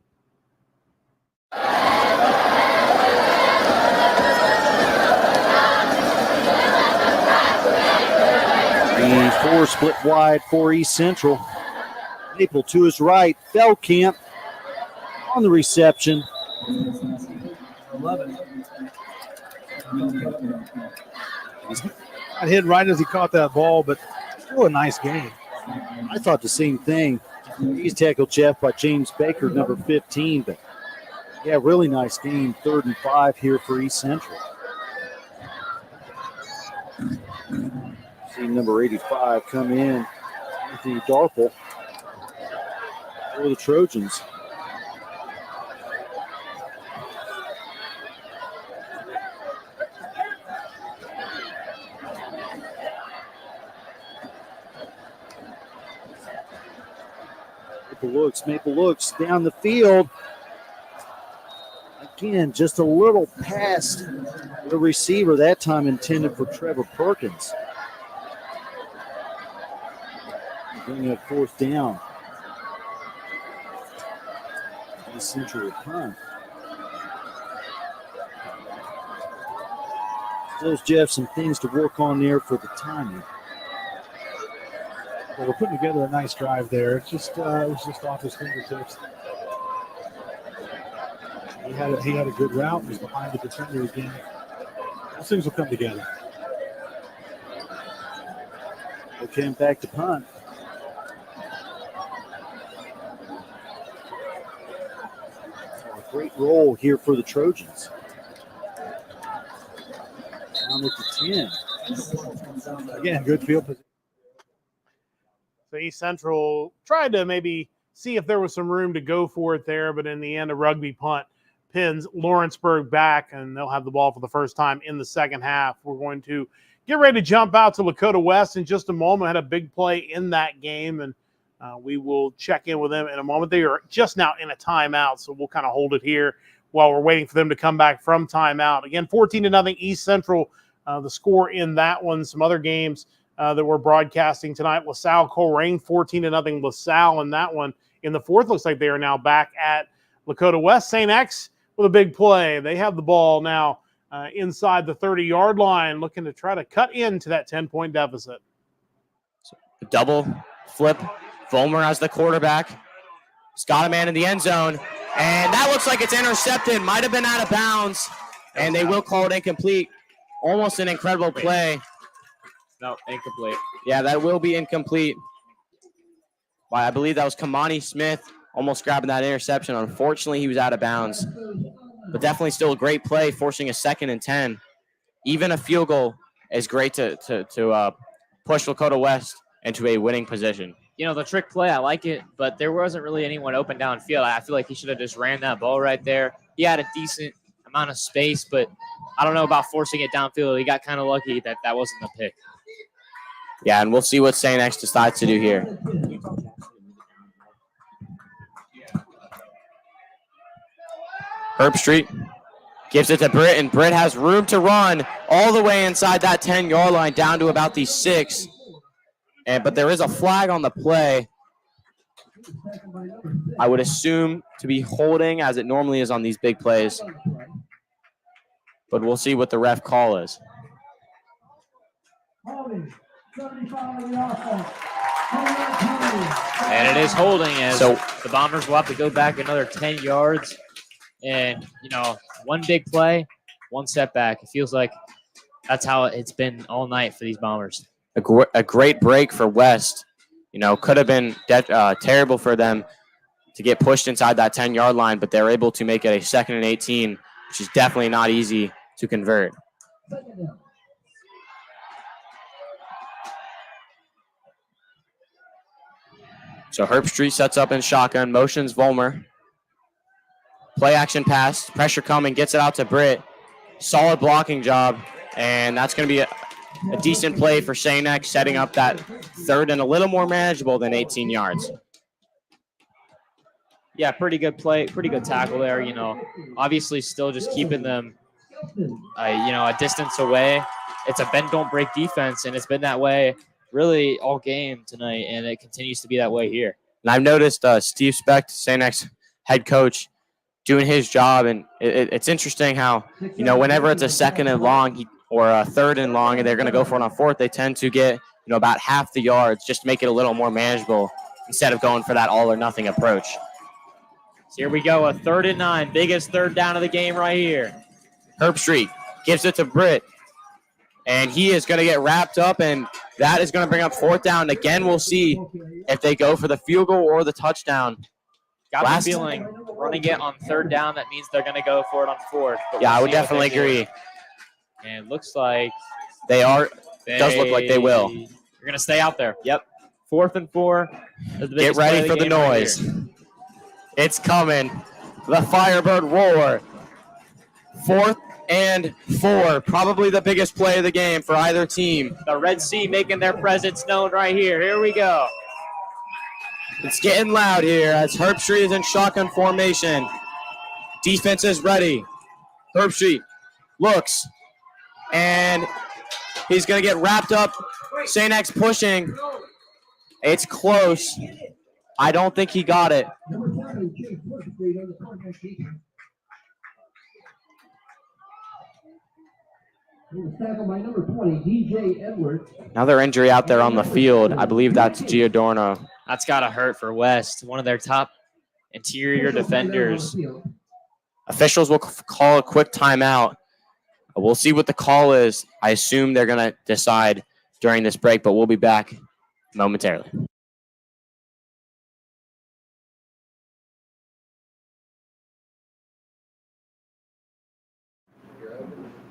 The 4 split wide for East Central. Maple to his right. Feldkamp on the reception. I hit right as he caught that ball, but still a nice game. I thought the same thing. He's tackled, Jeff, by James Baker, number 15. But, yeah, really nice game. 3rd and 5 here for East Central. See number 85 come in, Anthony Darple, for the Trojans. Maple looks down the field. Again, just a little past the receiver, that time intended for Trevor Perkins. Bring that 4th down. East Central punt. There's Jeff, some things to work on there for the timing. Well, we're putting together a nice drive there. It was just off his fingertips. He had a good route. He was behind the defender again. Those things will come together. They came back to punt. A great roll here for the Trojans. Down at the 10. Again, good field position. So East Central tried to maybe see if there was some room to go for it there, but in the end, a rugby punt pins Lawrenceburg back, and they'll have the ball for the first time in the second half. We're going to get ready to jump out to Lakota West in just a moment. Had a big play in that game, and we will check in with them in a moment. They are just now in a timeout, so we'll kind of hold it here while we're waiting for them to come back from timeout. Again, 14-0 East Central, the score in that one. Some other games that we're broadcasting tonight. LaSalle Colerain, 14-0 LaSalle in that one. In the fourth, looks like they are now back at Lakota West. St. X with a big play. They have the ball now inside the 30-yard line, looking to try to cut into that 10-point deficit. Double flip. Vollmer as the quarterback. He's got a man in the end zone. And that looks like it's intercepted. Might have been out of bounds. And they will call it incomplete. Almost an incredible play. No, incomplete. Yeah, that will be incomplete. I believe that was Kamani Smith almost grabbing that interception. Unfortunately, he was out of bounds. But definitely still a great play, forcing a 2nd and 10. Even a field goal is great to push Lakota West into a winning position. You know, the trick play, I like it, but there wasn't really anyone open downfield. I feel like he should have just ran that ball right there. He had a decent amount of space, but I don't know about forcing it downfield. He got kind of lucky that that wasn't the pick. Yeah, and we'll see what St. X decides to do here. Herbstreit gives it to Britt, and Britt has room to run all the way inside that 10-yard line down to about the 6. But there is a flag on the play. I would assume to be holding, as it normally is on these big plays. But we'll see what the ref call is. And it is holding, as the Bombers will have to go back another 10 yards. And, you know, one big play, one setback. It feels like that's how it's been all night for these Bombers. A great break for West. You know, could have been terrible for them to get pushed inside that 10-yard line, but they're able to make it a 2nd and 18, which is definitely not easy to convert. So Herbstreit sets up in shotgun, motions Vollmer. Play action pass, pressure coming, gets it out to Britt. Solid blocking job, and that's going to be a decent play for St. X, setting up that 3rd and a little more manageable than 18 yards. Yeah, pretty good play, pretty good tackle there. You know, obviously still just keeping them, a distance away. It's a bend don't break defense, and it's been that way really all game tonight, and it continues to be that way here. And I've noticed Steve Specht, St. X head coach, doing his job, and it's interesting how, you know, whenever it's a 2nd and long or a 3rd and long, and they're going to go for it on 4th, they tend to get, you know, about half the yards just to make it a little more manageable instead of going for that all or nothing approach. So here we go, a 3rd and 9, biggest 3rd down of the game right here. Herbstreit gives it to Britt. And he is going to get wrapped up, and that is going to bring up 4th down. Again, we'll see if they go for the field goal or the touchdown. Got the feeling running it on 3rd down, that means they're going to go for it on 4th. Yeah, I would definitely agree. And it looks like They are. Does look like they will. You're going to stay out there. Yep. 4th and 4. Get ready for the noise. It's coming. The Firebird roar. 4th and 4. Probably the biggest play of the game for either team. The Red Sea making their presence known right here. Here we go. It's getting loud here as Herbstreit is in shotgun formation. Defense is ready. Herbstreit looks, and he's going to get wrapped up. St. X pushing. It's close. I don't think he got it. Another injury out there on the field. I believe that's Giordano. That's got to hurt for West, one of their top interior defenders. Officials will call a quick timeout. We'll see what the call is. I assume they're going to decide during this break, but we'll be back momentarily.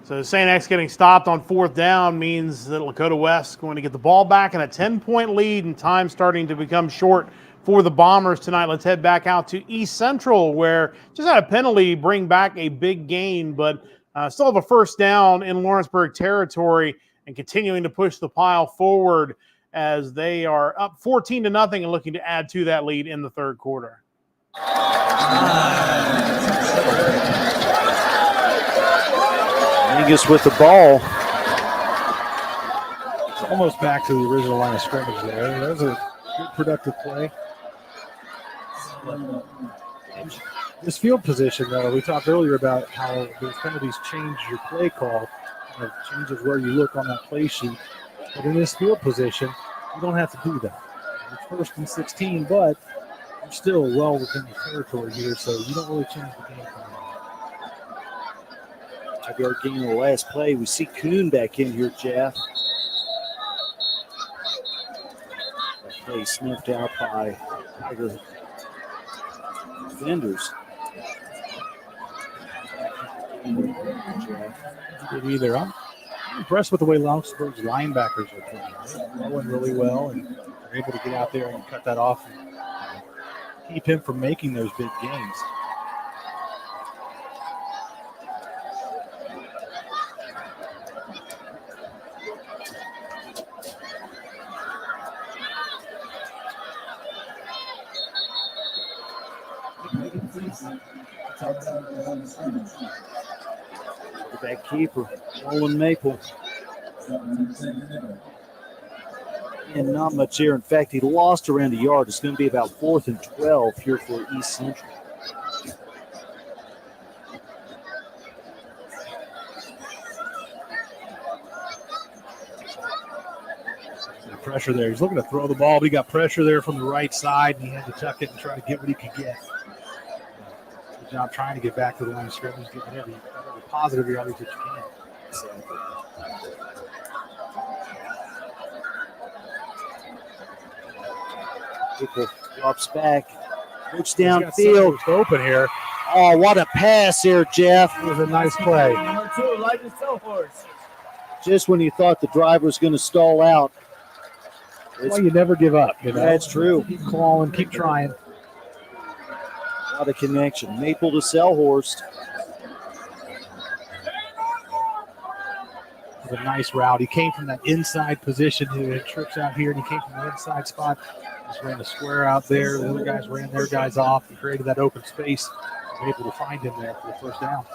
So St. X getting stopped on 4th down means that Lakota West going to get the ball back in a 10-point lead, and time starting to become short for the Bombers tonight. Let's head back out to East Central, where just had a penalty bring back a big gain, but still have a 1st down in Lawrenceburg territory and continuing to push the pile forward as they are up 14-0 and looking to add to that lead in the 3rd quarter. Angus with the ball. It's almost back to the original line of scrimmage there. That was a good productive play. This field position, though, we talked earlier about how those penalties change your play call. It changes where you look on that play sheet. But in this field position, you don't have to do that. It's 1st and 16, but you're still well within the territory here, so you don't really change the game plan. 5-yard gain on the last play. We see Kuhn back in here, Jeff. That play sniffed out by Tiger defenders. Either. I'm impressed with the way Lawrenceburg's linebackers are playing. They're going really well, and they're able to get out there and cut that off and keep him from making those big gains. That keeper, Nolan Maple. And not much here. In fact, he lost around a yard. It's going to be about 4th and 12 here for East Central. Pressure there. He's looking to throw the ball, but he got pressure there from the right side, and he had to tuck it and try to get what he could get. Good job trying to get back to the line of scrimmage, get whatever positive yardage that you can. People drops back, looks downfield. Open here. Oh, what a pass here, Jeff. It was a nice play. Number 2, Elijah Selhorst. Just when you thought the driver was going to stall out. Well, you never give up. You know? That's true. Keep clawing, keep trying. A lot of connection. Maple to Selhorst. It was a nice route. He came from that inside position. He had trips out here, and he came from the inside spot. Just ran a square out there. The other guys ran their guys off and created that open space. Was able to find him there for the 1st down.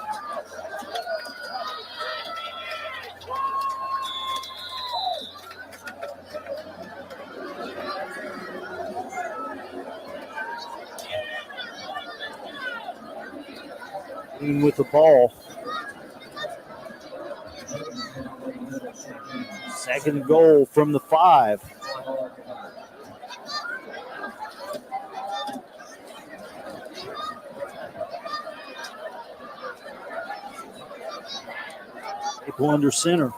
With the ball. 2nd goal from the 5. Maple under center.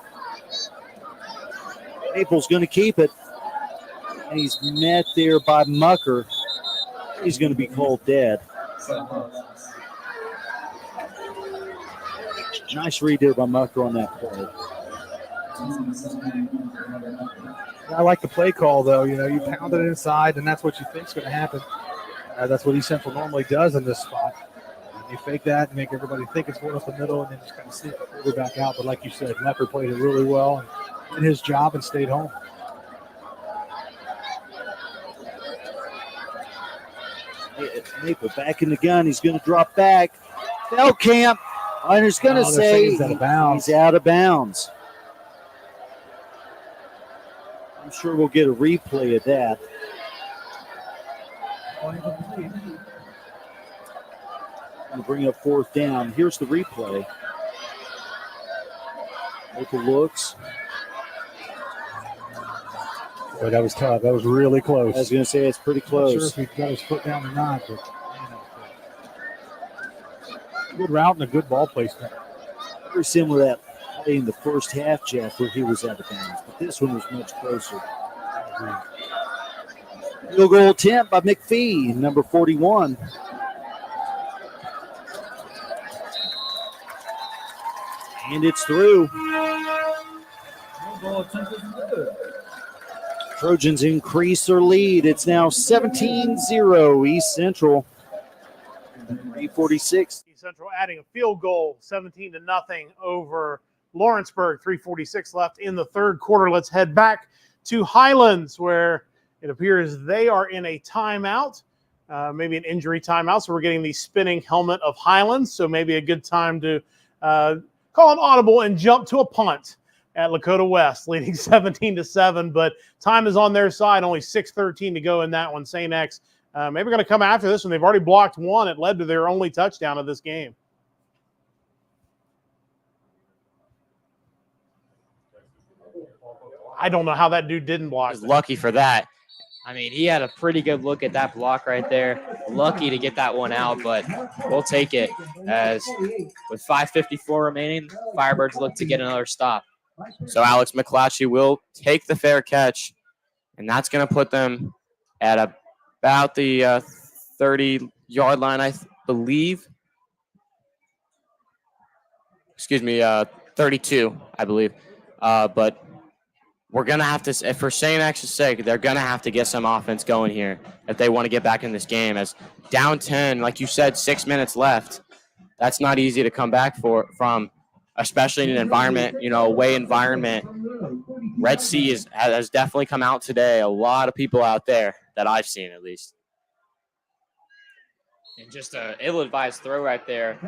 Maple's going to keep it. And he's met there by Mucker. He's going to be called dead. Nice read there by Mucker on that play. I like the play call, though. You know, you pound it inside, and that's what you think is going to happen. That's what East Central normally does in this spot. You fake that and make everybody think it's going up the middle, and then just kind of sneak the quarterback out. But like you said, Mucker played it really well and did his job and stayed home. Maple back in the gun. He's going to drop back. Feldkamp. And he's going to say he's out of bounds. I'm sure we'll get a replay of that. Going to bring up fourth down. Here's the replay. Maple looks. Boy, that was tough. That was really close. I was going to say it's pretty close. Not sure if he got his foot down or not, but good route and a good ball placement. Very similar to that play in the first half, Jeff, where he was out of bounds. But this one was much closer. Field goal attempt by McPhee, number 41. And it's through. Trojans increase their lead. It's now 17-0 East Central. 3:46. East Central adding a field goal, 17-0 over Lawrenceburg. 3:46 left in the third quarter. Let's head back to Highlands, where it appears they are in a timeout, maybe an injury timeout. So we're getting the spinning helmet of Highlands. So maybe a good time to call an audible and jump to a punt at Lakota West, leading 17-7. But time is on their side. Only 6:13 to go in that one. St. X maybe going to come after this one. They've already blocked one. It led to their only touchdown of this game. I don't know how that dude didn't block. Was lucky for that. I mean, he had a pretty good look at that block right there. Lucky to get that one out, but we'll take it as with 5:54 remaining, Firebirds look to get another stop. So Alex McClatchy will take the fair catch, and that's going to put them at about the 30-yard line, I believe. Excuse me, 32, I believe. But we're going to have to, for St. X's sake, they're going to have to get some offense going here if they want to get back in this game. As down 10, like you said, 6 minutes left. That's not easy to come back from, especially in an environment, away environment. Red Sea has definitely come out today. A lot of people out there that I've seen, at least. And just an ill-advised throw right there.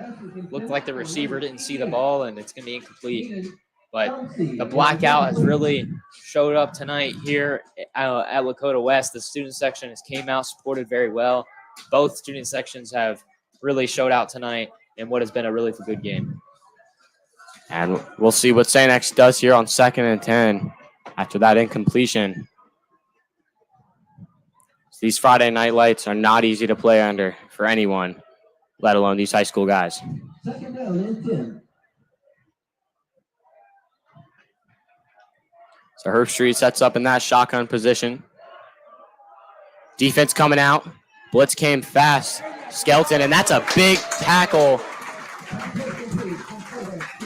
Looked like the receiver didn't see the ball, and it's going to be incomplete. But the blackout has really showed up tonight here at Lakota West. The student section has came out, supported very well. Both student sections have really showed out tonight in what has been a really good game. And we'll see what St. X does here on 2nd and 10 after that incompletion. These Friday night lights are not easy to play under for anyone, let alone these high school guys. 2nd down and 10. So Herb Street sets up in that shotgun position. Defense coming out. Blitz came fast. Skelton, and that's a big tackle.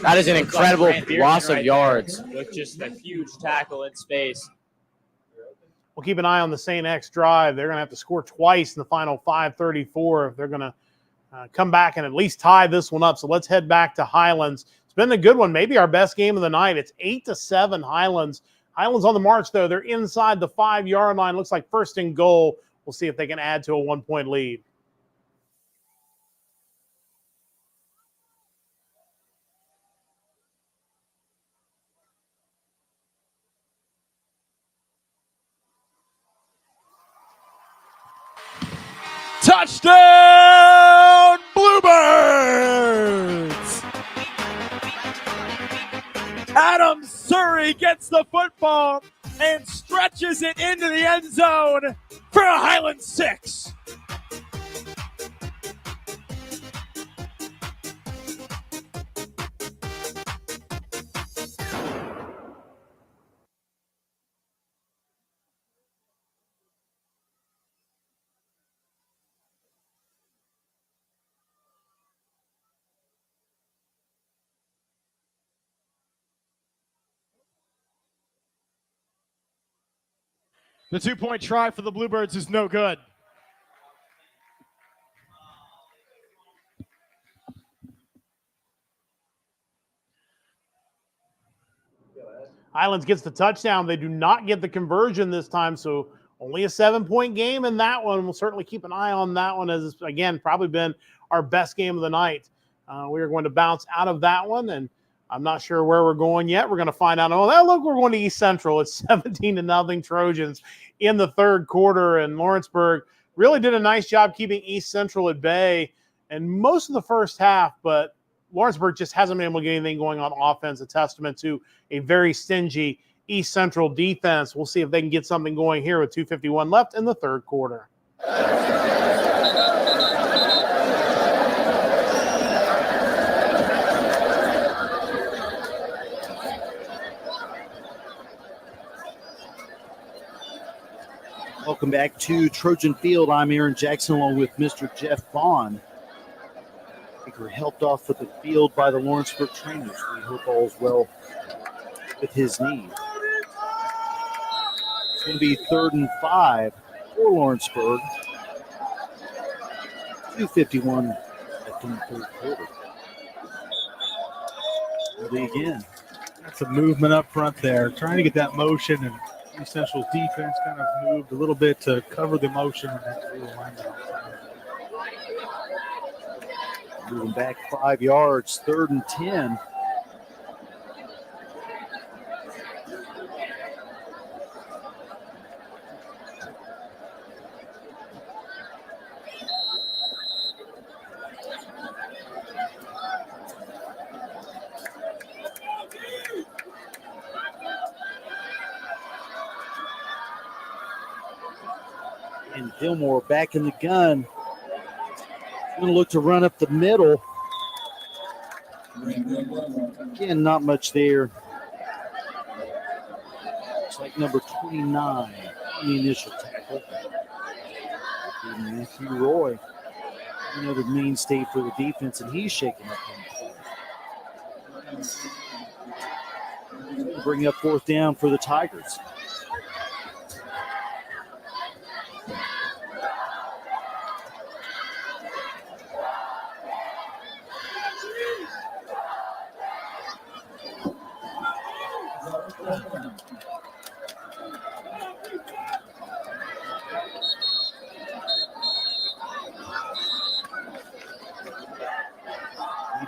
That is an incredible loss of yards. With just a huge tackle in space. We'll keep an eye on the St. X drive. They're going to have to score twice in the final 5:34 if they're going to come back and at least tie this one up. So let's head back to Highlands. It's been a good one, maybe our best game of the night. It's 8-7 Highlands. Highlands on the march, though. They're inside the 5-yard line. Looks like 1st and goal. We'll see if they can add to a 1-point lead. Touchdown, Bluebirds! Adam Surrey gets the football and stretches it into the end zone for a Highland 6. The 2-point try for the Bluebirds is no good. Highlands gets the touchdown. They do not get the conversion this time, so only a 7-point game in that one. We'll certainly keep an eye on that one, as, again, probably been our best game of the night. We are going to bounce out of that one, and I'm not sure where we're going yet. We're going to find out. Oh, look, we're going to East Central. It's 17-0 Trojans in the third quarter, and Lawrenceburg really did a nice job keeping East Central at bay and most of the first half, but Lawrenceburg just hasn't been able to get anything going on offense, a testament to a very stingy East Central defense. We'll see if they can get something going here with 2:51 left in the third quarter. Welcome back to Trojan Field. I'm Aaron Jackson along with Mr. Jeff Vaughn. We're helped off with the field by the Lawrenceburg trainers. We hope all is well with his knee. It's going to be 3rd and 5 for Lawrenceburg. 2:51 left in the third quarter. Again, that's a movement up front there, trying to get that motion, and East Central's defense kind of moved a little bit to cover the motion. Moving back 5 yards, 3rd and 10. And Gilmore back in the gun. Going to look to run up the middle. Again, not much there. Looks like number 29 on the initial tackle. Matthew Roy, another mainstay for the defense, and he's shaking up on the field. Bring up 4th down for the Tigers.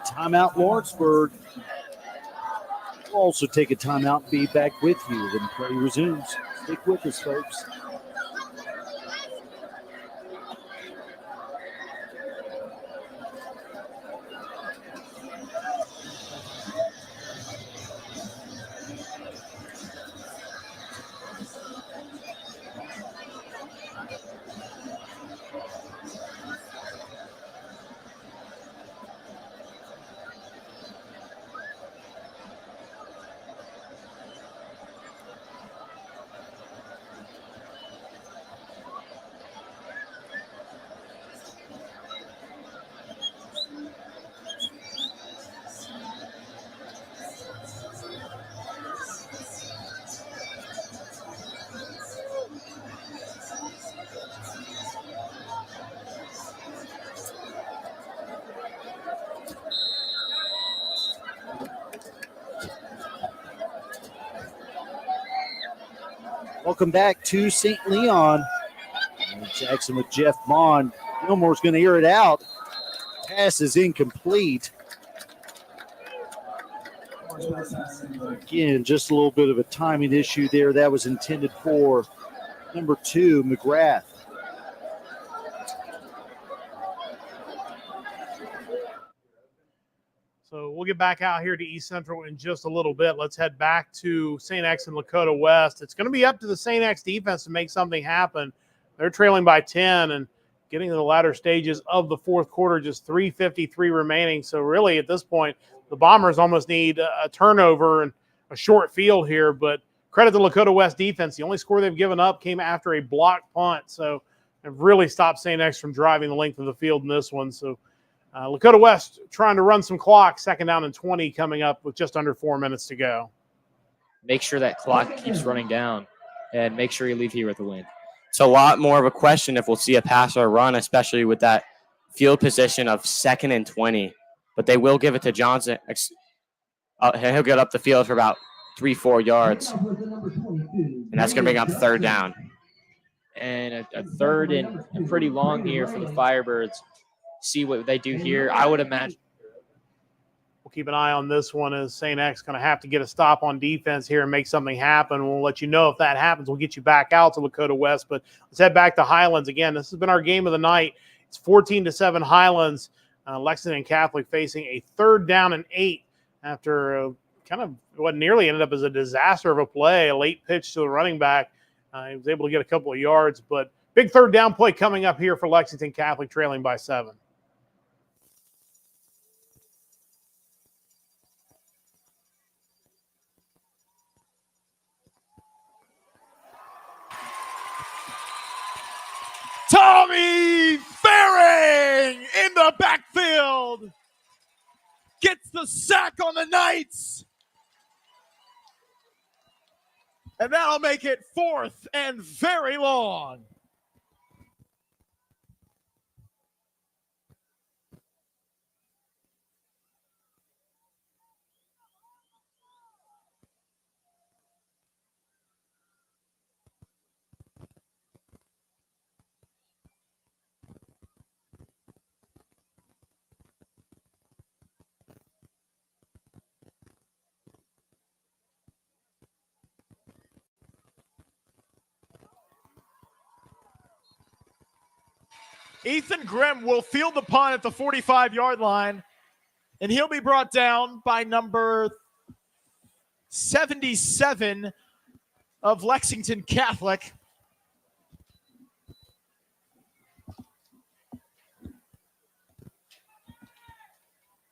Timeout Lawrenceburg. We'll also take a timeout and be back with you when play resumes. Stick with us, folks. Welcome back to St. Leon. And Jackson with Jeff Vaughn. Gilmore's going to air it out. Pass is incomplete. Again, just a little bit of a timing issue there. That was intended for number 2, McGrath. So we'll get back out here to East Central in just a little bit. Let's head back to St. X and Lakota West. It's going to be up to the St. X defense to make something happen. They're trailing by 10 and getting to the latter stages of the fourth quarter, just 3:53 remaining. So really at this point, the Bombers almost need a turnover and a short field here, but credit to Lakota West defense. The only score they've given up came after a blocked punt. So they've really stopped St. X from driving the length of the field in this one. So Lakota West trying to run some clock, 2nd down and 20 coming up with just under 4 minutes to go. Make sure that clock keeps running down. and make sure you leave here with a win. It's a lot more of a question if we'll see a pass or a run, especially with that field position of 2nd and 20. But they will give it to Johnson. He'll get up the field for about 3-4 yards, and that's going to bring up 3rd down. And a 3rd and pretty long here for the Firebirds. See what they do here. I would imagine. We'll keep an eye on this one as St. X going to have to get a stop on defense here and make something happen. We'll let you know if that happens. We'll get you back out to Lakota West. But let's head back to Highlands again. This has been our game of the night. It's 14-7 Highlands. Lexington Catholic facing a 3rd down and 8 after kind of what nearly ended up as a disaster of a play, a late pitch to the running back. He was able to get a couple of yards, but big 3rd down play coming up here for Lexington Catholic, trailing by 7. Tommy Faring in the backfield gets the sack on the Knights. And that'll make it 4th and very long. Ethan Grimm will field the punt at the 45-yard line, and he'll be brought down by number 77 of Lexington Catholic.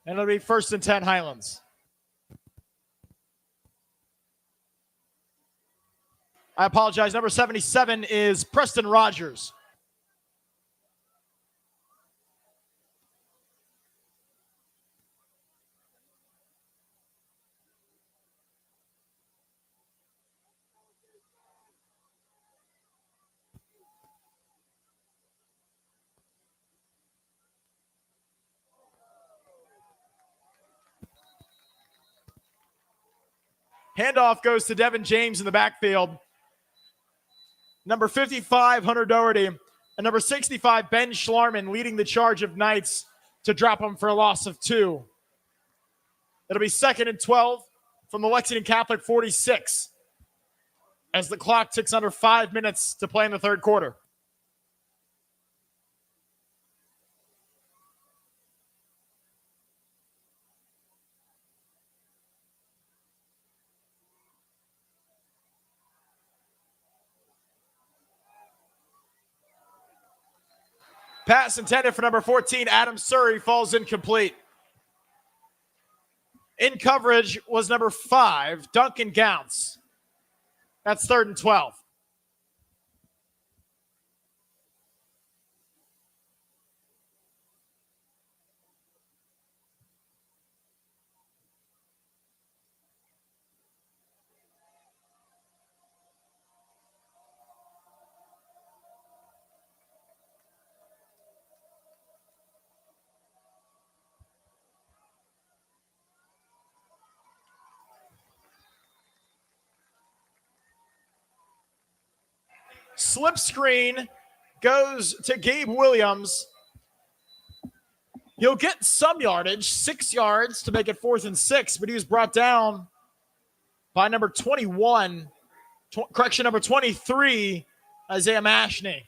And it'll be 1st and 10 Highlands. I apologize. Number 77 is Preston Rogers. Handoff goes to Devin James in the backfield. Number 55, Hunter Doherty, and number 65, Ben Schlarman, leading the charge of Knights to drop him for a loss of 2. It'll be 2nd and 12 from the Lexington Catholic 46 as the clock ticks under 5 minutes to play in the 3rd quarter. Pass intended for number 14, Adam Surrey, falls incomplete. In coverage was number 5, Duncan Gounce. That's 3rd and 12. Slip screen goes to Gabe Williams. He'll get some yardage, 6 yards to make it 4th and 6, but he was brought down by number 21, number 23, Isaiah Mashney.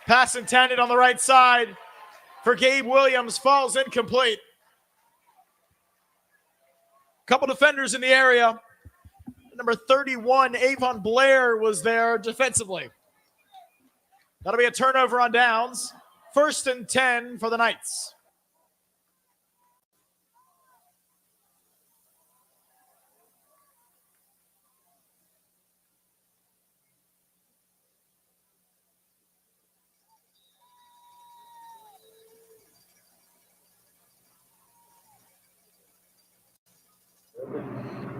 Pass intended on the right side for Gabe Williams, falls incomplete. Couple defenders in the area. Number 31, Avon Blair, was there defensively. That'll be a turnover on downs. 1st and 10 for the Knights.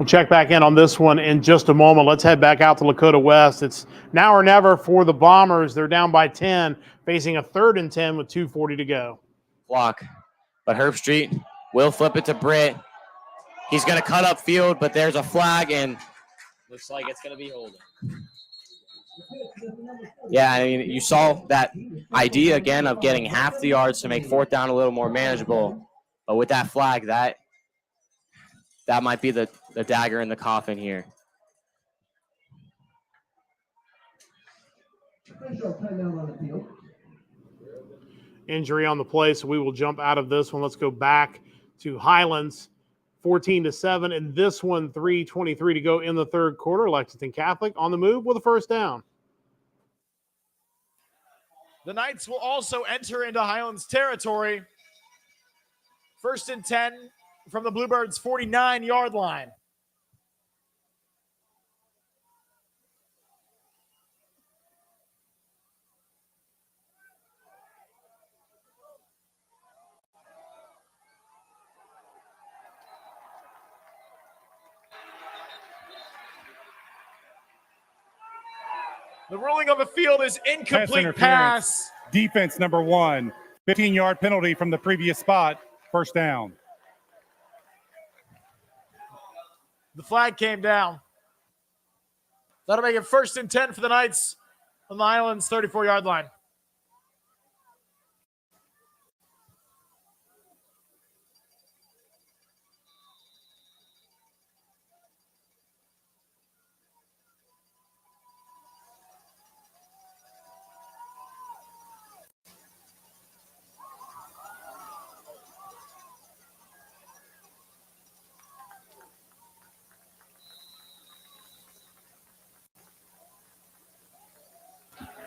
We'll check back in on this one in just a moment. Let's head back out to Lakota West. It's now or never for the Bombers. They're down by 10, facing a 3rd and 10 with 2:40 to go. Block. But Herb Street will flip it to Britt. He's going to cut up field, but there's a flag, and looks like it's going to be holding. Yeah, I mean, you saw that idea again of getting half the yards to make 4th down a little more manageable. But with that flag, that might be the dagger in the coffin here. Injury on the play, so we will jump out of this one. Let's go back to Highlands, 14-7, and this one 3:23 to go in the 3rd quarter. Lexington Catholic on the move with a 1st down. The Knights will also enter into Highlands territory. 1st and 10 from the Bluebirds' 49-yard line. The ruling of the field is incomplete pass. Defense number 1. 15-yard penalty from the previous spot. 1st down. The flag came down. That'll make it 1st and 10 for the Knights on the Highlands 34-yard line.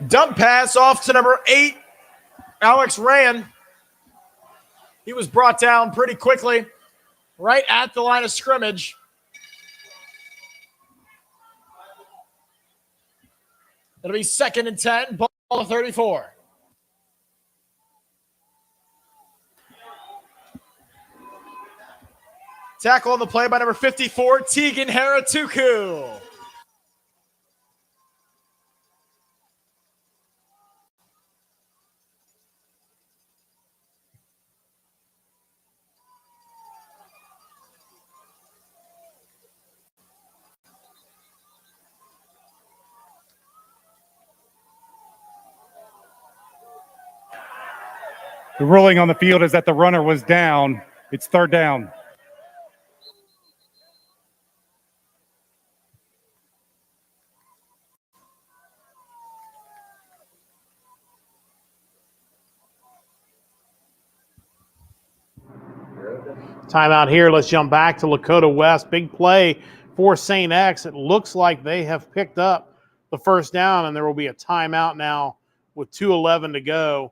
Dump pass off to number 8, Alex Rayan. He was brought down pretty quickly, right at the line of scrimmage. It'll be 2nd and 10, ball 34. Tackle on the play by number 54, Tegan Haratuku. The ruling on the field is that the runner was down. It's 3rd down. Timeout here. Let's jump back to Lakota West. Big play for St. X. It looks like they have picked up the 1st down, and there will be a timeout now with 2:11 to go.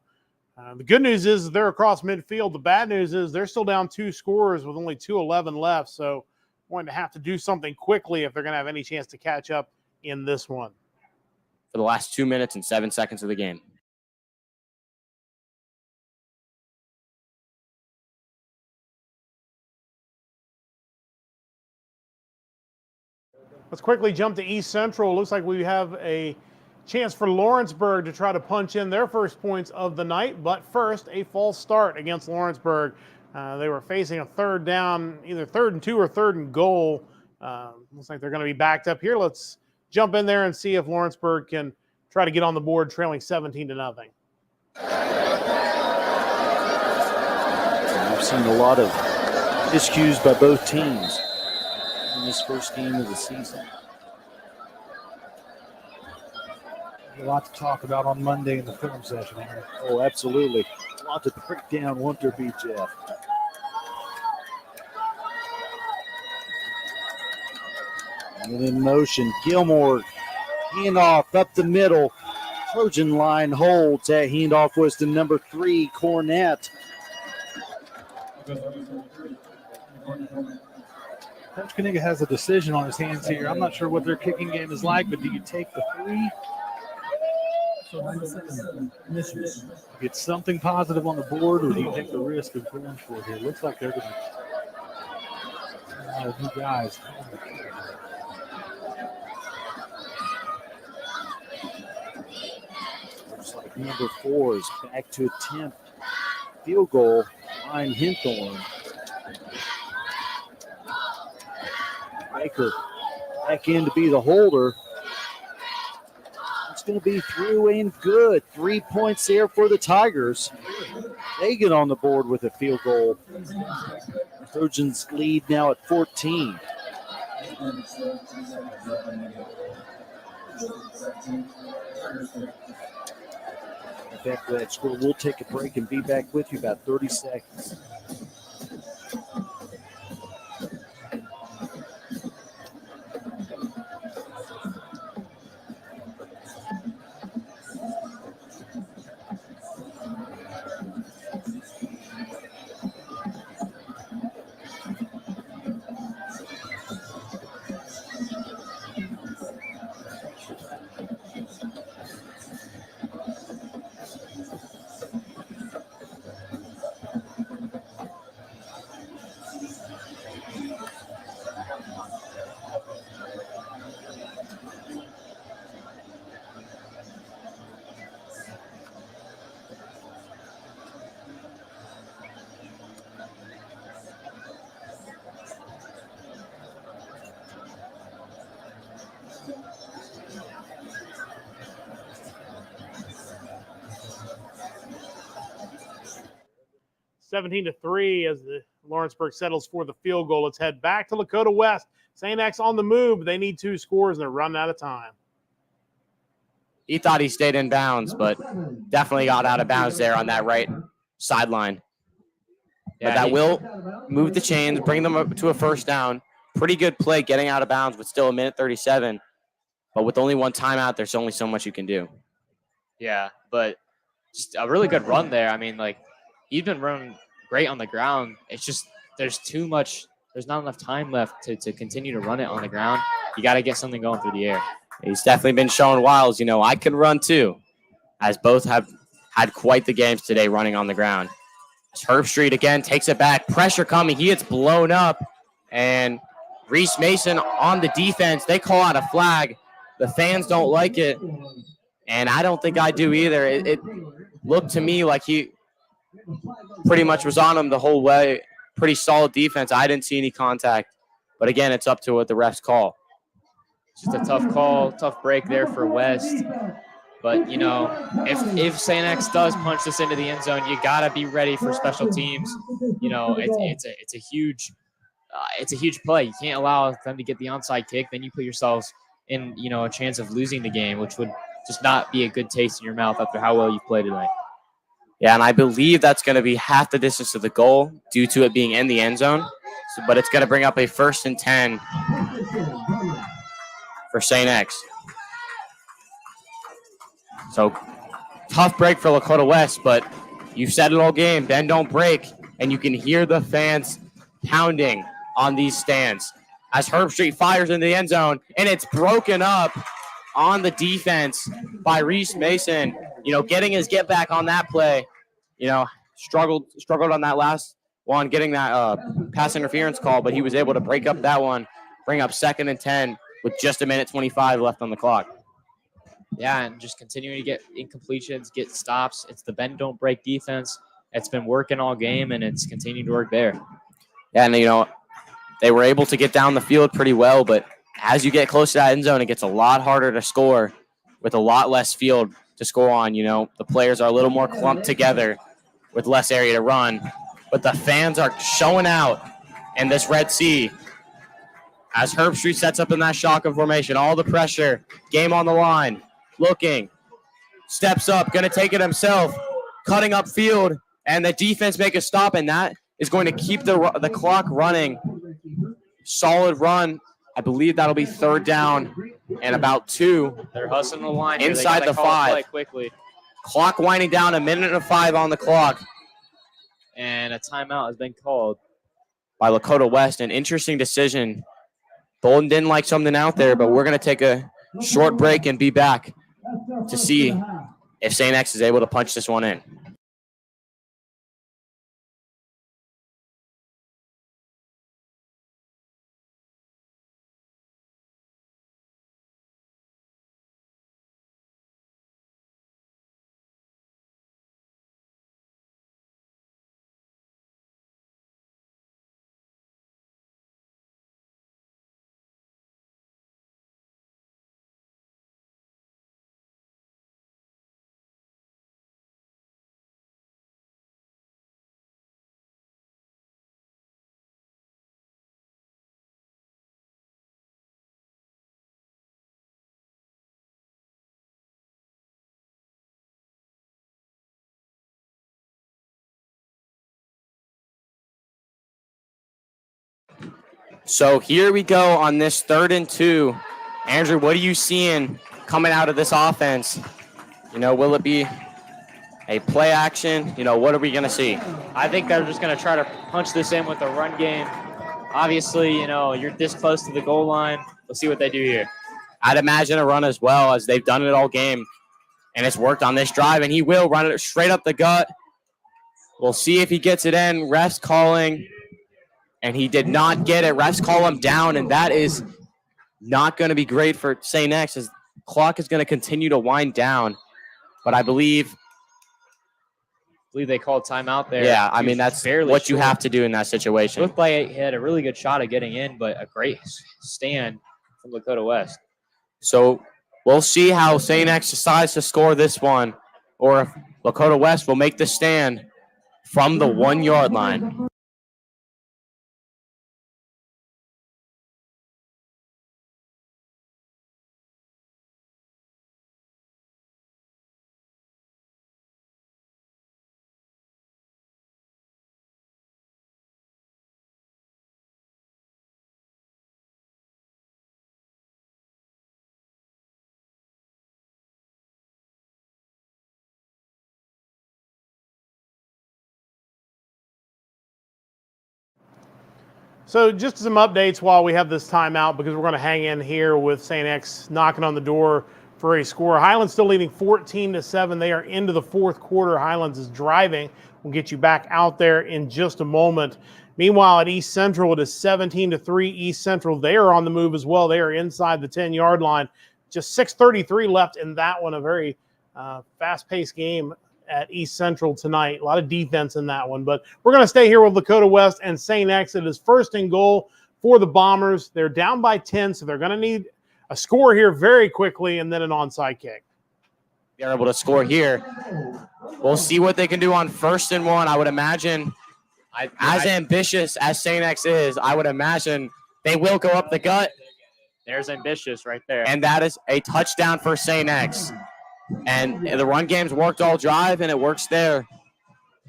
The good news is they're across midfield. The bad news is they're still down 2 scores with only 2:11 left, so going to have to do something quickly if they're going to have any chance to catch up in this one. For the last 2 minutes and 7 seconds of the game. Let's quickly jump to East Central. Looks like we have a chance for Lawrenceburg to try to punch in their 1st points of the night, but first, a false start against Lawrenceburg. They were facing a 3rd down, either 3rd and 2 or 3rd and goal. Looks like they're going to be backed up here. Let's jump in there and see if Lawrenceburg can try to get on the board trailing 17-0. We've seen a lot of miscues by both teams in this 1st game of the season. A lot to talk about on Monday in the film session, Aaron. Oh, absolutely. A lot to break down, won't there be, Jeff? And in motion, Gilmore, handoff up the middle. Trojan line holds. That handoff was to number 3, Cornett. Coach Kaniga has a decision on his hands here. I'm not sure what their kicking game is like, but do you take the 3? Get something positive on the board, or do you take the risk of going for it here? Looks like they're going to lot of new guys. Looks like number 4 is back to attempt field goal. Ryan Hinthorn. Baker back in to be the holder. It's going to be through and good. 3 points there for the Tigers. They get on the board with a field goal. Trojans lead now at 14. After that score, we'll take a break and be back with you about 30 seconds. Seventeen to 3 as the Lawrenceburg settles for the field goal. Let's head back to Lakota West. St. X on the move. They need 2 scores, and they're running out of time. He thought he stayed in bounds, but definitely got out of bounds there on that right sideline. But that will move the chains, bring them up to a first down. Pretty good play getting out of bounds with still 1:37. But with only 1 timeout, there's only so much you can do. Yeah, but just a really good run there. I mean, like, he's been running great on the ground. It's just there's not enough time left to continue to run it on the ground. You got to get something going through the air. He's definitely been showing wiles. I can run too, as both have had quite the games today running on the ground. Herbstreit again takes it back. Pressure coming. He gets blown up. And Reese Mason on the defense. They call out a flag. The fans don't like it. And I don't think I do either. It looked to me like he pretty much was on him the whole way. Pretty solid defense. I didn't see any contact. But again, it's up to what the refs call. Just a tough call, tough break there for West. But, if St. X does punch this into the end zone, you got to be ready for special teams. It's a huge play. You can't allow them to get the onside kick. Then you put yourselves in, a chance of losing the game, which would just not be a good taste in your mouth after how well you've played tonight. Yeah, and I believe that's going to be half the distance to the goal due to it being in the end zone. But it's going to bring up a 1st and 10 for St. X. So tough break for Lakota West, but you've said it all game, bend don't break, and you can hear the fans pounding on these stands as Herbstreit fires into the end zone, and it's broken up on the defense by Reese Mason. Getting his get back on that play, struggled on that last one, getting that pass interference call, but he was able to break up that one, bring up 2nd and 10 with just 1:25 left on the clock. Yeah, and just continuing to get incompletions, get stops. It's the bend don't break defense. It's been working all game, and it's continuing to work there. Yeah, and they were able to get down the field pretty well, but as you get close to that end zone, it gets a lot harder to score with a lot less field to score on. The players are a little more clumped together with less area to run, but the fans are showing out in this Red Sea as Herbstreit sets up in that shotgun formation. All the pressure, game on the line, looking, steps up, going to take it himself, cutting up field, and the defense make a stop, and that is going to keep the clock running. Solid run. I believe that'll be 3rd down and about 2. They're hustling the line inside the 5. Quickly. Clock winding down, 1:05 on the clock. And a timeout has been called by Lakota West. An interesting decision. Bolden didn't like something out there, but we're going to take a short break and be back to see if St. X is able to punch this one in. So here we go on this 3rd and 2. Andrew, what are you seeing coming out of this offense? Will it be a play action? What are we going to see? I think they're just going to try to punch this in with the run game. Obviously, you're this close to the goal line. We'll see what they do here. I'd imagine a run as well, as they've done it all game. And it's worked on this drive, and he will run it straight up the gut. We'll see if he gets it in. Refs calling, and he did not get it. Refs call him down, and that is not going to be great for St. X, as clock is going to continue to wind down. But I believe they called timeout there. Yeah, I mean, that's what you have to do in that situation. Looked like he had a really good shot at getting in, but a great stand from Lakota West. So we'll see how St. X decides to score this one, or if Lakota West will make the stand from the 1-yard line. So just some updates while we have this timeout, because we're going to hang in here with St. X knocking on the door for a score. Highlands still leading 14-7. They are into the 4th quarter. Highlands is driving. We'll get you back out there in just a moment. Meanwhile, at East Central, it is 17-3. East Central, they are on the move as well. They are inside the 10-yard line. Just 6:33 left in that one. A very fast-paced game at East Central tonight. A lot of defense in that one. But we're going to stay here with Lakota West and St. X. It is 1st and goal for the Bombers. They're down by 10, so they're going to need a score here very quickly and then an onside kick. They're able to score here. We'll see what they can do on 1st and 1. I would imagine, as ambitious as St. X is, I would imagine they will go up the gut. There's ambitious right there. And that is a touchdown for St. X. And the run game's worked all drive, and it works there.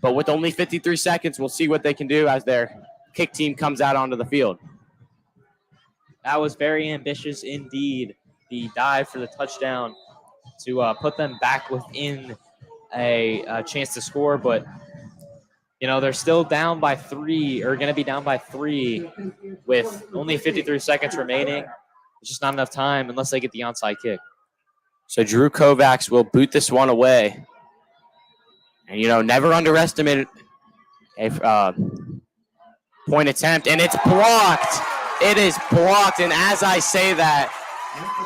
But with only 53 seconds, we'll see what they can do as their kick team comes out onto the field. That was very ambitious indeed. The dive for the touchdown to put them back within a chance to score. But, they're still down by 3, or going to be down by 3 with only 53 seconds remaining. It's just not enough time unless they get the onside kick. So Drew Kovacs will boot this one away. And, never underestimate a point attempt. And it's blocked. It is blocked. And as I say that,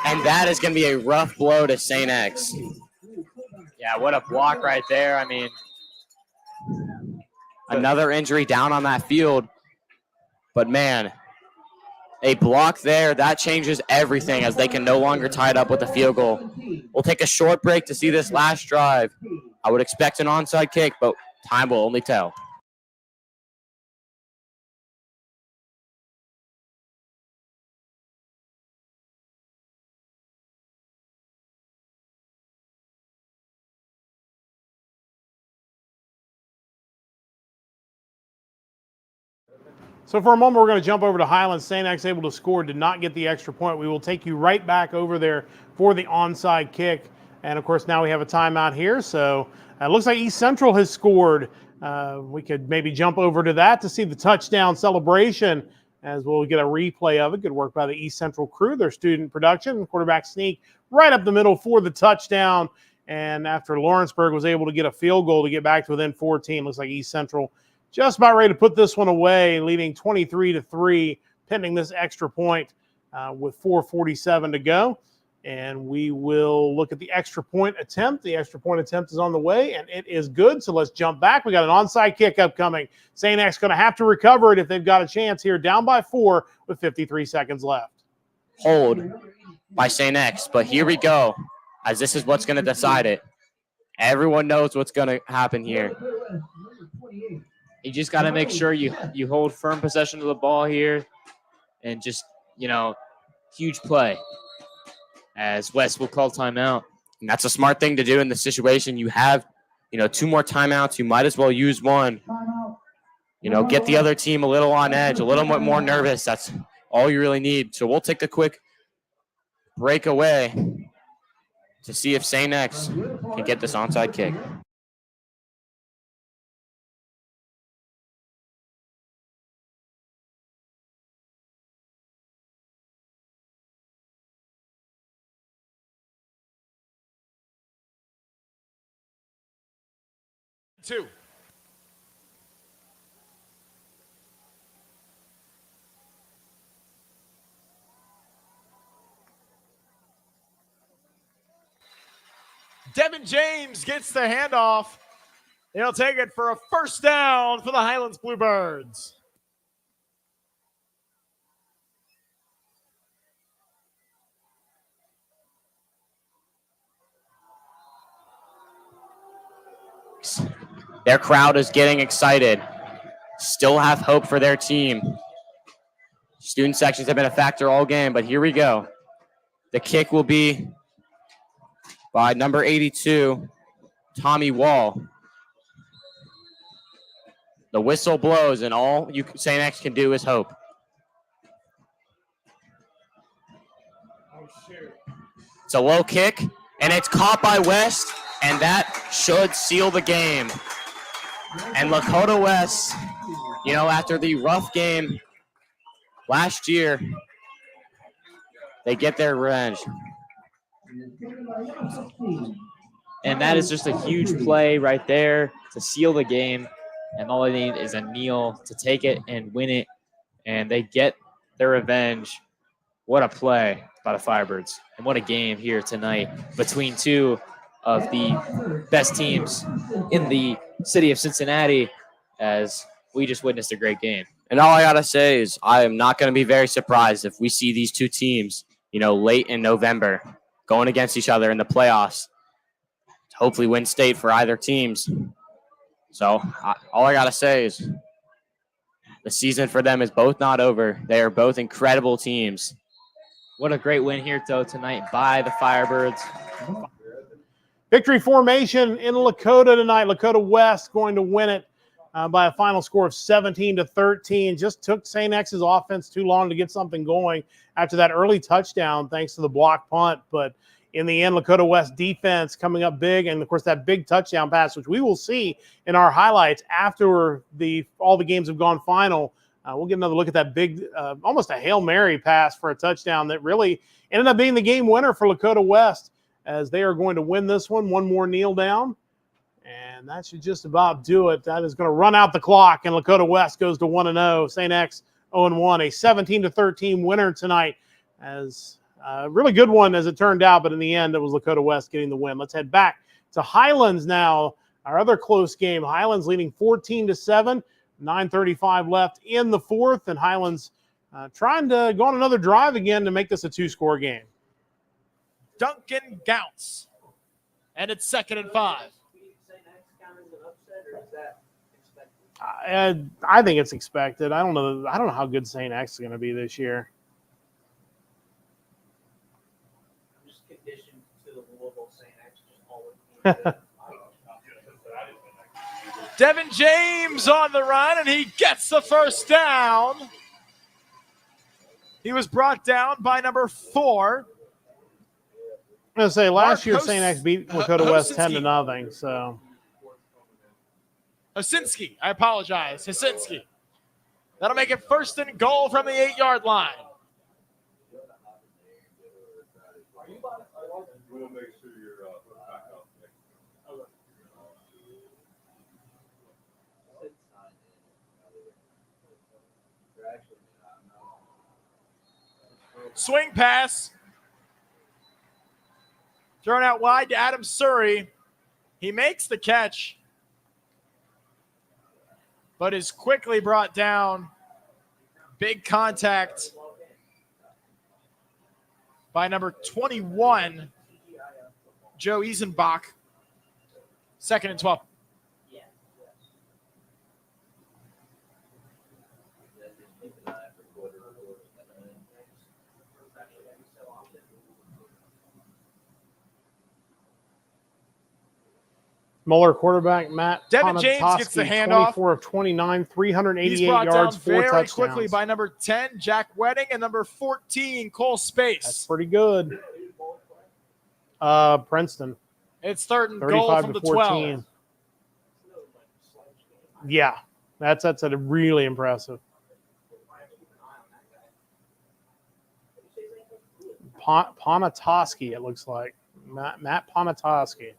and that is going to be a rough blow to St. X. Yeah, what a block right there. I mean, another injury down on that field. But, man, a block there, that changes everything, as they can no longer tie it up with a field goal. We'll take a short break to see this last drive. I would expect an onside kick, but time will only tell. So for a moment, we're going to jump over to Highlands. St. X able to score, did not get the extra point. We will take you right back over there for the onside kick. And, of course, now we have a timeout here. So it looks like East Central has scored. We could maybe jump over to that to see the touchdown celebration, as we'll get a replay of it. Good work by the East Central crew, their student production. Quarterback sneak right up the middle for the touchdown. And after Lawrenceburg was able to get a field goal to get back to within 14, looks like East Central just about ready to put this one away, leading 23-3, pending this extra point with 4:47 to go. And we will look at the extra point attempt. The extra point attempt is on the way, and it is good. So let's jump back. We got an onside kick upcoming. St. X going to have to recover it if they've got a chance here, down by 4 with 53 seconds left. Hold by St. X, but here we go, as this is what's going to decide it. Everyone knows what's going to happen here. You just got to make sure you hold firm possession of the ball here, and just, huge play, as Wes will call timeout. And that's a smart thing to do in this situation. You have, 2 more timeouts. You might as well use one. Get the other team a little on edge, a little bit more nervous. That's all you really need. So we'll take a quick break away to see if St. X can get this onside kick. Two. Devin James gets the handoff. He'll take it for a first down for the Highlands Bluebirds. Their crowd is getting excited. Still have hope for their team. Student sections have been a factor all game, but here we go. The kick will be by number 82, Tommy Wall. The whistle blows, and all St. X can do is hope. It's a low kick, and it's caught by West, and that should seal the game. And Lakota West, after the rough game last year, they get their revenge. And that is just a huge play right there to seal the game. And all they need is a kneel to take it and win it. And they get their revenge. What a play by the Firebirds. And what a game here tonight between two of the best teams in the city of Cincinnati, as we just witnessed a great game. And all I got to say is I am not going to be very surprised if we see these two teams, late in November going against each other in the playoffs. Hopefully win state for either teams. So all I got to say is the season for them is both not over. They are both incredible teams. What a great win here, though, tonight by the Firebirds. Victory formation in Lakota tonight. Lakota West going to win it by a final score of 17-13. Just took St. X's offense too long to get something going after that early touchdown, thanks to the block punt. But in the end, Lakota West defense coming up big, and of course that big touchdown pass, which we will see in our highlights after all the games have gone final. We'll get another look at that big, almost a Hail Mary pass for a touchdown that really ended up being the game winner for Lakota West, as they are going to win this one. One more kneel down, and that should just about do it. That is going to run out the clock, and Lakota West goes to 1-0. St. X 0-1, a 17-13 winner tonight, as a really good one as it turned out, but in the end, it was Lakota West getting the win. Let's head back to Highlands now, our other close game. Highlands leading 14-7, 9:35 left in the fourth, and Highlands trying to go on another drive again to make this a two-score game. Duncan Gounce. And it's 2nd and 5. I think it's expected. I don't know how good St. X is going to be this year. I'm just conditioned to the Louisville St. X just always. Devin James on the run, and he gets the first down. He was brought down by number 4. I'm going to say last year Mark St. X beat Lakota West 10-0. So Hasinski, I apologize. Hasinski. That'll make it 1st and goal from the 8-yard line. Swing pass. Thrown out wide to Adam Surrey. He makes the catch, but is quickly brought down. Big contact by number 21, Joe Eisenbach. 2nd and 12. Muller quarterback Matt Devin James gets the Ponatoski, handoff. 24 of 29, 388 He's brought yards, down 4 very touchdowns. quickly by number 10, Jack Wedding, and number 14, Cole Space. That's pretty good. Princeton. It's third and goal 35 from to the 14. 12. Yeah, that's a really impressive. Ponatoski, it looks like. Matt Ponatoski.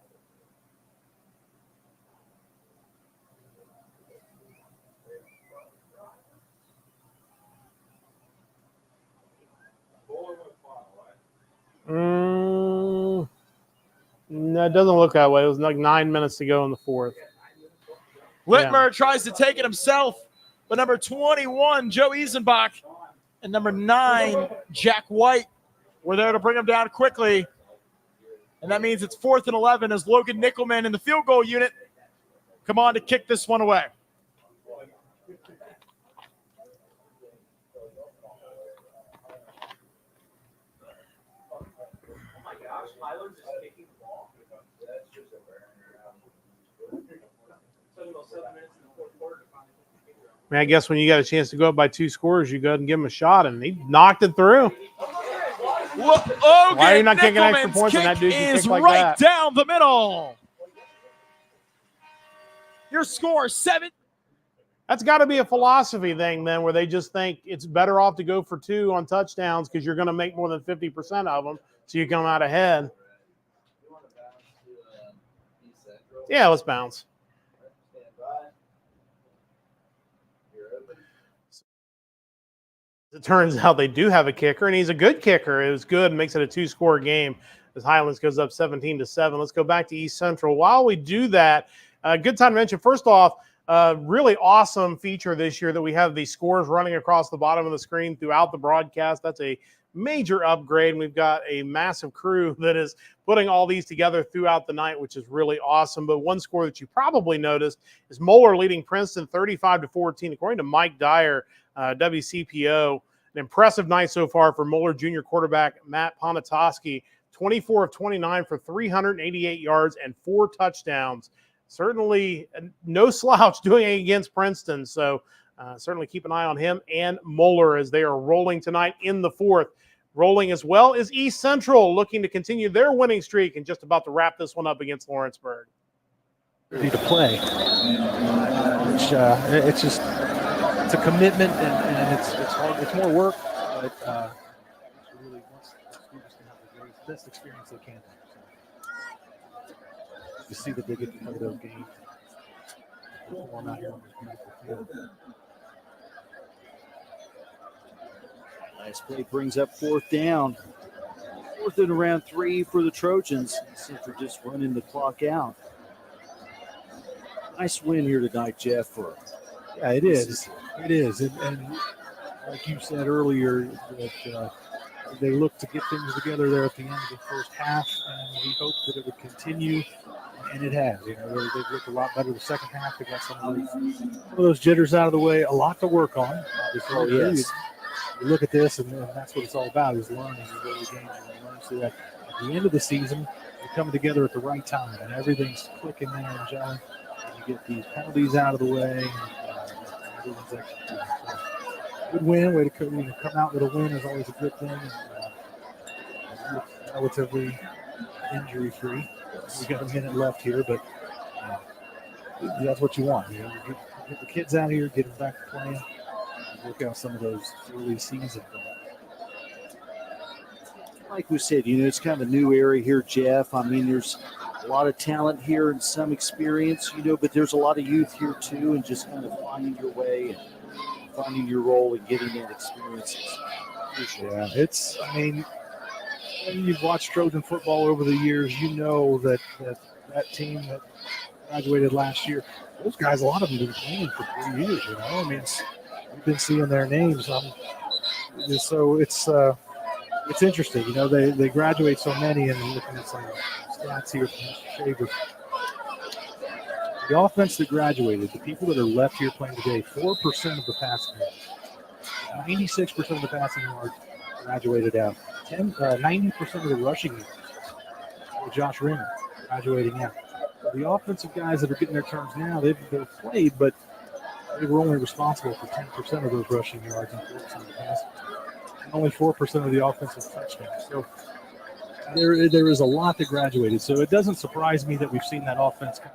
No, it doesn't look that way. It was like 9 minutes to go in the fourth. Whitmer tries to take it himself, but number 21, Joe Eisenbach, and number 9, Jack White were there to bring him down quickly. And that means it's 4th and 11 as Logan Nickelman in the field goal unit come on to kick this one away. I mean, I guess when you got a chance to go up by 2 scores, you go ahead and give him a shot, and he knocked it through. Why are you not kicking extra points on that dude? Is like right that? down the middle. Your score 7. That's got to be a philosophy thing then, where they just think it's better off to go for 2 on touchdowns because you're going to make more than 50% of them, so you come out ahead. Yeah, let's bounce. It turns out they do have a kicker, and he's a good kicker. It was good, makes it a 2-score game as Highlands goes up 17-7. Let's go back to East Central. While we do that, good time to mention, first off, really awesome feature this year that we have the scores running across the bottom of the screen throughout the broadcast. That's a major upgrade, and we've got a massive crew that is putting all these together throughout the night, which is really awesome. But one score that you probably noticed is Moeller leading Princeton 35-14. According to Mike Dyer, WCPO, an impressive night so far for Moeller junior quarterback Matt Ponatoski, 24 of 29 for 388 yards and 4 touchdowns. Certainly no slouch doing it against Princeton. So certainly keep an eye on him and Moeller as they are rolling tonight in the 4th. Rolling as well is East Central, looking to continue their winning streak and just about to wrap this one up against Lawrenceburg. To play, which it's just it's a commitment and it's hard. It's more work, but it really wants the students to have the best experience they can. So, you see that they get to play those games. Perform out here on this beautiful field. Nice play brings up 4th down. 4th and around 3 for the Trojans. Central just running the clock out. Nice win here tonight, Jeff. Yeah, it is. It is. And like you said earlier, that they look to get things together there at the end of the first half, and we hope that it would continue, and it has. You know, they've looked a lot better the second half. They got some of those jitters out of the way. A lot to work on. Obviously, yes. You look at this, and that's what it's all about: is learning. You go to the games and learn so that at the end of the season, you're coming together at the right time, and everything's clicking there and gelling. And you get these penalties out of the way. Everyone's executing. So, good win. Way to come out with a win is always a good thing. And, relatively injury-free. We got a minute left here, but that's what you want. You know, get the kids out of here, get them back to playing, and work out some of those early season. Like we said, you know, it's kind of a new area here, Jeff. I mean, there's a lot of talent here and some experience, you know, but there's a lot of youth here too, and just kind of finding your way and finding your role and getting that experience. Yeah, I mean, when you've watched Trojan football over the years, you know that team that graduated last year, those guys, a lot of them have been playing for 3 years, you know. I mean, we've been seeing their names. So it's interesting, you know, they graduate so many, and looking at some stats here from Mr. Shaver. The offense that graduated, the people that are left here playing today, 4% of the passing yards, 96% of the passing yards graduated out. 90% of the rushing yards. Josh Rimmer graduating out. The offensive guys that are getting their turns now, they've played, but they were only responsible for 10% of those rushing yards and 4% of the passing. And only 4% of the offensive touchdowns. So there is a lot that graduated. So it doesn't surprise me that we've seen that offense kind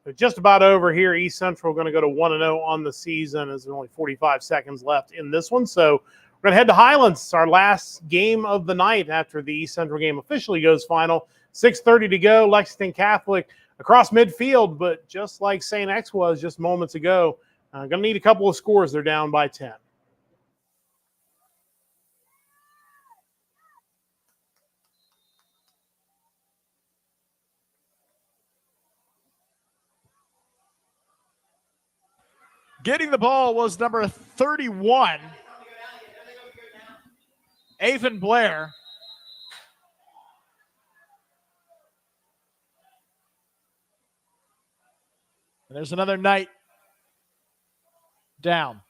of. Just about over here. East Central going to go to 1-0 on the season as there's only 45 seconds left in this one. So we're going to head to Highlands. It's our last game of the night after the East Central game officially goes final. 6:30 to go. Lexington Catholic across midfield, but just like St. X was just moments ago, going to need a couple of scores. They're down by 10. Getting the ball was number 31, Avon Blair. And there's another Knight down.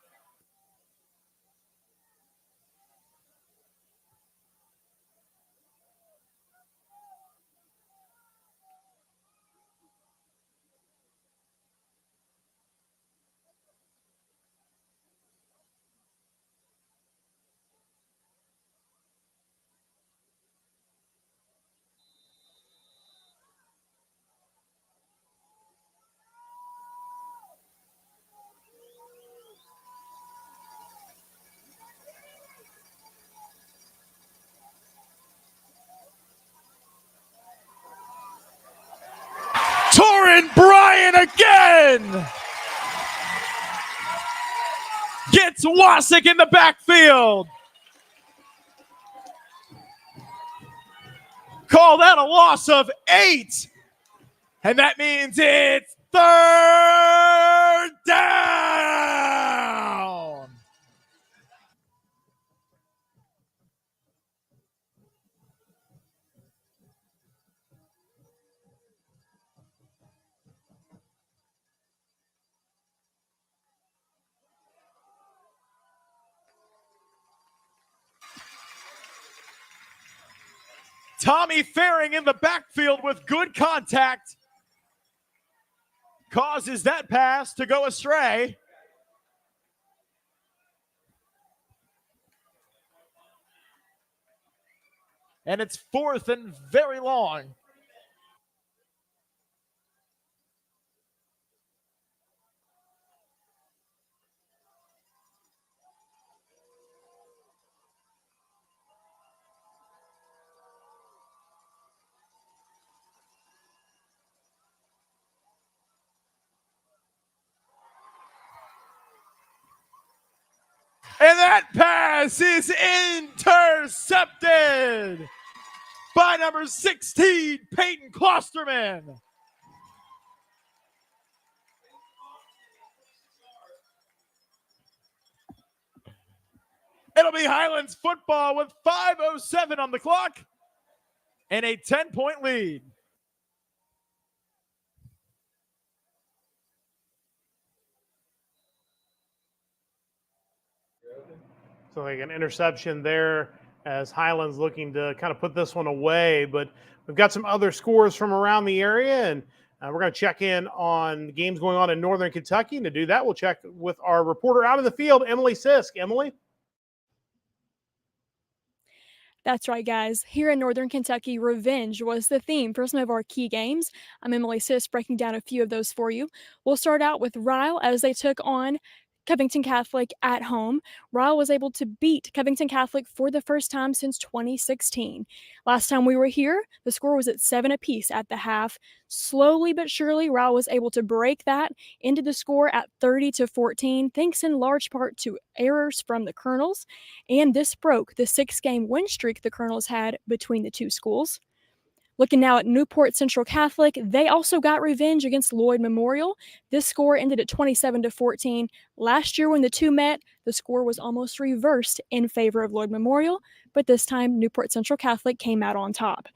Torin Bryan again gets Wasik in the backfield. Call that a loss of 8. And that means it's 3rd down. Tommy Faring in the backfield with good contact causes that pass to go astray. And it's 4th and very long. And that pass is intercepted by number 16, Peyton Klosterman. It'll be Highlands football with 5:07 on the clock and a 10-point lead. So like an interception there as Highlands looking to kind of put this one away. But we've got some other scores from around the area, and we're going to check in on games going on in Northern Kentucky. And to do that, we'll check with our reporter out in the field, Emily Sisk. Emily? That's right, guys. Here in Northern Kentucky, revenge was the theme for some of our key games. I'm Emily Sisk, breaking down a few of those for you. We'll start out with Ryle as they took on Covington Catholic at home. Ryle was able to beat Covington Catholic for the first time since 2016. Last time we were here, the score was at 7 apiece at the half. Slowly but surely, Ryle was able to break that into the score at 30-14, thanks in large part to errors from the Colonels. And this broke the 6-game win streak the Colonels had between the two schools. Looking now at Newport Central Catholic, they also got revenge against Lloyd Memorial. This score ended at 27-14. Last year when the two met, the score was almost reversed in favor of Lloyd Memorial, but this time Newport Central Catholic came out on top.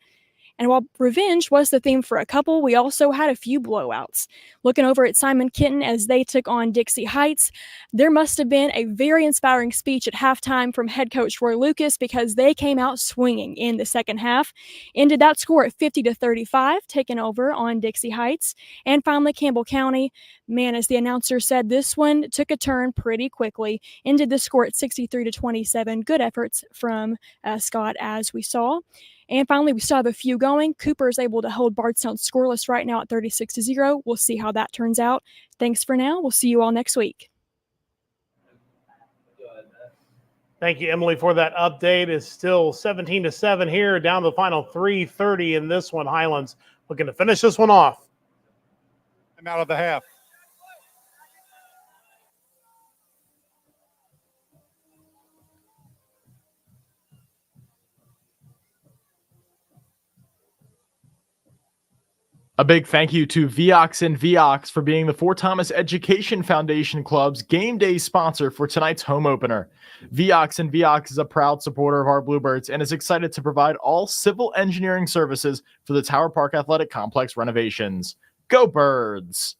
And while revenge was the theme for a couple, we also had a few blowouts. Looking over at Simon Kenton as they took on Dixie Heights, there must have been a very inspiring speech at halftime from head coach Roy Lucas because they came out swinging in the second half. Ended that score at 50-35, taking over on Dixie Heights. And finally, Campbell County, man, as the announcer said, this one took a turn pretty quickly. Ended the score at 63-27. Good efforts from Scott, as we saw. And finally, we still have a few going. Cooper is able to hold Bardstown scoreless right now at 36-0. We'll see how that turns out. Thanks for now. We'll see you all next week. Thank you, Emily, for that update. It's still 17-7 here, down to the final 3:30 in this one. Highlands looking to finish this one off. I'm out of the half. A big thank you to Viox and Viox for being the Fort Thomas Education Foundation Club's game day sponsor for tonight's home opener. Viox and Viox is a proud supporter of our Bluebirds and is excited to provide all civil engineering services for the Tower Park Athletic Complex renovations. Go Birds!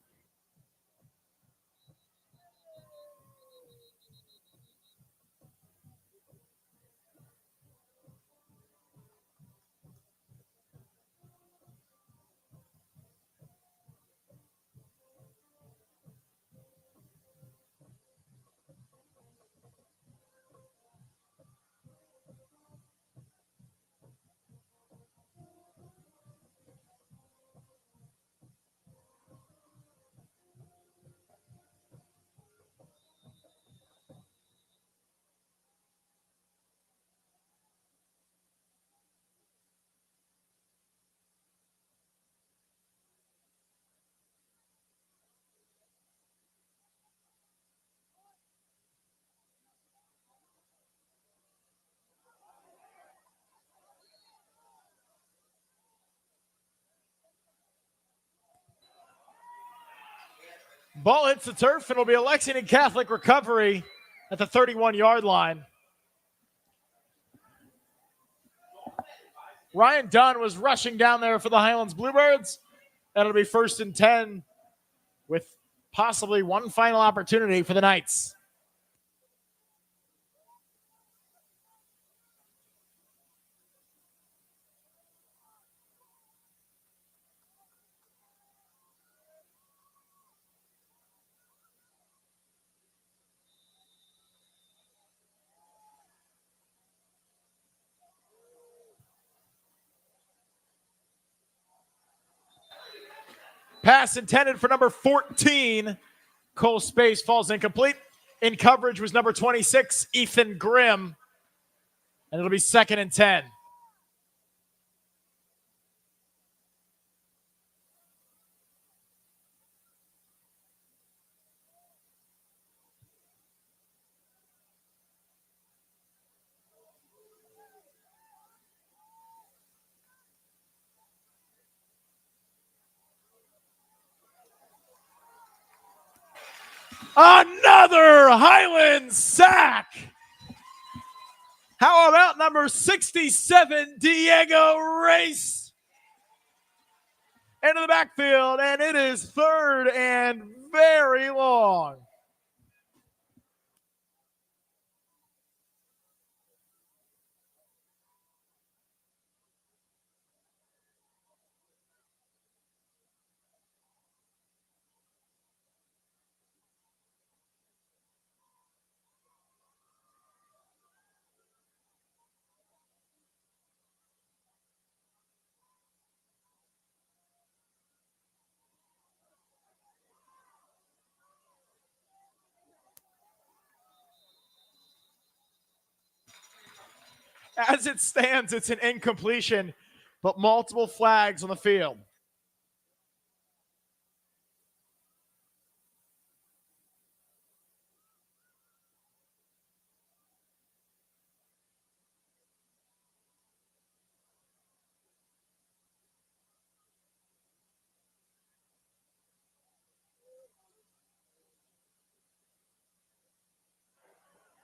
Ball hits the turf, and it'll be a Lexington Catholic recovery at the 31-yard line. Ryan Dunn was rushing down there for the Highlands Bluebirds. That'll be 1st and 10 with possibly one final opportunity for the Knights. Pass intended for number 14. Cole Space falls incomplete. In coverage was number 26, Ethan Grimm. And it'll be 2nd and 10. Another Highlands sack. How about number 67, Diego Race? Into the backfield, and it is 3rd and very long. As it stands, it's an incompletion, but multiple flags on the field.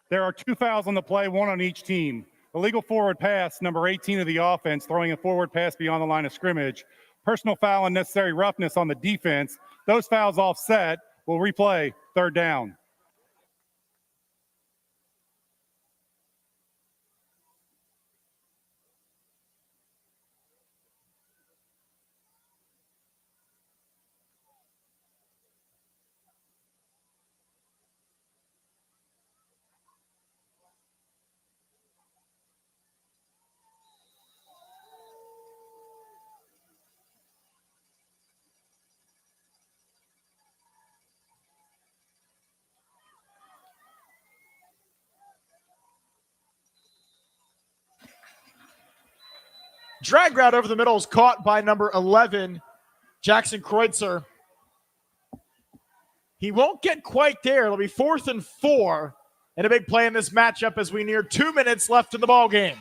There are 2 fouls on the play, one on each team. Illegal forward pass, number 18 of the offense, throwing a forward pass beyond the line of scrimmage. Personal foul and necessary roughness on the defense. Those fouls offset. We'll replay. Third down. Drag route over the middle is caught by number 11, Jackson Kreutzer. He won't get quite there. It'll be 4th and 4, and a big play in this matchup as we near 2 minutes left in the ball game.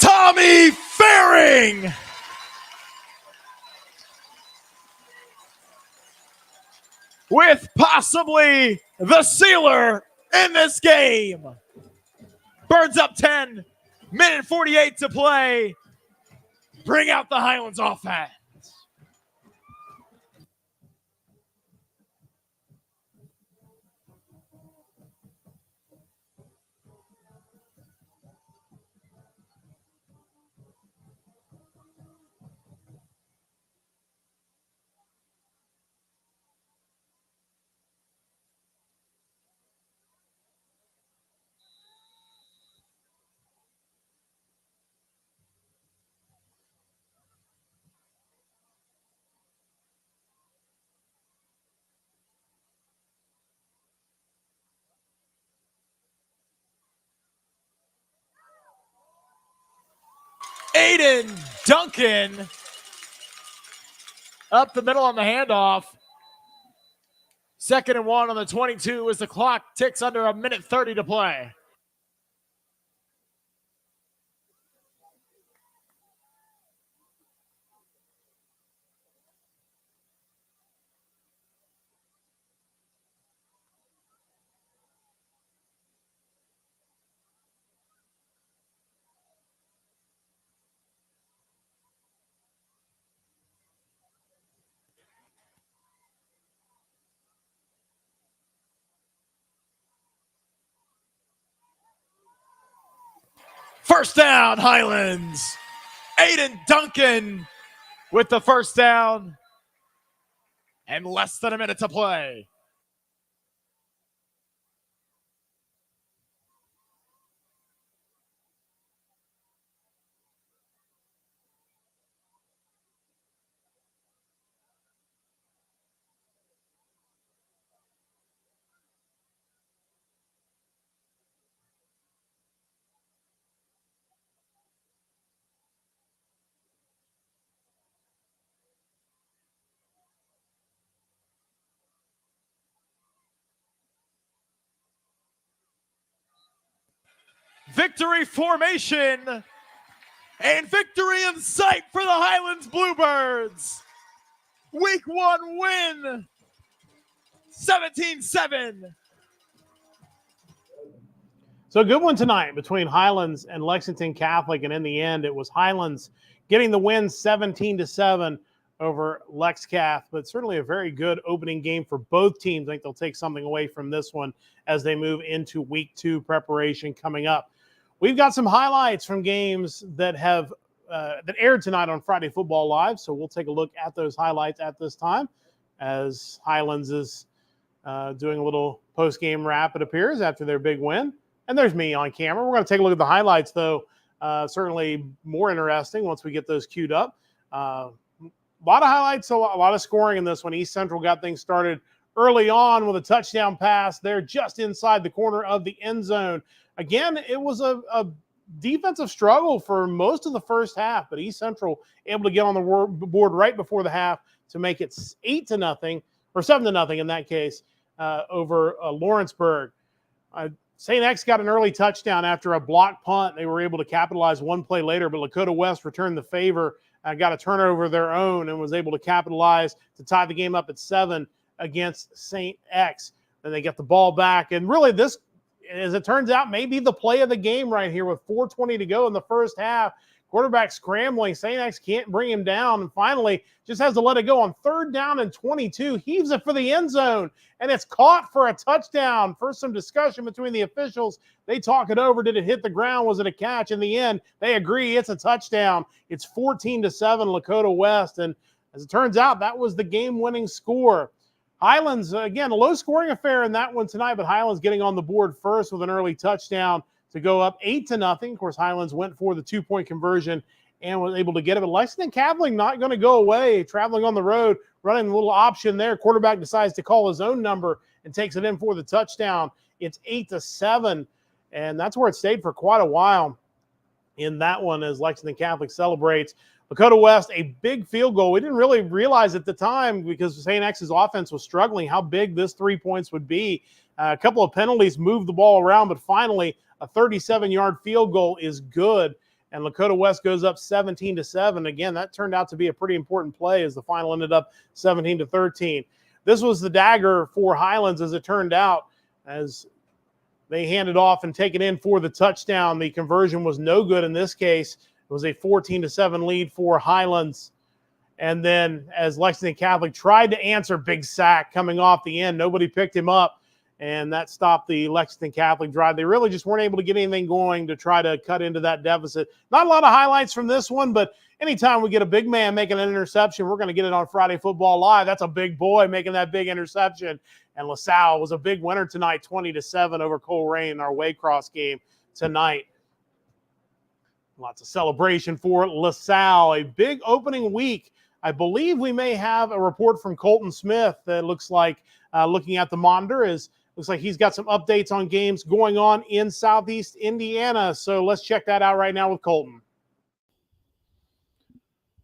Tommy Faring with possibly the sealer in this game. Birds up 10, minute 48 to play. Bring out the Highlands offense. Aiden Duncan up the middle on the handoff. 2nd and 1 on the 22 as the clock ticks under a minute 30 to play. First down, Highlands. Aiden Duncan with the first down and less than a minute to play. Victory formation and victory in sight for the Highlands Bluebirds. Week 1 win, 17-7. So a good one tonight between Highlands and Lexington Catholic, and in the end, it was Highlands getting the win 17-7 over Lex Cath, but certainly a very good opening game for both teams. I think they'll take something away from this one as they move into week 2 preparation coming up. We've got some highlights from games that have that aired tonight on Friday Football Live, so we'll take a look at those highlights at this time as Highlands is doing a little post-game wrap, it appears, after their big win. And there's me on camera. We're going to take a look at the highlights, though. Certainly more interesting once we get those queued up. A lot of highlights, a lot of scoring in this one. East Central got things started early on with a touchdown pass there just inside the corner of the end zone. Again, it was a defensive struggle for most of the first half, but East Central able to get on the board right before the half to make it 8-0 or 7-0 in that case over Lawrenceburg. St. X got an early touchdown after a block punt. They were able to capitalize one play later, but Lakota West returned the favor, got a turnover of their own, and was able to capitalize to tie the game up at 7 against St. X. Then they get the ball back, and really this, as it turns out, may be the play of the game right here with 4:20 to go in the first half. Quarterback scrambling. St. X can't bring him down, and finally just has to let it go on 3rd down and 22. Heaves it for the end zone, and it's caught for a touchdown. First, some discussion between the officials. They talk it over. Did it hit the ground? Was it a catch? In the end, they agree it's a touchdown. It's 14-7 Lakota West, and as it turns out, that was the game-winning score. Highlands, again, a low-scoring affair in that one tonight, but Highlands getting on the board first with an early touchdown to go up 8-0. Of course, Highlands went for the 2-point conversion and was able to get it. But Lexington Catholic not going to go away, traveling on the road, running a little option there. Quarterback decides to call his own number and takes it in for the touchdown. It's 8-7, and that's where it stayed for quite a while in that one as Lexington Catholic celebrates. Lakota West, a big field goal. We didn't really realize at the time because St. X's offense was struggling how big this 3 points would be. A couple of penalties moved the ball around, but finally a 37-yard field goal is good, and Lakota West goes up 17-7. Again, that turned out to be a pretty important play as the final ended up 17-13. This was the dagger for Highlands as it turned out, as they handed off and take it in for the touchdown. The conversion was no good in this case. It was a 14-7 lead for Highlands. And then as Lexington Catholic tried to answer, big sack coming off the end, nobody picked him up, and that stopped the Lexington Catholic drive. They really just weren't able to get anything going to try to cut into that deficit. Not a lot of highlights from this one, but anytime we get a big man making an interception, we're going to get it on Friday Football Live. That's a big boy making that big interception. And LaSalle was a big winner tonight, 20-7 over Coleraine in our Waycross game tonight. Lots of celebration for LaSalle. A big opening week. I believe we may have a report from Colton Smith that looks like, looking at the monitor, looks like he's got some updates on games going on in Southeast Indiana. So let's check that out right now with Colton.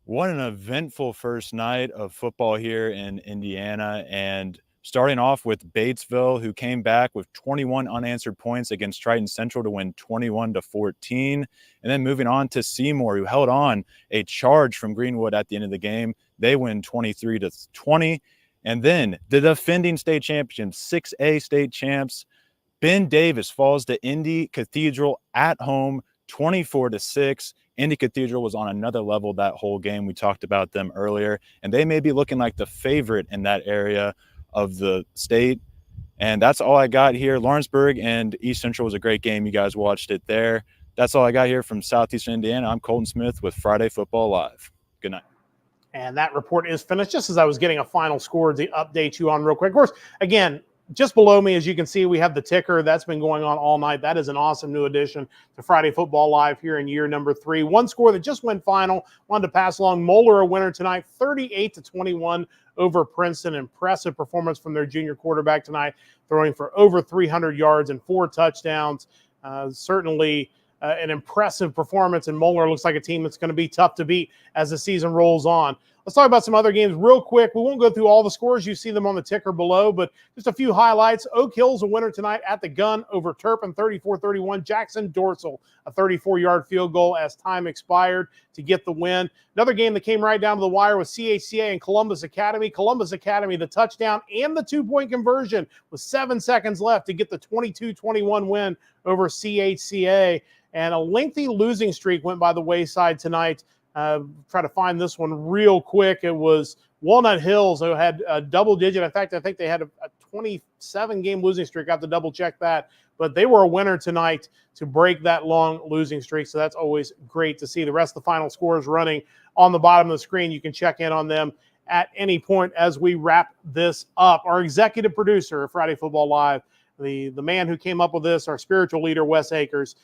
What an eventful first night of football here in Indiana. And starting off with Batesville, who came back with 21 unanswered points against Triton Central to win 21-14. And then moving on to Seymour, who held on a charge from Greenwood at the end of the game. They win 23-20. And then the defending state champions, 6A state champs, Ben Davis falls to Indy Cathedral at home, 24-6. Indy Cathedral was on another level that whole game. We talked about them earlier, and they may be looking like the favorite in that area of the state. And that's all I got here. Lawrenceburg and East Central was a great game. You guys watched it there. That's all I got here from Southeastern Indiana. I'm Colton Smith with Friday Football Live. Good night. And that report is finished. Just as I was getting a final score to update you on real quick. Of course, again, just below me, as you can see, we have the ticker. That's been going on all night. That is an awesome new addition to Friday Football Live here in year number 3. One score that just went final. Wanted to pass along. Moeller a winner tonight, 38-21 over Princeton. Impressive performance from their junior quarterback tonight, throwing for over 300 yards and 4 touchdowns. Certainly an impressive performance, and Moeller looks like a team that's going to be tough to beat as the season rolls on. Let's talk about some other games real quick. We won't go through all the scores. You see them on the ticker below, but just a few highlights. Oak Hill's a winner tonight at the gun over Turpin, 34-31. Jackson Dorsal, a 34-yard field goal as time expired to get the win. Another game that came right down to the wire was CHCA and Columbus Academy. Columbus Academy, the touchdown and the 2-point conversion with 7 seconds left to get the 22-21 win over CHCA. And a lengthy losing streak went by the wayside tonight. Try to find this one real quick. It was Walnut Hills who had a double-digit. In fact, I think they had a 27-game losing streak. I have to double-check that. But they were a winner tonight to break that long losing streak, so that's always great to see. The rest of the final scores running on the bottom of the screen. You can check in on them at any point as we wrap this up. Our executive producer of Friday Football Live, the man who came up with this, our spiritual leader, Wes Akers,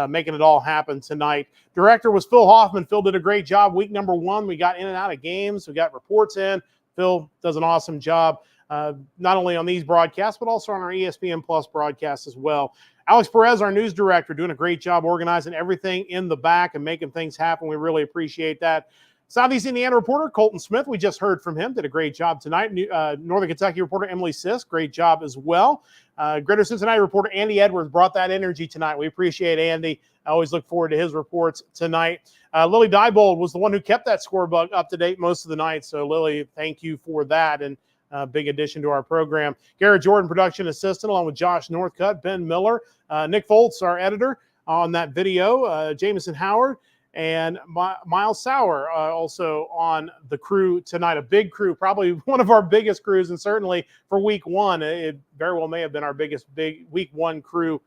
making it all happen tonight. Director was Phil Hoffman. Phil did a great job. Week number 1, we got in and out of games. We got reports in. Phil does an awesome job, not only on these broadcasts, but also on our ESPN Plus broadcasts as well. Alex Perez, our news director, doing a great job organizing everything in the back and making things happen. We really appreciate that. Southeast Indiana reporter Colton Smith, we just heard from him, did a great job tonight. Northern Kentucky reporter Emily Sisk, great job as well. Greater Cincinnati reporter Andy Edwards brought that energy tonight. We appreciate Andy. I always look forward to his reports tonight. Lily Diebold was the one who kept that scorebook up to date most of the night. So, Lily, thank you for that, and big addition to our program. Garrett Jordan, production assistant, along with Josh Northcutt, Ben Miller, Nick Foltz, our editor on that video, Jameson Howard, and Miles Sauer also on the crew tonight. A big crew, probably one of our biggest crews, and certainly for week one, it very well may have been our biggest week one crew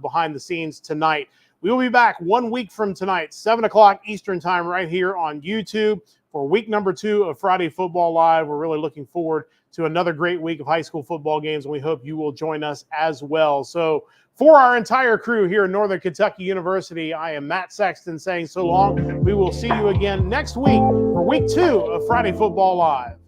behind the scenes tonight. We will be back 1 week from tonight, 7 o'clock Eastern time, right here on YouTube for week number 2 of Friday Football Live. We're really looking forward to another great week of high school football games, and we hope you will join us as well. So for our entire crew here in Northern Kentucky University, I am Matt Sexton saying so long. We will see you again next week for week 2 of Friday Football Live.